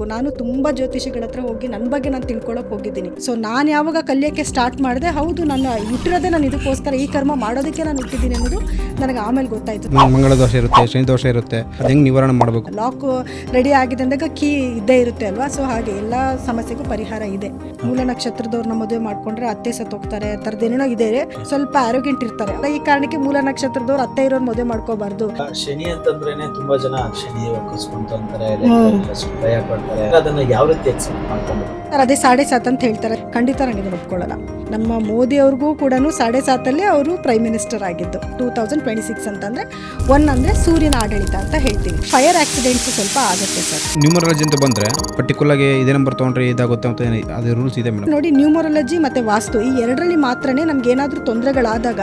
ನಾನು ತುಂಬ ಜ್ಯೋತಿಷಿಗಳ ಹತ್ರ ಹೋಗಿ ನನ್ನ ಬಗ್ಗೆ ನಾನು ತಿಳ್ಕೊಳಕ್ಕೆ ಹೋಗಿದ್ದೀನಿ. ಸೊ ನಾನು ಯಾವಾಗ ಕಲಿಯೋಕ್ಕೆ ಸ್ಟಾರ್ಟ್ ಮಾಡಿದೆ, ಹೌದು ನಾನು ಹುಟ್ಟಿರೋದೇ ನಾನು ಇದಕ್ಕೋಸ್ಕರ, ಈ ಕರ್ಮ ಮಾಡೋದಕ್ಕೆ ನಾನು ಹುಟ್ಟಿದ್ದೀನಿ ಅನ್ನೋದು ನನಗೆ ಆಮೇಲೆ ಗೊತ್ತಾಯಿತು. ಮಂಗಳ ದೋಷ ಇರುತ್ತೆ, ಶನಿ ದೋಷ ಇರುತ್ತೆ, ಅದು ಹೆಂಗೆ ನಿವಾರಣೆ ಮಾಡಬೇಕು? ಲಾಕ್ ರೆಡಿ ಆಗಿದೆ ಅಂದಾಗ ಕೀ ಇದ್ದೇ ಇರುತ್ತೆ ಅಲ್ವಾ. ಸೊ ಹಾಗೆ ಎಲ್ಲ ಸಮಸ್ಯೆಗೂ ಪರಿಹಾರ ಇದೆ. ಮೂಲ ನಕ್ಷತ್ರದವ್ರನ್ನ ಮದುವೆ ಮಾಡ್ಕೊಂಡ್ರೆ ಅತ್ತೆ ಸತ್ತೋಗ್ತಾರೆ, ಥರದ್ದೇನೋ ಇದೆ. ಸ್ವಲ್ಪ ಆರೋಗ್ಯಂಟ್ ಇರ್ತಾರೆ, ಈ ಕಾರಣಕ್ಕೆ ಮೂಲ ನಕ್ಷತ್ರದವ್ರು ಅತ್ತೆ ಇರೋರು ಮದುವೆ ಮಾಡ್ಕೋಬಾರ್ದು. ಶನಿ ಅಂತಂದ್ರೇನೆ ತುಂಬಾ ಜನ ಶನಿ ಕುಸ್ಕೊಂತ ಅಂತಾರೆ, ಭಯ ಪಡ್ತಾರೆ. ಅದನ್ನ ಯಾವ ರೀತಿ ಎಕ್ಸೆಪ್ಟ್ ಮಾಡ್ಕೊಂಡು ಅದೇ 7.5 ಅಂತ ಹೇಳ್ತಾರೆ. ಖಂಡಿತ ನಾನು ಇದನ್ನು ಒಪ್ಕೊಳ್ಳಲ್ಲ. ನಮ್ಮ ಮೋದಿ ಅವ್ರಿಗೂ ಕೂಡ 7.5 ಅವರು ಪ್ರೈಮ್ ಮಿನಿಸ್ಟರ್ ಆಗಿದ್ದು 2026 ಅಂತಂದ್ರೆ 1 ಅಂದ್ರೆ ಸೂರ್ಯನ ಆಡಳಿತ ಅಂತ ಹೇಳ್ತೀವಿ. ಫೈರ್ ಆಕ್ಸಿಡೆಂಟ್ಸ್ ಸ್ವಲ್ಪ ಆಗುತ್ತೆ ಸರ್. ನ್ಯೂಮರಾಲಜಿ ಅಂತ ಬಂದ್ರೆ ಪರ್ಟಿಕ್ಯುಲರ್ ಆಗಿ ಇದೇ ನಂಬರ್ ತಗೊಂಡ್ರೆ ಇದಾಗುತ್ತೆ ಅಂತ ಅದು ರೂಲ್ಸ್ ಇದೆ ಮೇಡಮ್. ನೋಡಿ, ನ್ಯೂಮರಾಲಜಿ ಮತ್ತೆ ವಾಸ್ತು ಈ ಎರಡರಲ್ಲಿ ಮಾತ್ರನೇ ನಮ್ಗೆ ಏನಾದ್ರೂ ತೊಂದರೆಗಳಾದಾಗ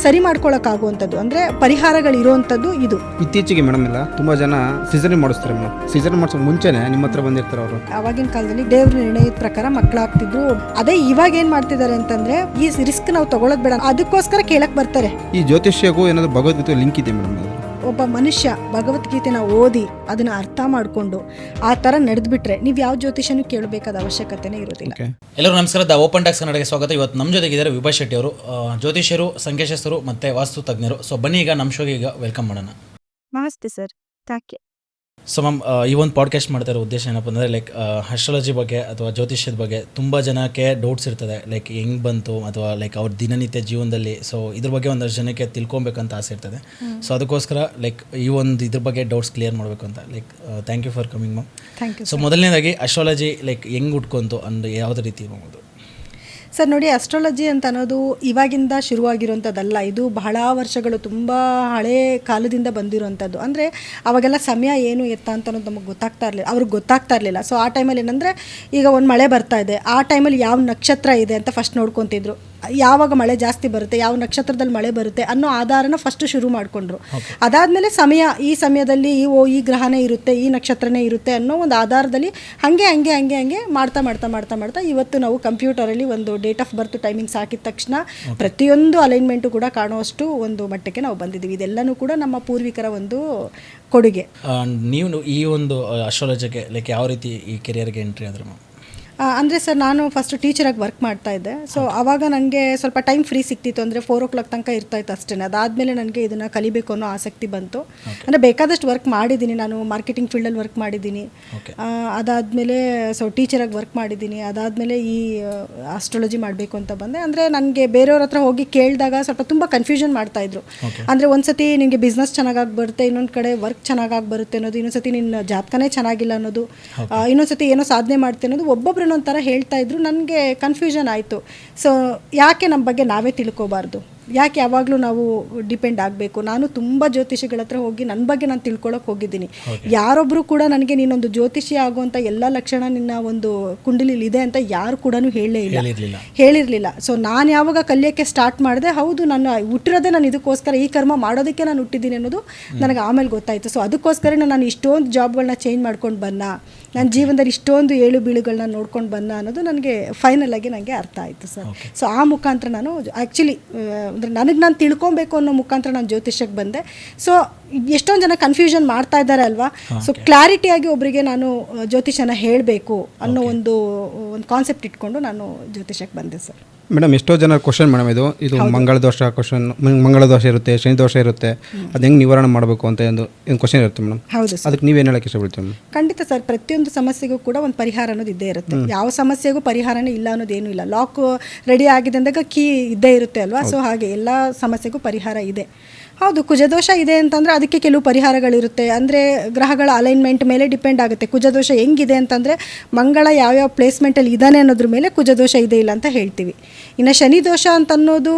ಸರಿ ಮಾಡ್ಕೊಳಕ್ಕಾಗುವಂಥದ್ದು, ಅಂದ್ರೆ ಪರಿಹಾರಗಳಿರುವಂಥದ್ದು ಇದು. ಇತ್ತೀಚೆಗೆ ಮೇಡಮ್ ಎಲ್ಲ ತುಂಬಾ ಜನ ಸಿಸರಿನ್ ಮಾಡಿಸ್ತಾರೆ ಮೇಡಮ್. ಸಿಸರಿನ್ ಮಾಡಿಸೋ ಮುಂಚೆನೆ ನಿಮ್ಮ ಹತ್ರ ಬಂದಿರ್ತಾರೆ ಅವರು. ಆವಾಗಿನ ಕಾಲದಲ್ಲಿ ದೇವ್ರ ನಿರ್ಣಯದ ಪ್ರಕಾರ ಮಕ್ಕಳಾಗ್ತಿದ್ರು. ಅದೇ ಇವಾಗ ಏನ್ ಮಾಡ್ತಿದ್ದಾರೆ ಅಂತಂದ್ರೆ ಈ ರಿಸ್ಕ್ ನಾವು ತಗೊಳ್ಳೋದು ಬೇಡ, ಅದಕ್ಕೋಸ್ಕರ ಕೇಳಕ್ ಬರ್ತಾರೆ. ಈ ಜ್ಯೋತಿಷ್ಯಗೂ ಏನಾದ್ರು ಭಗವದ್ಗೀತೆ ಲಿಂಕ್ ಇದೆ ಮೇಡಮ್. ಒಬ್ಬ ಮನುಷ್ಯ ಭಗವದ್ಗೀತೆನ ಓದಿ ಅದನ್ನ ಅರ್ಥ ಮಾಡಿಕೊಂಡು ಆ ಥರ ನಡೆದ್ಬಿಟ್ರೆ ನೀವು ಯಾವ ಜ್ಯೋತಿಷನೂ ಕೇಳಬೇಕಾದ ಅವಶ್ಯಕತೆನೇ ಇರೋದಿಲ್ಲ. ಎಲ್ಲರೂ ನಮಸ್ಕಾರ. ದ ಓಪನ್ ಟಾಕ್ಸ್ ಕನ್ನಡಕ್ಕೆ ಸ್ವಾಗತ. ಇವತ್ತು ನಮ್ಮ ಜೊತೆಗಿದ್ದಾರೆ ವಿಭಾ ಶೆಟ್ಟಿ ಅವರು, ಜ್ಯೋತಿಷ್ಯರು, ಸಂಖ್ಯಾಶಾಸ್ತ್ರರು ಮತ್ತು ವಾಸ್ತು ತಜ್ಞರು. ಸೊ ಬನ್ನಿ ಈಗ ನಮ್ಮ ಶೋಗೆ ಈಗ ವೆಲ್ಕಮ್ ಮಾಡೋಣ. ನಮಸ್ತೆ ಸರ್. ಥ್ಯಾಂಕ್ ಸೊ ಮ್ಯಾಮ್, ಈ ಒಂದು ಪಾಡ್ಕಾಸ್ಟ್ ಮಾಡ್ತಾ ಇರೋ ಉದ್ದೇಶ ಏನಪ್ಪ ಅಂದರೆ ಲೈಕ್ ಅಸ್ಟ್ರಾಲಜಿ ಬಗ್ಗೆ ಅಥವಾ ಜ್ಯೋತಿಷ್ಯದ ಬಗ್ಗೆ ತುಂಬ ಜನಕ್ಕೆ ಡೌಟ್ಸ್ ಇರ್ತದೆ. ಲೈಕ್ ಹೆಂಗೆ ಬಂತು ಅಥವಾ ಲೈಕ್ ಅವ್ರ ದಿನನಿತ್ಯ ಜೀವನದಲ್ಲಿ ಸೊ ಇದ್ರ ಬಗ್ಗೆ ಒಂದಷ್ಟು ಜನಕ್ಕೆ ತಿಳ್ಕೊಬೇಕಂತ ಆಸೆ ಇರ್ತದೆ. ಸೊ ಅದಕ್ಕೋಸ್ಕರ ಲೈಕ್ ಈ ಒಂದು ಇದ್ರ ಬಗ್ಗೆ ಡೌಟ್ಸ್ ಕ್ಲಿಯರ್ ಮಾಡಬೇಕು ಅಂತ like thank you for coming ma'am. Thank you. So ಮೊದಲನೇದಾಗಿ ಅಸ್ಟ್ರಾಲಜಿ ಲೈಕ್ ಹೆಂಗೆ ಉಟ್ಕೊಂತು ಅಂದು ಯಾವುದೇ ರೀತಿ ಮಾಡ್ಬೋದು ಸರ್? ನೋಡಿ, ಅಸ್ಟ್ರಾಲಜಿ ಅಂತ ಅನ್ನೋದು ಇವಾಗಿಂದ ಶುರುವಾಗಿರುವಂಥದ್ದಲ್ಲ. ಇದು ಬಹಳ ವರ್ಷಗಳು, ತುಂಬ ಹಳೇ ಕಾಲದಿಂದ ಬಂದಿರುವಂಥದ್ದು. ಅಂದರೆ ಅವಾಗೆಲ್ಲ ಸಮಯ ಏನು ಎತ್ತ ಅಂತ ಅನ್ನೋದು ನಮಗೆ ಅವ್ರಿಗೆ ಗೊತ್ತಾಗ್ತಾ ಇರಲಿಲ್ಲ. ಸೊ ಆ ಟೈಮಲ್ಲಿ ಏನಂದರೆ, ಈಗ ಒಂದು ಮಳೆ ಬರ್ತಾ ಇದೆ, ಆ ಟೈಮಲ್ಲಿ ಯಾವ ನಕ್ಷತ್ರ ಇದೆ ಅಂತ ಫಸ್ಟ್ ನೋಡ್ಕೊತಿದ್ರು. ಯಾವಾಗ ಮಳೆ ಜಾಸ್ತಿ ಬರುತ್ತೆ, ಯಾವ ನಕ್ಷತ್ರದಲ್ಲಿ ಮಳೆ ಬರುತ್ತೆ ಅನ್ನೋ ಆಧಾರನ ಫಸ್ಟ್ ಶುರು ಮಾಡಿಕೊಂಡ್ರು. ಅದಾದಮೇಲೆ ಸಮಯ, ಈ ಸಮಯದಲ್ಲಿ ಈ ಗ್ರಹನೇ ಇರುತ್ತೆ, ಈ ನಕ್ಷತ್ರನೇ ಇರುತ್ತೆ ಅನ್ನೋ ಒಂದು ಆಧಾರದಲ್ಲಿ ಹಂಗೆ ಮಾಡ್ತಾ ಇವತ್ತು ನಾವು ಕಂಪ್ಯೂಟರಲ್ಲಿ ಒಂದು ಡೇಟ್ ಆಫ್ ಬರ್ತ್ ಟೈಮಿಂಗ್ಸ್ ಹಾಕಿದ ತಕ್ಷಣ ಪ್ರತಿಯೊಂದು ಅಲೈನ್ಮೆಂಟು ಕೂಡ ಕಾಣುವಷ್ಟು ಒಂದು ಮಟ್ಟಕ್ಕೆ ನಾವು ಬಂದಿದ್ದೀವಿ. ಇದೆಲ್ಲನೂ ಕೂಡ ನಮ್ಮ ಪೂರ್ವಿಕರ ಒಂದು ಕೊಡುಗೆ. ನೀವು ಈ ಒಂದು ಅಸ್ಟ್ರಾಲಜಿಗೆ ಲೈಕ್ ಯಾವ ರೀತಿ ಈ ಕೆರಿಯರ್ಗೆ ಎಂಟ್ರಿ ಆದ್ರೆ ಮ್ಯಾಮ್? ಅಂದರೆ ಸರ್, ನಾನು ಫಸ್ಟ್ ಟೀಚರಾಗಿ ವರ್ಕ್ ಮಾಡ್ತಾ ಇದ್ದೆ. ಸೊ ಆವಾಗ ನನಗೆ ಸ್ವಲ್ಪ ಟೈಮ್ ಫ್ರೀ ಸಿಕ್ತಿತ್ತು, ಅಂದರೆ 4 o'clock ತನಕ ಇರ್ತಾಯಿತ್ತು ಅಷ್ಟೇ. ಅದಾದಮೇಲೆ ನನಗೆ ಇದನ್ನು ಕಲಿಬೇಕು ಅನ್ನೋ ಆಸಕ್ತಿ ಬಂತು. ಅಂದರೆ ಬೇಕಾದಷ್ಟು ವರ್ಕ್ ಮಾಡಿದ್ದೀನಿ, ನಾನು ಮಾರ್ಕೆಟಿಂಗ್ ಫೀಲ್ಡಲ್ಲಿ ವರ್ಕ್ ಮಾಡಿದ್ದೀನಿ. ಅದಾದಮೇಲೆ ಸೊ ಟೀಚರಾಗಿ ವರ್ಕ್ ಮಾಡಿದ್ದೀನಿ. ಅದಾದಮೇಲೆ ಈ ಆಸ್ಟ್ರಾಲಜಿ ಮಾಡಬೇಕು ಅಂತ ಬಂದೆ. ಅಂದರೆ ನನಗೆ ಬೇರೆಯವ್ರ ಹತ್ರ ಹೋಗಿ ಕೇಳಿದಾಗ ಸ್ವಲ್ಪ ತುಂಬ ಕನ್ಫ್ಯೂಷನ್ ಮಾಡ್ತಾಯಿದ್ರು. ಅಂದರೆ ಒಂದು ಸತಿ ನಿನಗೆ ಬಿಸ್ನೆಸ್ ಚೆನ್ನಾಗಿ ಬರುತ್ತೆ, ಇನ್ನೊಂದು ಕಡೆ ವರ್ಕ್ ಚೆನ್ನಾಗಿ ಬರುತ್ತೆ ಅನ್ನೋದು, ಇನ್ನೊಂದು ಸತಿ ನಿನ್ನ ಜಾತಕನೇ ಚೆನ್ನಾಗಿಲ್ಲ ಅನ್ನೋದು, ಇನ್ನೊಂದು ಸತಿ ಏನೋ ಸಾಧನೆ ಮಾಡ್ತೆ ಅನ್ನೋದು ಒಬ್ಬೊಬ್ಬರು ಒಂಥರ ಹೇಳ್ತಾ ಇದ್ರು. ನನಗೆ ಕನ್ಫ್ಯೂಷನ್ ಆಯಿತು. ಸೊ ಯಾಕೆ ನಮ್ಮ ಬಗ್ಗೆ ನಾವೇ ತಿಳ್ಕೊಬಾರ್ದು, ಯಾಕೆ ಯಾವಾಗಲೂ ನಾವು ಡಿಪೆಂಡ್ ಆಗಬೇಕು? ನಾನು ತುಂಬ ಜ್ಯೋತಿಷಿಗಳ ಹತ್ರ ಹೋಗಿ ನನ್ನ ಬಗ್ಗೆ ನಾನು ತಿಳ್ಕೊಳಕ್ಕೆ ಹೋಗಿದ್ದೀನಿ. ಯಾರೊಬ್ಬರು ಕೂಡ ನನಗೆ ನೀನೊಂದು ಜ್ಯೋತಿಷಿ ಆಗುವಂಥ ಎಲ್ಲ ಲಕ್ಷಣ ನಿನ್ನ ಒಂದು ಕುಂಡಲಿಲಿ ಇದೆ ಅಂತ ಯಾರು ಕೂಡ ಹೇಳಿರಲಿಲ್ಲ. ಸೊ ನಾನು ಯಾವಾಗ ಕಲಿಯೋಕ್ಕೆ ಸ್ಟಾರ್ಟ್ ಮಾಡಿದೆ, ಹೌದು ನಾನು ಹುಟ್ಟಿರೋದೇ ನಾನು ಇದಕ್ಕೋಸ್ಕರ, ಈ ಕರ್ಮ ಮಾಡೋದಕ್ಕೆ ನಾನು ಹುಟ್ಟಿದ್ದೀನಿ ಅನ್ನೋದು ನನಗೆ ಆಮೇಲೆ ಗೊತ್ತಾಯಿತು. ಸೊ ಅದಕ್ಕೋಸ್ಕರ ನಾನು ಇಷ್ಟೊಂದು ಜಾಬ್ಗಳನ್ನ ಚೇಂಜ್ ಮಾಡ್ಕೊಂಡು ನನ್ನ ಜೀವನದಲ್ಲಿ ಇಷ್ಟೊಂದು ಏಳು ಬೀಳುಗಳನ್ನ ನೋಡ್ಕೊಂಡು ಅನ್ನೋದು ನನಗೆ ಫೈನಲ್ ಆಗಿ ನನಗೆ ಅರ್ಥ ಆಯಿತು ಸರ್. ಸೊ ಆ ಮುಖಾಂತರ ನಾನು ಆ್ಯಕ್ಚುಲಿ ಅಂದರೆ ನನಗೆ ನಾನು ತಿಳ್ಕೊಬೇಕು ಅನ್ನೋ ಮುಖಾಂತರ ನಾನು ಜ್ಯೋತಿಷಕ್ಕೆ ಬಂದೆ. ಸೊ ಎಷ್ಟೊಂದು ಜನ ಕನ್ಫ್ಯೂಷನ್ ಮಾಡ್ತಾ ಇದ್ದಾರೆ ಅಲ್ವಾ. ಸೊ ಕ್ಲಾರಿಟಿಯಾಗಿ ಒಬ್ಬರಿಗೆ ನಾನು ಜ್ಯೋತಿಷನ ಹೇಳಬೇಕು ಅನ್ನೋ ಒಂದು ಕಾನ್ಸೆಪ್ಟ್ ಇಟ್ಕೊಂಡು ನಾನು ಜ್ಯೋತಿಷಕ್ಕೆ ಬಂದೆ ಸರ್. ಮೇಡಮ್, ಎಷ್ಟೋ ಜನ ಕ್ವಶನ್ ಮೇಡಮ್, ಇದು ಮಂಗಳ ದೋಷ ಕ್ವಶನ್, ಮಂಗಳ ದೋಷ ಇರುತ್ತೆ, ಶನಿ ದೋಷ ಇರುತ್ತೆ, ಅದು ಹೆಂಗೆ ನಿವಾರಣೆ ಮಾಡಬೇಕು ಅಂತ ಒಂದು ಕ್ವಶನ್ ಇರುತ್ತೆ ಮೇಡಮ್. ಹೌದು, ಅದಕ್ಕೆ ನೀವೇನು ಹೇಳಕ್ಕೆ ಇಷ್ಟಪಡ್ತೀವಿ? ಖಂಡಿತ ಸರ್, ಪ್ರತಿಯೊಂದು ಸಮಸ್ಯೆಗೂ ಕೂಡ ಒಂದು ಪರಿಹಾರ ಅನ್ನೋದು ಇದ್ದೇ ಇರುತ್ತೆ. ಯಾವ ಸಮಸ್ಯೆಗೂ ಪರಿಹಾರನೇ ಇಲ್ಲ ಅನ್ನೋದೇನೂ ಇಲ್ಲ. ಲಾಕ್ ರೆಡಿ ಆಗಿದೆ ಅಂದಾಗ ಕೀ ಇದ್ದೇ ಇರುತ್ತೆ ಅಲ್ವಾ. ಸೊ ಹಾಗೆ ಎಲ್ಲ ಸಮಸ್ಯೆಗೂ ಪರಿಹಾರ ಇದೆ. ಹೌದು, ಕುಜದೋಷ ಇದೆ ಅಂತಂದರೆ ಅದಕ್ಕೆ ಕೆಲವು ಪರಿಹಾರಗಳಿರುತ್ತೆ. ಅಂದರೆ ಗ್ರಹಗಳ ಅಲೈನ್ಮೆಂಟ್ ಮೇಲೆ ಡಿಪೆಂಡ್ ಆಗುತ್ತೆ. ಕುಜದೋಷ ಹೆಂಗಿದೆ ಅಂತಂದರೆ ಮಂಗಳ ಯಾವ್ಯಾವ ಪ್ಲೇಸ್ಮೆಂಟಲ್ಲಿ ಇದ್ದಾನೆ ಅನ್ನೋದ್ರ ಮೇಲೆ ಕುಜದೋಷ ಇದೆ ಇಲ್ಲ ಅಂತ ಹೇಳ್ತೀವಿ. ಇನ್ನು ಶನಿ ದೋಷ ಅಂತ ಅನ್ನೋದು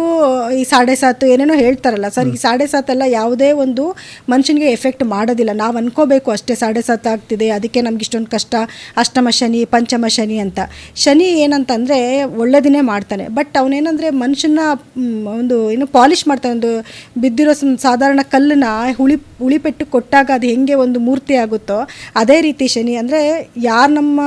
ಈ 7.5 ಏನೇನೋ ಹೇಳ್ತಾರಲ್ಲ ಸರ್, ಈ 7.5 ಎಲ್ಲ ಯಾವುದೇ ಒಂದು ಮನುಷ್ಯನಿಗೆ ಎಫೆಕ್ಟ್ ಮಾಡೋದಿಲ್ಲ. ನಾವು ಅನ್ಕೋಬೇಕು ಅಷ್ಟೇ 7.5 ಆಗ್ತಿದೆ, ಅದಕ್ಕೆ ನಮ್ಗೆ ಇಷ್ಟೊಂದು ಕಷ್ಟ, ಅಷ್ಟಮ ಶನಿ, ಪಂಚಮ ಶನಿ ಅಂತ. ಶನಿ ಏನಂತಂದರೆ ಒಳ್ಳೆದಿನೇ ಮಾಡ್ತಾನೆ, ಬಟ್ ಅವನೇನಂದರೆ ಮನುಷ್ಯನ ಒಂದು ಪಾಲಿಷ್ ಮಾಡ್ತಾನೆ. ಒಂದು ಬಿದ್ದಿರೋ ಒಂದು ಸಾಧಾರಣ ಕಲ್ಲನ್ನ ಉಳಿಪೆಟ್ಟು ಕೊಟ್ಟಾಗ ಅದು ಹೆಂಗೆ ಒಂದು ಮೂರ್ತಿ ಆಗುತ್ತೋ ಅದೇ ರೀತಿ ಶನಿ ಅಂದರೆ ಯಾರು ನಮ್ಮ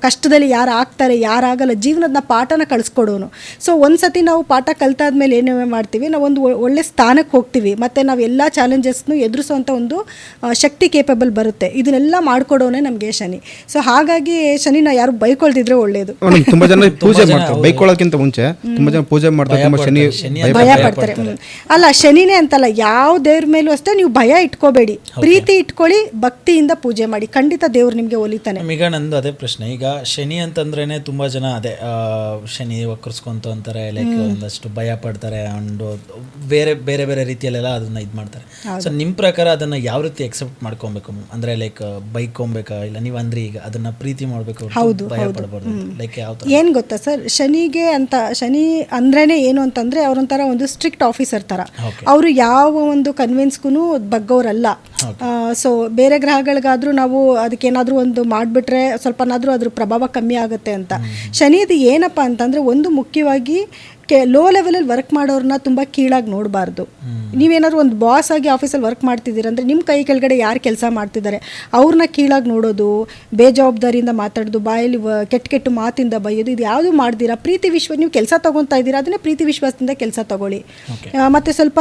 ಕಷ್ಟದಲ್ಲಿ ಯಾರು ಆಗ್ತಾರೆ ಯಾರಾಗಲ್ಲ ಜೀವನದ ಪಾಠನ ಕಳಿಸ್ಕೊಡೋನು. ಸೊ ಒಂದು ಸತಿ ನಾವು ಪಾಠ ಕಲ್ತಾದ್ಮೇಲೆ ಏನೇ ಮಾಡ್ತೀವಿ, ನಾವು ಒಂದು ಒಳ್ಳೆ ಸ್ಥಾನಕ್ಕೆ ಹೋಗ್ತೀವಿ, ಮತ್ತು ನಾವು ಎಲ್ಲ ಚಾಲೆಂಜಸ್ನು ಎದುರಿಸುವಂಥ ಒಂದು ಶಕ್ತಿ ಕೇಪಬಲ್ ಬರುತ್ತೆ. ಇದನ್ನೆಲ್ಲ ಮಾಡಿಕೊಡೋನೇ ನಮಗೆ ಶನಿ. ಸೊ ಹಾಗಾಗಿ ಶನಿನ ಯಾರು ಬೈಕೊಳ್ತಿದ್ರೆ ಒಳ್ಳೆಯದು. ತುಂಬಾ ಜನ ಪೂಜೆ ಮಾಡ್ತಾರೆ, ಬೈಕೊಳ್ಳೋಕ್ಕಿಂತ ಮುಂಚೆ ತುಂಬಾ ಜನ ಪೂಜೆ ಮಾಡ್ತಾರೆ, ತುಂಬಾ ಶನಿ ಭಯ ಪಡ್ತಾರೆ. ಅಲ್ಲ, ಶನಿನೇ ಅಂತಲ್ಲ, ಯಾವ ದೇವ್ರ ಮೇಲೂ ಅಷ್ಟೇ ನೀವು ಭಯ ಇಟ್ಕೋಬೇಡಿ, ಪ್ರೀತಿ ಇಟ್ಕೊಳ್ಳಿ, ಭಕ್ತಿಯಿಂದ ಪೂಜೆ ಮಾಡಿ, ಖಂಡಿತ ದೇವ್ರು ನಿಮಗೆ ಒಲಿತಾನೆ. ಈಗ ನಂದು ಅದೇ ಪ್ರಶ್ನೆ. ಈಗ ಶನಿ ಅಂತಂದ್ರೇನೆ ತುಂಬಾ ಜನ ಅದೇ ಶನಿ ವಕ್ರಿಸ್ಕೊಂತ ಅಂತಾರೆ, ಲೈಕ್ ಒಂದಷ್ಟು ಭಯ ಪಡ್ತಾರೆ ಅಂಡ್ ಬೇರೆ ಬೇರೆ ಬೇರೆ ರೀತಿಯಲ್ಲೆಲ್ಲ ಅದನ್ನ ಇದು ಮಾಡ್ತಾರೆ. ಸೊ ನಿಮ್ಮ ಪ್ರಕಾರ ಅದನ್ನ ಯಾವ ರೀತಿ ಎಕ್ಸೆಪ್ಟ್ ಮಾಡ್ಕೊಬೇಕು? ಅಂದ್ರೆ ಲೈಕ್ ಬೈಕೊಬೇಕಾ, ಇಲ್ಲ ನೀವು ಅಂದ್ರೆ ಈಗ ಅದನ್ನ ಪ್ರೀತಿ ಮಾಡ್ಬೇಕು, ಭಯ ಪಡಬಾರ್ದು, ಲೈಕ್ ಯಾವ ತರ? ಏನು ಗೊತ್ತಾ ಸರ್, ಶನಿಗೆ ಅಂತ ಶನಿ ಅಂದ್ರೇನೆ ಏನು ಅಂತಂದ್ರೆ ಅವರೊಂಥರ ಒಂದು ಸ್ಟ್ರಿಕ್ಟ್ ಆಫೀಸರ್ ಥರ. ಅವರು ಯಾವ ಒಂದು ಕನ್ವಿನ್ಸ್ಗೂ ಬಗ್ಗೋರಲ್ಲ. ಸೊ ಬೇರೆ ಗ್ರಹಗಳಿಗಾದ್ರೂ ನಾವು ಅದಕ್ಕೇನಾದರೂ ಒಂದು ಮಾಡಿಬಿಟ್ರೆ ಸ್ವಲ್ಪನಾದರೂ ಅದ್ರ ಪ್ರಭಾವ ಕಮ್ಮಿ ಆಗುತ್ತೆ ಅಂತ. ಶನಿದು ಏನಪ್ಪ ಅಂತಂದರೆ, ಒಂದು ಮುಖ್ಯವಾಗಿ ಲೋ ಲೆವೆಲಲ್ಲಿ ವರ್ಕ್ ಮಾಡೋರನ್ನ ತುಂಬ ಕೀಳಾಗಿ ನೋಡಬಾರ್ದು. ನೀವೇನಾದ್ರು ಒಂದು ಬಾಸ್ ಆಗಿ ಆಫೀಸಲ್ಲಿ ವರ್ಕ್ ಮಾಡ್ತಿದ್ದೀರಂದರೆ ನಿಮ್ಮ ಕೈ ಕೆಳಗಡೆ ಯಾರು ಕೆಲಸ ಮಾಡ್ತಿದ್ದಾರೆ ಅವ್ರನ್ನ ಕೀಳಾಗಿ ನೋಡೋದು, ಬೇಜವಾಬ್ದಾರಿಯಿಂದ ಮಾತಾಡೋದು, ಬಾಯಲ್ಲಿ ಕೆಟ್ಟ ಮಾತಿಂದ ಬೈಯೋದು, ಇದು ಯಾವುದು ಮಾಡ್ದಿರಾ ಪ್ರೀತಿ ವಿಶ್ವ ನೀವು ಕೆಲಸ ತೊಗೊತಾ ಇದ್ದೀರಾ ಅದನ್ನೇ ಪ್ರೀತಿ ವಿಶ್ವಾಸದಿಂದ ಕೆಲಸ ತಗೊಳ್ಳಿ. ಮತ್ತು ಸ್ವಲ್ಪ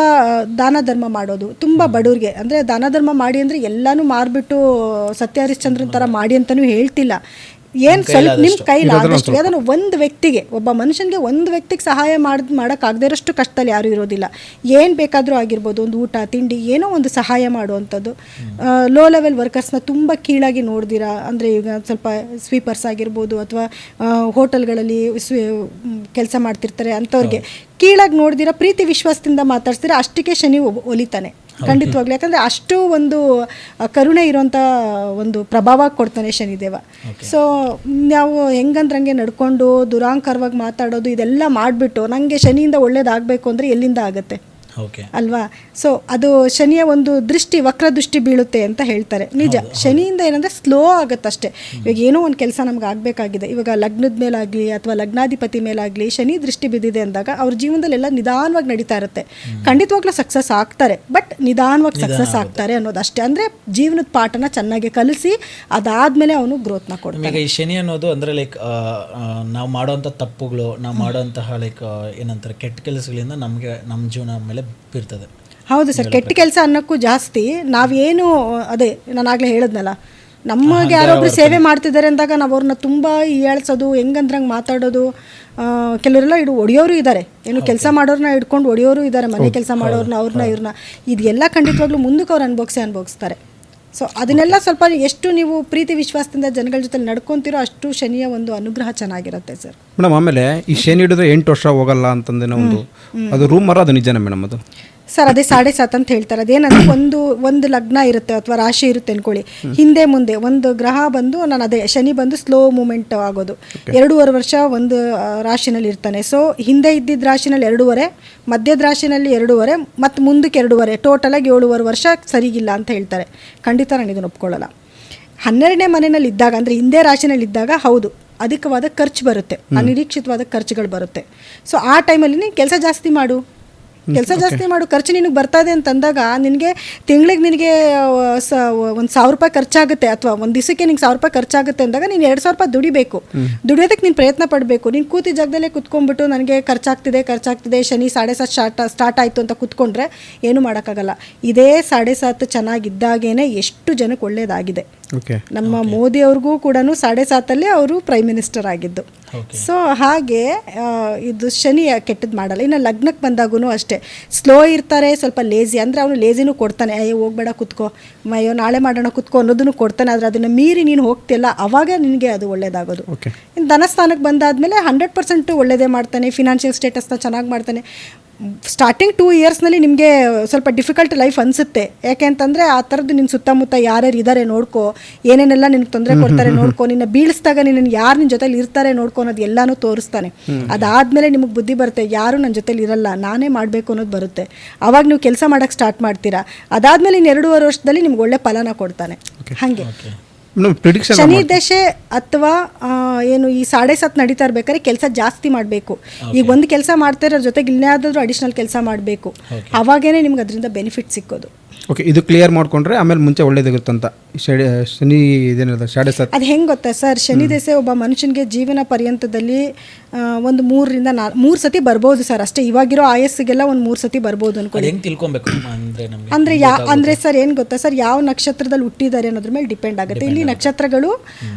ದಾನ ಧರ್ಮ ಮಾಡೋದು, ತುಂಬ ಬಡವ್ರಿಗೆ ಅಂದರೆ ದಾನ ಧರ್ಮ ಮಾಡಿ ಅಂದರೆ ಎಲ್ಲನೂ ಮಾರ್ಬಿಟ್ಟು ಸತ್ಯ ಹರಿಶ್ಚಂದ್ರನ್ ಥರ ಮಾಡಿ ಅಂತಲೂ ಹೇಳ್ತಿಲ್ಲ. ಏನು ಸ್ವಲ್ಪ ನಿಮ್ಮ ಕೈಲಾದಷ್ಟು ಅದನ್ನು ಒಂದು ವ್ಯಕ್ತಿಗೆ, ಒಬ್ಬ ಮನುಷ್ಯನಿಗೆ ಒಂದು ವ್ಯಕ್ತಿಗೆ ಸಹಾಯ ಮಾಡೋಕ್ಕಾಗದೇ ಇರೋಷ್ಟು ಕಷ್ಟದಲ್ಲಿ ಯಾರೂ ಇರೋದಿಲ್ಲ. ಏನು ಬೇಕಾದರೂ ಆಗಿರ್ಬೋದು, ಒಂದು ಊಟ ತಿಂಡಿ ಏನೋ ಒಂದು ಸಹಾಯ ಮಾಡುವಂಥದ್ದು. ಲೋ ಲೆವೆಲ್ ವರ್ಕರ್ಸ್ನ ತುಂಬ ಕೀಳಾಗಿ ನೋಡ್ದಿರಾ, ಅಂದರೆ ಈಗ ಸ್ವಲ್ಪ ಸ್ವೀಪರ್ಸ್ ಆಗಿರ್ಬೋದು ಅಥವಾ ಹೋಟೆಲ್ಗಳಲ್ಲಿ ಕೆಲಸ ಮಾಡ್ತಿರ್ತಾರೆ ಅಂಥವ್ರಿಗೆ ಕೀಳಾಗಿ ನೋಡ್ದಿರಾ ಪ್ರೀತಿ ವಿಶ್ವಾಸದಿಂದ ಮಾತಾಡ್ಸ್ತೀರಾ, ಅಷ್ಟಕ್ಕೆ ಶನಿ ಒಲಿತಾನೆ ಖಂಡಿತವಾಗ್ಲಿ. ಯಾಕಂದರೆ ಅಷ್ಟು ಒಂದು ಕರುಣೆ ಇರೋಂಥ ಒಂದು ಪ್ರಭಾವ ಕೊಡ್ತಾನೆ ಶನಿದೇವ. ಸೊ ನಾವು ಹೆಂಗಂದ್ರಂಗೆ ನಡ್ಕೊಂಡು ದುರಾಂಕಾರವಾಗಿ ಮಾತಾಡೋದು ಇದೆಲ್ಲ ಮಾಡಿಬಿಟ್ಟು ನನಗೆ ಶನಿಯಿಂದ ಒಳ್ಳೇದಾಗಬೇಕು ಅಂದರೆ ಎಲ್ಲಿಂದ ಆಗುತ್ತೆ ಅಲ್ವಾ? ಸೊ ಅದು ಶನಿಯ ಒಂದು ದೃಷ್ಟಿ, ವಕ್ರ ದೃಷ್ಟಿ ಬೀಳುತ್ತೆ ಅಂತ ಹೇಳ್ತಾರೆ. ನಿಜ, ಶನಿಯಿಂದ ಏನಂದರೆ ಸ್ಲೋ ಆಗುತ್ತಷ್ಟೇ. ಇವಾಗ ಏನೋ ಒಂದು ಕೆಲಸ ನಮ್ಗೆ ಆಗಬೇಕಾಗಿದೆ, ಇವಾಗ ಲಗ್ನದ ಮೇಲಾಗಲಿ ಅಥವಾ ಲಗ್ನಾಧಿಪತಿ ಮೇಲಾಗಲಿ ಶನಿ ದೃಷ್ಟಿ ಬಿದ್ದಿದೆ ಅಂದಾಗ ಅವ್ರ ಜೀವನದಲ್ಲೆಲ್ಲ ನಿಧಾನವಾಗಿ ನಡೀತಾ ಇರುತ್ತೆ. ಖಂಡಿತವಾಗ್ಲೂ ಸಕ್ಸಸ್ ಆಗ್ತಾರೆ, ಬಟ್ ನಿಧಾನವಾಗಿ ಸಕ್ಸಸ್ ಆಗ್ತಾರೆ ಅನ್ನೋದಷ್ಟೇ. ಅಂದರೆ ಜೀವನದ ಪಾಠನ ಚೆನ್ನಾಗಿ ಕಲಿಸಿ ಅದಾದಮೇಲೆ ಅವನು ಗ್ರೋತ್ನ ಕೊಡ್ತಾನೆ. ಈಗ ಈ ಶನಿ ಅನ್ನೋದು ಅಂದರೆ ಲೈಕ್ ನಾವು ಮಾಡೋವಂಥ ತಪ್ಪುಗಳು, ನಾವು ಮಾಡೋಂತಹ ಲೈಕ್ ಏನಂತಾರೆ ಕೆಟ್ಟ ಕೆಲಸಗಳಿಂದ ನಮಗೆ ನಮ್ಮ ಜೀವನ ಮೇಲೆ ಬೀರ್ತದೆ. ಹೌದು ಸರ್, ಕೆಟ್ಟ ಕೆಲಸ ಅನ್ನೋಕ್ಕೂ ಜಾಸ್ತಿ ನಾವೇನು ಅದೇ ನಾನಾಗಲೇ ಹೇಳಿದ್ನಲ್ಲ, ನಮಗೆ ಯಾರೊಬ್ರು ಸೇವೆ ಮಾಡ್ತಿದ್ದಾರೆ ಅಂದಾಗ ನಾವು ಅವ್ರನ್ನ ತುಂಬ ಹೀಯಾಳ್ಸೋದು, ಹೆಂಗಂದ್ರಂಗೆ ಮಾತಾಡೋದು. ಕೆಲವರೆಲ್ಲ ಹೊಡೆಯೋರು ಇದ್ದಾರೆ, ಏನು ಕೆಲಸ ಮಾಡೋರನ್ನ ಹಿಡ್ಕೊಂಡು ಹೊಡೆಯೋರು ಇದ್ದಾರೆ, ಮನೆ ಕೆಲಸ ಮಾಡೋರನ್ನ ಇವ್ರನ್ನ ಇದೆಲ್ಲ ಖಂಡಿತವಾಗ್ಲೂ ಮುಂದಕ್ಕೆ ಅವ್ರು ಅನುಭವಿಸ್ತಾರೆ. ಸೊ ಅದನ್ನೆಲ್ಲ ಸ್ವಲ್ಪ ಎಷ್ಟು ನೀವು ಪ್ರೀತಿ ವಿಶ್ವಾಸದಿಂದ ಜನಗಳ ಜೊತೆ ನಡ್ಕೊತೀರೋ ಅಷ್ಟು ಶನಿಯ ಒಂದು ಅನುಗ್ರಹ ಚೆನ್ನಾಗಿರುತ್ತೆ ಸರ್. ಮೇಡಮ್, ಆಮೇಲೆ ಈ ಶನಿ ಹಿಡಿದ್ರೆ 8 ವರ್ಷ ಹೋಗಲ್ಲ ಅಂತಂದೇನೋ ಅದು ರೂಮರ್, ಅದು ನಿಜನೇ ಮೇಡಮ್? ಅದು ಸರ್ ಅದೇ 7.5 ಅಂತ ಹೇಳ್ತಾರೆ. ಅದೇನಂದ್ರೆ ಒಂದು ಲಗ್ನ ಇರುತ್ತೆ ಅಥವಾ ರಾಶಿ ಇರುತ್ತೆ ಅನ್ಕೊಳ್ಳಿ, ಹಿಂದೆ ಮುಂದೆ ಒಂದು ಗ್ರಹ ಬಂದು ಅದೇ ಶನಿ ಬಂದು ಸ್ಲೋ ಮೂಮೆಂಟ್ ಆಗೋದು. 2.5 ವರ್ಷ ಒಂದು ರಾಶಿನಲ್ಲಿ ಇರ್ತಾನೆ. ಸೊ ಹಿಂದೆ ಇದ್ದಿದ್ದ ರಾಶಿನಲ್ಲಿ 2.5, ಮಧ್ಯದ ರಾಶಿನಲ್ಲಿ 2.5 ಮತ್ತು ಮುಂದಕ್ಕೆ 2.5, ಟೋಟಲಾಗಿ 7.5 ವರ್ಷ ಸರಿಗಿಲ್ಲ ಅಂತ ಹೇಳ್ತಾರೆ. ಖಂಡಿತ ನಾನು ಇದನ್ನು ಒಪ್ಕೊಳ್ಳಲ್ಲ. 12ನೇ ಮನೆಯಲ್ಲಿ ಇದ್ದಾಗ ಅಂದರೆ ಹಿಂದೆ ರಾಶಿನಲ್ಲಿ ಇದ್ದಾಗ ಹೌದು ಅಧಿಕವಾದ ಖರ್ಚು ಬರುತ್ತೆ, ಅನಿರೀಕ್ಷಿತವಾದ ಖರ್ಚುಗಳು ಬರುತ್ತೆ. ಸೊ ಆ ಟೈಮಲ್ಲಿ ನೀನು ಕೆಲಸ ಜಾಸ್ತಿ ಮಾಡು, ಖರ್ಚು ನಿನಗೆ ಬರ್ತಾ ಇದೆ ಅಂತಂದಾಗ ನಿನಗೆ ತಿಂಗಳಿಗೆ ನಿನಗೆ ಒಂದು 1,000 ರೂಪಾಯಿ ಖರ್ಚಾಗುತ್ತೆ, ಅಥವಾ ಒಂದು ದಿವಸಕ್ಕೆ ನಿಂಗೆ 1,000 ರೂಪಾಯಿ ಖರ್ಚಾಗುತ್ತೆ ಅಂದಾಗ ನೀನು 2,000 ರೂಪಾಯಿ ದುಡಿಬೇಕು. ದುಡಿಯೋದಕ್ಕೆ ನೀನು ಪ್ರಯತ್ನ ಪಡಬೇಕು. ನೀನು ಕೂತಿ ಜಾಗದಲ್ಲೇ ಕುತ್ಕೊಂಡ್ಬಿಟ್ಟು ನನಗೆ ಖರ್ಚಾಗ್ತಿದೆ ಶನಿ 7.5 ಸ್ಟಾರ್ಟ್ ಆಯಿತು ಅಂತ ಕೂತ್ಕೊಂಡ್ರೆ ಏನೂ ಮಾಡೋಕ್ಕಾಗಲ್ಲ. ಇದೇ 7.5 ಚೆನ್ನಾಗಿದ್ದಾಗೇನೆ ಎಷ್ಟು ಜನಕ್ಕೆ ಒಳ್ಳೇದಾಗಿದೆ. ನಮ್ಮ ಮೋದಿ ಅವ್ರಿಗೂ ಕೂಡ 7.5 ಅವರು ಪ್ರೈಮ್ ಮಿನಿಸ್ಟರ್ ಆಗಿದ್ದು. ಸೊ ಹಾಗೆ ಇದು ಶನಿ ಕೆಟ್ಟದ್ದು ಮಾಡಲ್ಲ. ಇನ್ನು ಲಗ್ನಕ್ಕೆ ಬಂದಾಗೂ ಅಷ್ಟೇ ಸ್ಲೋ ಇರ್ತಾರೆ, ಸ್ವಲ್ಪ ಲೇಜಿ, ಅಂದರೆ ಅವನು ಲೇಜಿನೂ ಕೊಡ್ತಾನೆ, ಅಯ್ಯೋ ಹೋಗ್ಬೇಡ ಕುತ್ಕೋ, ಅಯ್ಯೋ ನಾಳೆ ಮಾಡೋಣ ಕುತ್ಕೋ ಅನ್ನೋದನ್ನು ಕೊಡ್ತಾನೆ. ಆದರೆ ಅದನ್ನು ಮೀರಿ ನೀನು ಹೋಗ್ತಿಲ್ಲ, ಅವಾಗ ನಿನಗೆ ಅದು ಒಳ್ಳೇದಾಗೋದು. ಇನ್ನು ಧನಸ್ಥಾನಕ್ಕೆ ಬಂದಾದಮೇಲೆ 100% ಒಳ್ಳೇದೇ ಮಾಡ್ತಾನೆ, ಫಿನಾನ್ಷಿಯಲ್ ಸ್ಟೇಟಸ್ನ ಚೆನ್ನಾಗಿ ಮಾಡ್ತಾನೆ. ಸ್ಟಾರ್ಟಿಂಗ್ 2 ಇಯರ್ಸ್ನಲ್ಲಿ ನಿಮಗೆ ಸ್ವಲ್ಪ ಡಿಫಿಕಲ್ಟ್ ಲೈಫ್ ಅನಿಸುತ್ತೆ. ಯಾಕೆ ಅಂತಂದರೆ ಆ ಥರದ್ದು ನಿನ್ನ ಸುತ್ತಮುತ್ತ ಯಾರ್ಯಾರು ಇದ್ದಾರೆ ನೋಡ್ಕೋ, ಏನೇನೆಲ್ಲ ನಿನಗೆ ತೊಂದರೆ ಕೊಡ್ತಾರೆ ನೋಡ್ಕೋ, ನಿನ್ನ ಬೀಳಿಸಿದಾಗ ನಿನ್ನ ಯಾರು ನಿನ್ನ ಜೊತೆಲಿ ಇರ್ತಾರೆ ನೋಡ್ಕೊ ಅನ್ನೋದು ಎಲ್ಲನೂ ತೋರಿಸ್ತಾನೆ. ಅದಾದಮೇಲೆ ನಿಮಗೆ ಬುದ್ಧಿ ಬರುತ್ತೆ, ಯಾರು ನನ್ನ ಜೊತೆಲಿ ಇರಲ್ಲ, ನಾನೇ ಮಾಡಬೇಕು ಅನ್ನೋದು ಬರುತ್ತೆ. ಆವಾಗ ನೀವು ಕೆಲಸ ಮಾಡೋಕ್ಕೆ ಸ್ಟಾರ್ಟ್ ಮಾಡ್ತೀರಾ. ಅದಾದಮೇಲೆ ಇನ್ನು 2.5 ವರ್ಷದಲ್ಲಿ ನಿಮ್ಗೆ ಒಳ್ಳೆ ಫಲನ ಕೊಡ್ತಾನೆ. ಹಾಗೆ ಶನಿ ದಶೆ ಅಥವಾ ಏನು ಈ 7:30 ನಡೀತಾ ಇರ್ಬೇಕಾದ್ರೆ ಕೆಲಸ ಜಾಸ್ತಿ ಮಾಡಬೇಕು. ಈಗ ಒಂದು ಕೆಲಸ ಮಾಡ್ತಾ ಇರೋ ಜೊತೆಗೆ ಇನ್ಯಾವುದಾದ್ರೂ ಅಡಿಷ್ನಲ್ ಕೆಲಸ ಮಾಡಬೇಕು. ಅವಾಗೇನೆ ನಿಮ್ಗೆ ಅದರಿಂದ ಬೆನಿಫಿಟ್ ಸಿಕ್ಕೋದು. ಓಕೆ, ಇದು ಕ್ಲಿಯರ್ ಮಾಡ್ಕೊಂಡ್ರೆ ಆಮೇಲೆ ಮುಂಚೆ ಒಳ್ಳೇದಾಗುತ್ತಂತ. ಶನಿ ಇದೇನಿದೆ ಶಾಡೆ ಸತ್ ಅದು ಹೆಂಗೆ ಗೊತ್ತಾ ಸರ್, ಶನಿ ದೆಸೆ ಒಬ್ಬ ಮನುಷ್ಯನಿಗೆ ಜೀವನ ಪರ್ಯಂತದಲ್ಲಿ ಒಂದು 3 ಸತಿ ಬರ್ಬೋದು ಸರ್ ಅಷ್ಟೇ. ಇವಾಗಿರೋ ಆಯಸ್ಸಿಗೆಲ್ಲ ಒಂದು 3 ಸತಿ ಬರ್ಬೋದು ಅನ್ಕೊಳ್ಳಿ. ಹೆಂಗೆ ತಿಳ್ಕೊಬೇಕು ಅಂದರೆ ನಮಗೆ ಅಂದರೆ ಸರ್ ಏನು ಗೊತ್ತಾ ಸರ್, ಯಾವ ನಕ್ಷತ್ರದಲ್ಲಿ ಹುಟ್ಟಿದ್ದಾರೆ ಅನ್ನೋದ್ರ ಮೇಲೆ ಡಿಪೆಂಡ್ ಆಗುತ್ತೆ. ಇಲ್ಲಿ ನಕ್ಷತ್ರಗಳು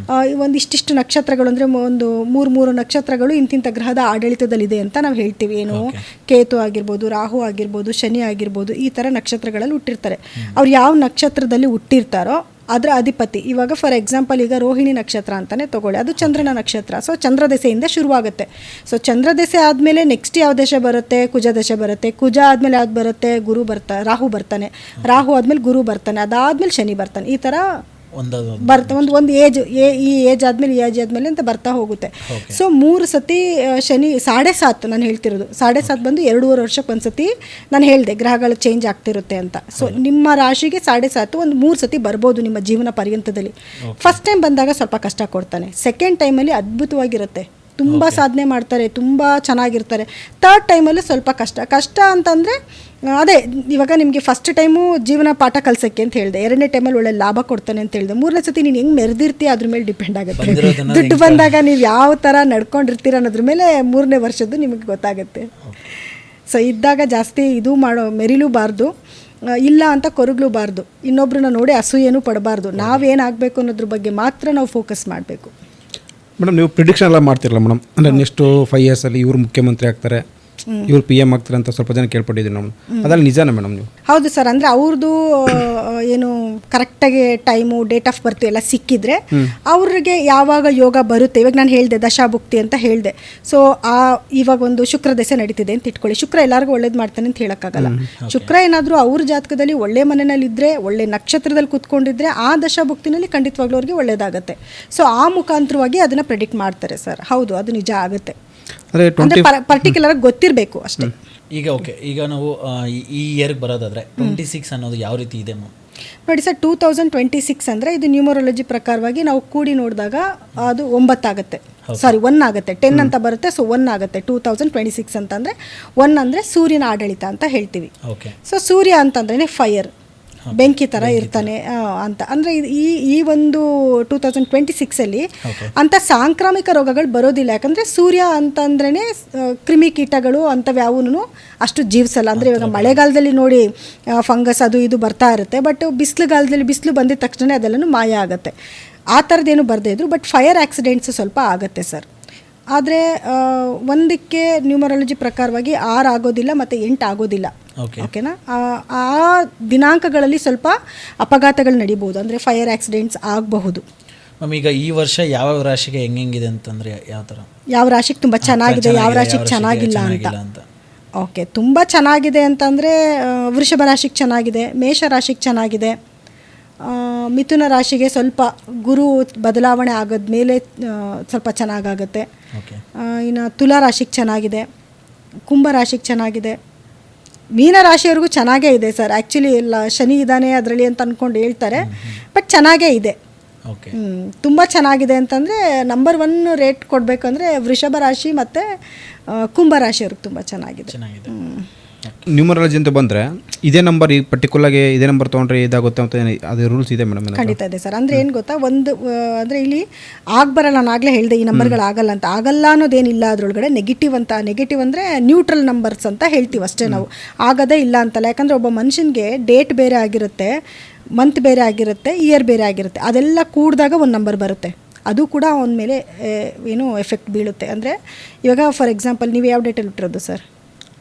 ಒಂದಿಷ್ಟಿಷ್ಟು ನಕ್ಷತ್ರಗಳು ಅಂದರೆ ಒಂದು 3 ನಕ್ಷತ್ರಗಳು ಇಂತಿಂಥ ಗ್ರಹದ ಆಡಳಿತದಲ್ಲಿದೆ ಅಂತ ನಾವು ಹೇಳ್ತೀವಿ. ಏನು, ಕೇತು ಆಗಿರ್ಬೋದು, ರಾಹು ಆಗಿರ್ಬೋದು, ಶನಿ ಆಗಿರ್ಬೋದು, ಈ ಥರ ನಕ್ಷತ್ರಗಳಲ್ಲಿ ಹುಟ್ಟಿರ್ತಾರೆ. ಅವ್ರು ಯಾವ ನಕ್ಷತ್ರದಲ್ಲಿ ಹುಟ್ಟಿರ್ತಾರೋ ಅದರ ಅಧಿಪತಿ. ಇವಾಗ ಫಾರ್ ಎಕ್ಸಾಂಪಲ್ ಈಗ ರೋಹಿಣಿ ನಕ್ಷತ್ರ ಅಂತಲೇ ತೊಗೊಳ್ಳಿ, ಅದು ಚಂದ್ರನ ನಕ್ಷತ್ರ. ಸೊ ಚಂದ್ರದೆಸೆಯಿಂದ ಶುರುವಾಗುತ್ತೆ. ಸೊ ಚಂದ್ರದೆಸೆ ಆದಮೇಲೆ ನೆಕ್ಸ್ಟ್ ಯಾವ ದಶೆ ಬರುತ್ತೆ, ಕುಜ ದಶೆ ಬರುತ್ತೆ. ಕುಜ ಆದಮೇಲೆ ಯಾವ್ದು ಬರುತ್ತೆ, ರಾಹು ಬರ್ತಾನೆ. ರಾಹು ಆದಮೇಲೆ ಗುರು ಬರ್ತಾನೆ. ಅದಾದಮೇಲೆ ಶನಿ ಬರ್ತಾನೆ. ಈ ಥರ ಒಂದು ಏಜ್, ಈ ಏಜ್ ಆದಮೇಲೆ ಈ ಏಜ್ ಆದಮೇಲೆ ಅಂತ ಬರ್ತಾ ಹೋಗುತ್ತೆ. ಸೊ 3 ಸತಿ ಶನಿ 7.5 ನಾನು ಹೇಳ್ತಿರೋದು 7.5 ಬಂದು 2.5 ವರ್ಷಕ್ಕೆ ಒಂದು ಸತಿ ನಾನು ಹೇಳಿದೆ ಗ್ರಹಗಳು ಚೇಂಜ್ ಆಗ್ತಿರುತ್ತೆ ಅಂತ. ಸೊ ನಿಮ್ಮ ರಾಶಿಗೆ 7.5 ಒಂದು 3 ಸತಿ ಬರ್ಬೋದು ನಿಮ್ಮ ಜೀವನ ಪರ್ಯಂತದಲ್ಲಿ. ಫಸ್ಟ್ ಟೈಮ್ ಬಂದಾಗ ಸ್ವಲ್ಪ ಕಷ್ಟ ಕೊಡ್ತಾನೆ. ಸೆಕೆಂಡ್ ಟೈಮಲ್ಲಿ ಅದ್ಭುತವಾಗಿರುತ್ತೆ, ತುಂಬ ಸಾಧನೆ ಮಾಡ್ತಾರೆ, ತುಂಬ ಚೆನ್ನಾಗಿರ್ತಾರೆ. ಥರ್ಡ್ ಟೈಮಲ್ಲಿ ಸ್ವಲ್ಪ ಕಷ್ಟ ಅಂತಂದರೆ ಅದೇ ಇವಾಗ ನಿಮಗೆ ಫಸ್ಟ್ ಟೈಮು ಜೀವನ ಪಾಠ ಕಲ್ಸೋಕ್ಕೆ ಅಂತ ಹೇಳಿದೆ, 2ನೇ ಟೈಮಲ್ಲಿ ಒಳ್ಳೆ ಲಾಭ ಕೊಡ್ತಾನೆ ಅಂತ ಹೇಳಿದೆ, 3ನೇ ಸತಿ ನೀನು ಹೆಂಗೆ ಮೆರೆದಿರ್ತೀಯ ಅದ್ರ ಮೇಲೆ ಡಿಪೆಂಡ್ ಆಗುತ್ತೆ. ದುಡ್ಡು ಬಂದಾಗ ನೀವು ಯಾವ ಥರ ನಡ್ಕೊಂಡಿರ್ತೀರ ಅನ್ನೋದ್ರ ಮೇಲೆ 3ನೇ ವರ್ಷದ್ದು ನಿಮಗೆ ಗೊತ್ತಾಗುತ್ತೆ. ಸೊ ಇದ್ದಾಗ ಜಾಸ್ತಿ ಇದು ಮೆರಿಲೂಬಾರ್ದು, ಇಲ್ಲ ಅಂತ ಕೊರಗಲೂಬಾರ್ದು, ಇನ್ನೊಬ್ರನ್ನ ನೋಡಿ ಅಸೂಯೇನೂ ಪಡಬಾರ್ದು. ನಾವೇನಾಗಬೇಕು ಅನ್ನೋದ್ರ ಬಗ್ಗೆ ಮಾತ್ರ ನಾವು ಫೋಕಸ್ ಮಾಡಬೇಕು. ಮೇಡಮ್, ನೀವು ಪ್ರಿಡಿಕ್ಷನ್ ಎಲ್ಲ ಮಾಡ್ತಿರಲ್ಲ ಮೇಡಮ್, ಅಂದರೆ ನೆಕ್ಸ್ಟು 5 ಇಯರ್ಸಲ್ಲಿ ಇವರು ಮುಖ್ಯಮಂತ್ರಿ ಆಗ್ತಾರೆ, ಇವ್ರು PM ಆಗ್ತಾರೆ ಅಂತ ಸ್ವಲ್ಪ ಜನ ಕೇಳ್ಪಟ್ಟಿದ್ದೀವಿ ನಾವು. ಅದ್ರಲ್ಲಿ ನಿಜಾನ ಮೇಡಮ್ ನೀವು? ಹೌದು ಸರ್, ಅಂದರೆ ಅವ್ರದ್ದು ಏನು ಕರೆಕ್ಟಾಗಿ ಟೈಮು, ಡೇಟ್ ಆಫ್ ಬರ್ತ್ ಎಲ್ಲ ಸಿಕ್ಕಿದ್ರೆ ಅವ್ರಿಗೆ ಯಾವಾಗ ಯೋಗ ಬರುತ್ತೆ. ಇವಾಗ ನಾನು ಹೇಳಿದೆ ದಶಾಭುಕ್ತಿ ಅಂತ ಹೇಳಿದೆ. ಸೊ ಇವಾಗ ಒಂದು ಶುಕ್ರ ದಶೆ ನಡೀತಿದೆ ಅಂತ ಇಟ್ಕೊಳ್ಳಿ. ಶುಕ್ರ ಎಲ್ಲರಿಗೂ ಒಳ್ಳೇದು ಮಾಡ್ತಾನೆ ಅಂತ ಹೇಳೋಕ್ಕಾಗಲ್ಲ. ಶುಕ್ರ ಏನಾದರೂ ಅವ್ರ ಜಾತಕದಲ್ಲಿ ಒಳ್ಳೆ ಮನೆಯಲ್ಲಿದ್ದರೆ, ಒಳ್ಳೆ ನಕ್ಷತ್ರದಲ್ಲಿ ಕೂತ್ಕೊಂಡಿದ್ರೆ ಆ ದಶಾಭುಕ್ತಿನಲ್ಲಿ ಖಂಡಿತವಾಗ್ಲೂ ಅವ್ರಿಗೆ ಒಳ್ಳೇದಾಗುತ್ತೆ. ಸೊ ಆ ಮುಖಾಂತರವಾಗಿ ಅದನ್ನು ಪ್ರೆಡಿಕ್ಟ್ ಮಾಡ್ತಾರೆ ಸರ್. ಹೌದು, ಅದು ನಿಜ ಆಗುತ್ತೆ. ಅಂದರೆ ಪರ್ಟಿಕ್ಯುಲರ್ ಆಗಿ ಗೊತ್ತಿರಬೇಕು ಅಷ್ಟೇ. ಈಗ ಈಗ ನಾವು ಈ ಇಯರ್ಗೆ ಬರೋದಾದ್ರೆ 26 ಅನ್ನೋದು ಯಾವ ರೀತಿ ಇದೆ ನೋಡಿ ಸರ್, 2026 ಅಂದರೆ ಇದು ನ್ಯೂಮರಾಲಜಿ ಪ್ರಕಾರವಾಗಿ ನಾವು ಕೂಡಿ ನೋಡಿದಾಗ ಅದು 9 ಆಗುತ್ತೆ. ಸಾರಿ 1 ಆಗುತ್ತೆ. 10 ಅಂತ ಬರುತ್ತೆ. ಸೊ 1 ಆಗುತ್ತೆ 2026 ಅಂತಂದರೆ. 1 ಅಂದರೆ ಸೂರ್ಯನ ಆಡಳಿತ ಅಂತ ಹೇಳ್ತೀವಿ. ಸೊ ಸೂರ್ಯ ಅಂತಂದ್ರೆ ಫೈರ್, ಬೆಂಕಿ ಥರ ಇರ್ತಾನೆ ಅಂತ. ಅಂದರೆ ಈ ಒಂದು 2026ಅಲ್ಲಿ ಅಂಥ ಸಾಂಕ್ರಾಮಿಕ ರೋಗಗಳು ಬರೋದಿಲ್ಲ. ಯಾಕಂದರೆ ಸೂರ್ಯ ಅಂತಂದ್ರೇ ಕ್ರಿಮಿಕೀಟಗಳು ಅಂಥವ್ಯಾವೂ ಅಷ್ಟು ಜೀವಿಸಲ್ಲ. ಅಂದರೆ ಇವಾಗ ಮಳೆಗಾಲದಲ್ಲಿ ನೋಡಿ ಫಂಗಸ್ ಅದು ಇದು ಬರ್ತಾ ಇರುತ್ತೆ. ಬಟ್ ಬಿಸಿಲುಗಾಲದಲ್ಲಿ ಬಿಸಿಲು ಬಂದಿದ ತಕ್ಷಣ ಅದೆಲ್ಲನೂ ಮಾಯ ಆಗುತ್ತೆ. ಆ ಥರದ್ದೇನು ಬರದೇ ಇದ್ರು. ಬಟ್ ಫೈರ್ ಆಕ್ಸಿಡೆಂಟ್ಸ್ ಸ್ವಲ್ಪ ಆಗುತ್ತೆ ಸರ್. ಆದರೆ ಒಂದಕ್ಕೆ ನ್ಯೂಮರಾಲಜಿ ಪ್ರಕಾರವಾಗಿ 6 ಆಗೋದಿಲ್ಲ ಮತ್ತು 8 ಆಗೋದಿಲ್ಲ. ಓಕೆನಾ? ಆ ದಿನಾಂಕಗಳಲ್ಲಿ ಸ್ವಲ್ಪ ಅಪಘಾತಗಳು ನಡೀಬೋದು, ಅಂದರೆ ಫೈರ್ ಆಕ್ಸಿಡೆಂಟ್ಸ್ ಆಗಬಹುದು. ಮ್ಯಾಮ್, ಈಗ ಈ ವರ್ಷ ಯಾವ ರಾಶಿಗೆ ಹೆಂಗಿದೆ ಅಂತಂದರೆ ಯಾವ ಥರ? ಯಾವ ರಾಶಿಗೆ ತುಂಬ ಚೆನ್ನಾಗಿದೆ, ಯಾವ ರಾಶಿಗೆ ಚೆನ್ನಾಗಿಲ್ಲ ಅಂತ. ಓಕೆ, ತುಂಬ ಚೆನ್ನಾಗಿದೆ ಅಂತಂದರೆ ವೃಷಭ ರಾಶಿಗೆ ಚೆನ್ನಾಗಿದೆ, ಮೇಷ ರಾಶಿಗೆ ಚೆನ್ನಾಗಿದೆ, ಮಿಥುನ ರಾಶಿಗೆ ಸ್ವಲ್ಪ ಗುರು ಬದಲಾವಣೆ ಆಗೋದ್ಮೇಲೆ ಸ್ವಲ್ಪ ಚೆನ್ನಾಗಾಗುತ್ತೆ. ಇನ್ನು ತುಲಾ ರಾಶಿಗೆ ಚೆನ್ನಾಗಿದೆ, ಕುಂಭ ರಾಶಿಗೆ ಚೆನ್ನಾಗಿದೆ, ಮೀನ ರಾಶಿಯವ್ರಿಗೂ ಚೆನ್ನಾಗೇ ಇದೆ ಸರ್. ಆ್ಯಕ್ಚುಲಿ ಎಲ್ಲ ಶನಿ ಇದ್ದಾನೆ ಅದರಲ್ಲಿ ಅಂತ ಅಂದ್ಕೊಂಡು ಹೇಳ್ತಾರೆ, ಬಟ್ ಚೆನ್ನಾಗೇ ಇದೆ. ತುಂಬ ಚೆನ್ನಾಗಿದೆ ಅಂತಂದರೆ ನಂಬರ್ 1 ರೇಟ್ ಕೊಡಬೇಕಂದ್ರೆ ವೃಷಭ ರಾಶಿ ಮತ್ತು ಕುಂಭ ರಾಶಿಯವ್ರಿಗೆ ತುಂಬ ಚೆನ್ನಾಗಿದೆ. ನ್ಯೂಮರಾಲಜಿ ಅಂತ ಬಂದರೆ ಇದೇ ನಂಬರ್ ಈ ಪರ್ಟಿಕ್ಯುಲರ್ಗೆ ಇದೇ ನಂಬರ್ ತೊಗೊಂಡ್ರೆ ಇದಾಗುತ್ತೆ ಅಂತ ಅದು ರೂಲ್ಸ್ ಇದೆ ಮೇಡಮ್? ಖಂಡಿತ ಇದೆ ಸರ್. ಅಂದರೆ ಏನು ಗೊತ್ತಾ, ಒಂದು ಅಂದರೆ ಇಲ್ಲಿ ಆಗಬರಲ್ಲ, ನಾನು ಆಗಲೇ ಹೇಳಿದೆ ಈ ನಂಬರ್ಗಳಾಗಲ್ಲ ಅಂತ. ಆಗಲ್ಲ ಅನ್ನೋದೇನಿಲ್ಲ ಅದರೊಳಗಡೆ. ನೆಗೆಟಿವ್ ಅಂದರೆ ನ್ಯೂಟ್ರಲ್ ನಂಬರ್ಸ್ ಅಂತ ಹೇಳ್ತೀವಿ ಅಷ್ಟೇ ನಾವು. ಆಗೋದೇ ಇಲ್ಲ ಅಂತಲ್ಲ. ಯಾಕಂದರೆ ಒಬ್ಬ ಮನುಷ್ಯನಿಗೆ ಡೇಟ್ ಬೇರೆ ಆಗಿರುತ್ತೆ, ಮಂತ್ ಬೇರೆ ಆಗಿರುತ್ತೆ, ಇಯರ್ ಬೇರೆ ಆಗಿರುತ್ತೆ. ಅದೆಲ್ಲ ಕೂಡಿದಾಗ ಒಂದು ನಂಬರ್ ಬರುತ್ತೆ. ಅದು ಕೂಡ ಅವನ ಮೇಲೆ ಏನೋ ಎಫೆಕ್ಟ್ ಬೀಳುತ್ತೆ. ಅಂದರೆ ಇವಾಗ ಫಾರ್ ಎಕ್ಸಾಂಪಲ್ ನೀವು ಯಾವ ಡೇಟಲ್ಲಿ ಹುಟ್ಟಿರೋದು ಸರ್?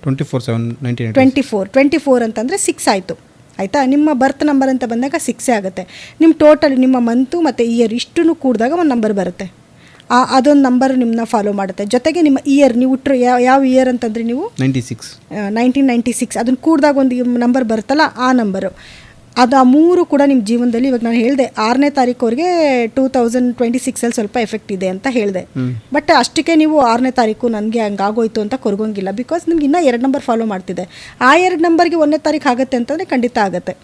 24 ಅಂತಂದರೆ 6 ಆಯಿತು, ಆಯಿತಾ? ನಿಮ್ಮ ಬರ್ತ್ ನಂಬರ್ ಅಂತ ಬಂದಾಗ 6 ಆಗುತ್ತೆ. ನಿಮ್ಮ ಟೋಟಲ್ ನಿಮ್ಮ ಮಂತು ಮತ್ತು ಇಯರ್ ಇಷ್ಟನ್ನು ಕೂಡಿದಾಗ ಒಂದು ನಂಬರ್ ಬರುತ್ತೆ. ಅದೊಂದು ನಂಬರ್ ನಿಮ್ಮನ್ನ ಫಾಲೋ ಮಾಡುತ್ತೆ. ಜೊತೆಗೆ ನಿಮ್ಮ ಇಯರ್, ನೀವು ಹುಟ್ಟರು ಯಾವ ಇಯರ್ ಅಂತಂದರೆ ನೀವು 1996 ಅದನ್ನು ಕೂಡಿದಾಗ ಒಂದು ನಂಬರ್ ಬರುತ್ತಲ್ಲ, ಆ ನಂಬರು. ಅದು ಆ 3 ಕೂಡ ನಿಮ್ಮ ಜೀವನದಲ್ಲಿ, ಇವಾಗ ನಾನು ಹೇಳಿದೆ 6ನೇ ತಾರೀಕುವರೆಗೆ 2026ಅಲ್ಲಿ ಸ್ವಲ್ಪ ಎಫೆಕ್ಟ್ ಇದೆ ಅಂತ ಹೇಳಿದೆ. ಬಟ್ ಅಷ್ಟಕ್ಕೆ ನೀವು 6ನೇ ತಾರೀಕು ನನಗೆ ಹಂಗಾಗೋಯ್ತು ಅಂತ ಕೊರಗೋಂಗಿಲ್ಲ. ಬಿಕಾಸ್ ನಿಮ್ಗೆ ಇನ್ನೂ 2 ನಂಬರ್ ಫಾಲೋ ಮಾಡ್ತಿದೆ. ಆ 2 ನಂಬರ್ಗೆ 1ನೇ ತಾರೀಕು ಆಗುತ್ತೆ ಅಂತಂದರೆ ಖಂಡಿತ ಆಗುತ್ತೆ.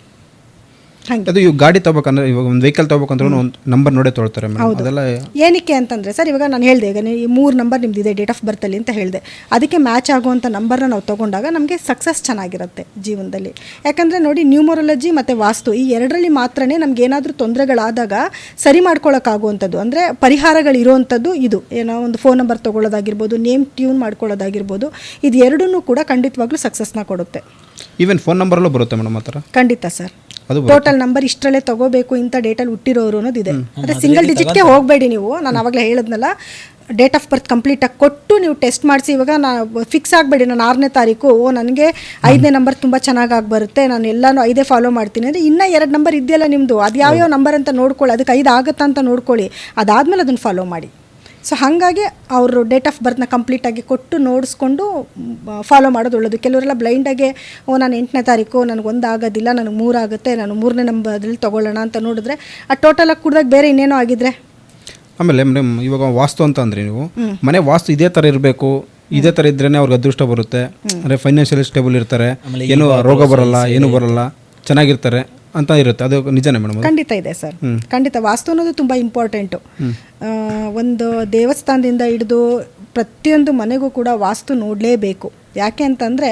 ಹಂಗೆ. ಅದು ಇವಾಗ ಗಾಡಿ ತಗೋಬೇಕಂದ್ರೆ ಇವಾಗ ಒಂದು ವೆಹಿಕಲ್ ತಗೋಬೇಕಂದ್ರೆ ಒಂದು ನಂಬರ್ ನೋಡೇ ತೊಗೊಳ್ತಾರೆ ಮೇಡಮ್. ಅದೆಲ್ಲ ಏನಕ್ಕೆ ಅಂತಂದರೆ ಸರ್, ಇವಾಗ ನಾನು ಹೇಳಿದೆ, ಈಗ ನೀವು 3 ನಂಬರ್ ನಿಮ್ದಿದೆ ಡೇಟ್ ಆಫ್ ಬರ್ತಲ್ಲಿ ಅಂತ ಹೇಳಿದೆ, ಅದಕ್ಕೆ ಮ್ಯಾಚ್ ಆಗುವಂಥ ನಂಬರ್ನ ನಾವು ತೊಗೊಂಡಾಗ ನಮಗೆ ಸಕ್ಸಸ್ ಚೆನ್ನಾಗಿರುತ್ತೆ ಜೀವನದಲ್ಲಿ. ಯಾಕಂದರೆ ನೋಡಿ, ನ್ಯೂಮರಾಲಜಿ ಮತ್ತು ವಾಸ್ತು ಈ ಎರಡರಲ್ಲಿ ಮಾತ್ರನೇ ನಮ್ಗೆ ಏನಾದರೂ ತೊಂದರೆಗಳಾದಾಗ ಸರಿ ಮಾಡ್ಕೊಳ್ಳೋಕ್ಕಾಗುವಂಥದ್ದು, ಅಂದರೆ ಪರಿಹಾರಗಳಿರುವಂಥದ್ದು ಇದು. ಏನೋ ಒಂದು ಫೋನ್ ನಂಬರ್ ತೊಗೊಳ್ಳೋದಾಗಿರ್ಬೋದು, ನೇಮ್ ಟ್ಯೂನ್ ಮಾಡ್ಕೊಳ್ಳೋದಾಗಿರ್ಬೋದು, ಇದು ಎರಡನ್ನೂ ಕೂಡ ಖಂಡಿತವಾಗ್ಲೂ ಸಕ್ಸಸ್ನ ಕೊಡುತ್ತೆ. ಈವನ್ ಫೋನ್ ನಂಬರಲ್ಲೂ ಬರುತ್ತೆ ಮೇಡಮ್ ಆ ಥರ? ಖಂಡಿತ ಸರ್. ಅದು ಟೋಟಲ್ ನಂಬರ್ ಇಷ್ಟರಲ್ಲೇ ತಗೋಬೇಕು, ಇಂಥ ಡೇಟಲ್ಲಿ ಹುಟ್ಟಿರೋರು ಅನ್ನೋದಿದೆ. ಅಂದರೆ ಸಿಂಗಲ್ ಡಿಜಿಟ್ಗೆ ಹೋಗಬೇಡಿ ನೀವು. ನಾನು ಆವಾಗಲೇ ಹೇಳಿದ್ನಲ್ಲ, ಡೇಟ್ ಆಫ್ ಬರ್ತ್ ಕಂಪ್ಲೀಟಾಗಿ ಕೊಟ್ಟು ನೀವು ಟೆಸ್ಟ್ ಮಾಡಿಸಿ. ಇವಾಗ ಫಿಕ್ಸ್ ಆಗಬೇಡಿ, ನಾನು 6ನೇ ತಾರೀಕು ನನಗೆ 5ನೇ ನಂಬರ್ ತುಂಬ ಚೆನ್ನಾಗಿ ಬರುತ್ತೆ, ನಾನು ಎಲ್ಲನೂ 5 ಫಾಲೋ ಮಾಡ್ತೀನಿ ಅಂದರೆ ಇನ್ನೂ 2 ನಂಬರ್ ಇದೆಯಲ್ಲ ನಿಮ್ಮದು, ಅದು ಯಾವ್ಯಾವ ನಂಬರ್ ಅಂತ ನೋಡ್ಕೊಳ್ಳಿ, ಅದಕ್ಕೆ 5 ಆಗುತ್ತಾ ಅಂತ ನೋಡ್ಕೊಳ್ಳಿ, ಅದಾದಮೇಲೆ ಅದನ್ನು ಫಾಲೋ ಮಾಡಿ. ಸೊ ಹಾಗಾಗಿ ಅವರು ಡೇಟ್ ಆಫ್ ಬರ್ತ್ನ ಕಂಪ್ಲೀಟಾಗಿ ಕೊಟ್ಟು ನೋಡಿಸ್ಕೊಂಡು ಫಾಲೋ ಮಾಡೋದು ಒಳ್ಳೆಯದು. ಕೆಲವರೆಲ್ಲ ಬ್ಲೈಂಡಾಗೆ ನಾನು 8ನೇ ತಾರೀಕು ನನಗೆ 1 ಆಗೋದಿಲ್ಲ, ನನಗೆ 3 ಆಗುತ್ತೆ, ನಾನು 3ನೇ ನಂಬರಲ್ಲಿ ತೊಗೊಳ್ಳೋಣ ಅಂತ ನೋಡಿದ್ರೆ ಆ ಟೋಟಲಾಗಿ ಕುಡ್ದಾಗ ಬೇರೆ ಇನ್ನೇನೋ ಆಗಿದ್ರೆ. ಆಮೇಲೆ ಮೇಡಮ್ ಇವಾಗ ವಾಸ್ತು ಅಂತ ಅಂದರೆ ನೀವು ಮನೆ ವಾಸ್ತು ಇದೇ ಥರ ಇರಬೇಕು, ಇದೇ ಥರ ಇದ್ರೇ ಅವ್ರಿಗೆ ಅದೃಷ್ಟ ಬರುತ್ತೆ, ಅಂದರೆ ಫೈನಾನ್ಷಿಯಲಿ ಸ್ಟೇಬಲ್ ಇರ್ತಾರೆ, ಏನು ರೋಗ ಬರಲ್ಲ, ಏನು ಬರಲ್ಲ, ಚೆನ್ನಾಗಿರ್ತಾರೆ ಅಂತ ಇರುತ್ತೆ. ಅದು ನಿಜನೇ ಮೇಡಮ್? ಖಂಡಿತ ಇದೆ ಸರ್, ಖಂಡಿತ. ವಾಸ್ತು ಅನ್ನೋದು ತುಂಬ ಇಂಪಾರ್ಟೆಂಟು. ಒಂದು ದೇವಸ್ಥಾನದಿಂದ ಹಿಡಿದು ಪ್ರತಿಯೊಂದು ಮನೆಗೂ ಕೂಡ ವಾಸ್ತು ನೋಡಲೇಬೇಕು. ಯಾಕೆ ಅಂತಂದರೆ,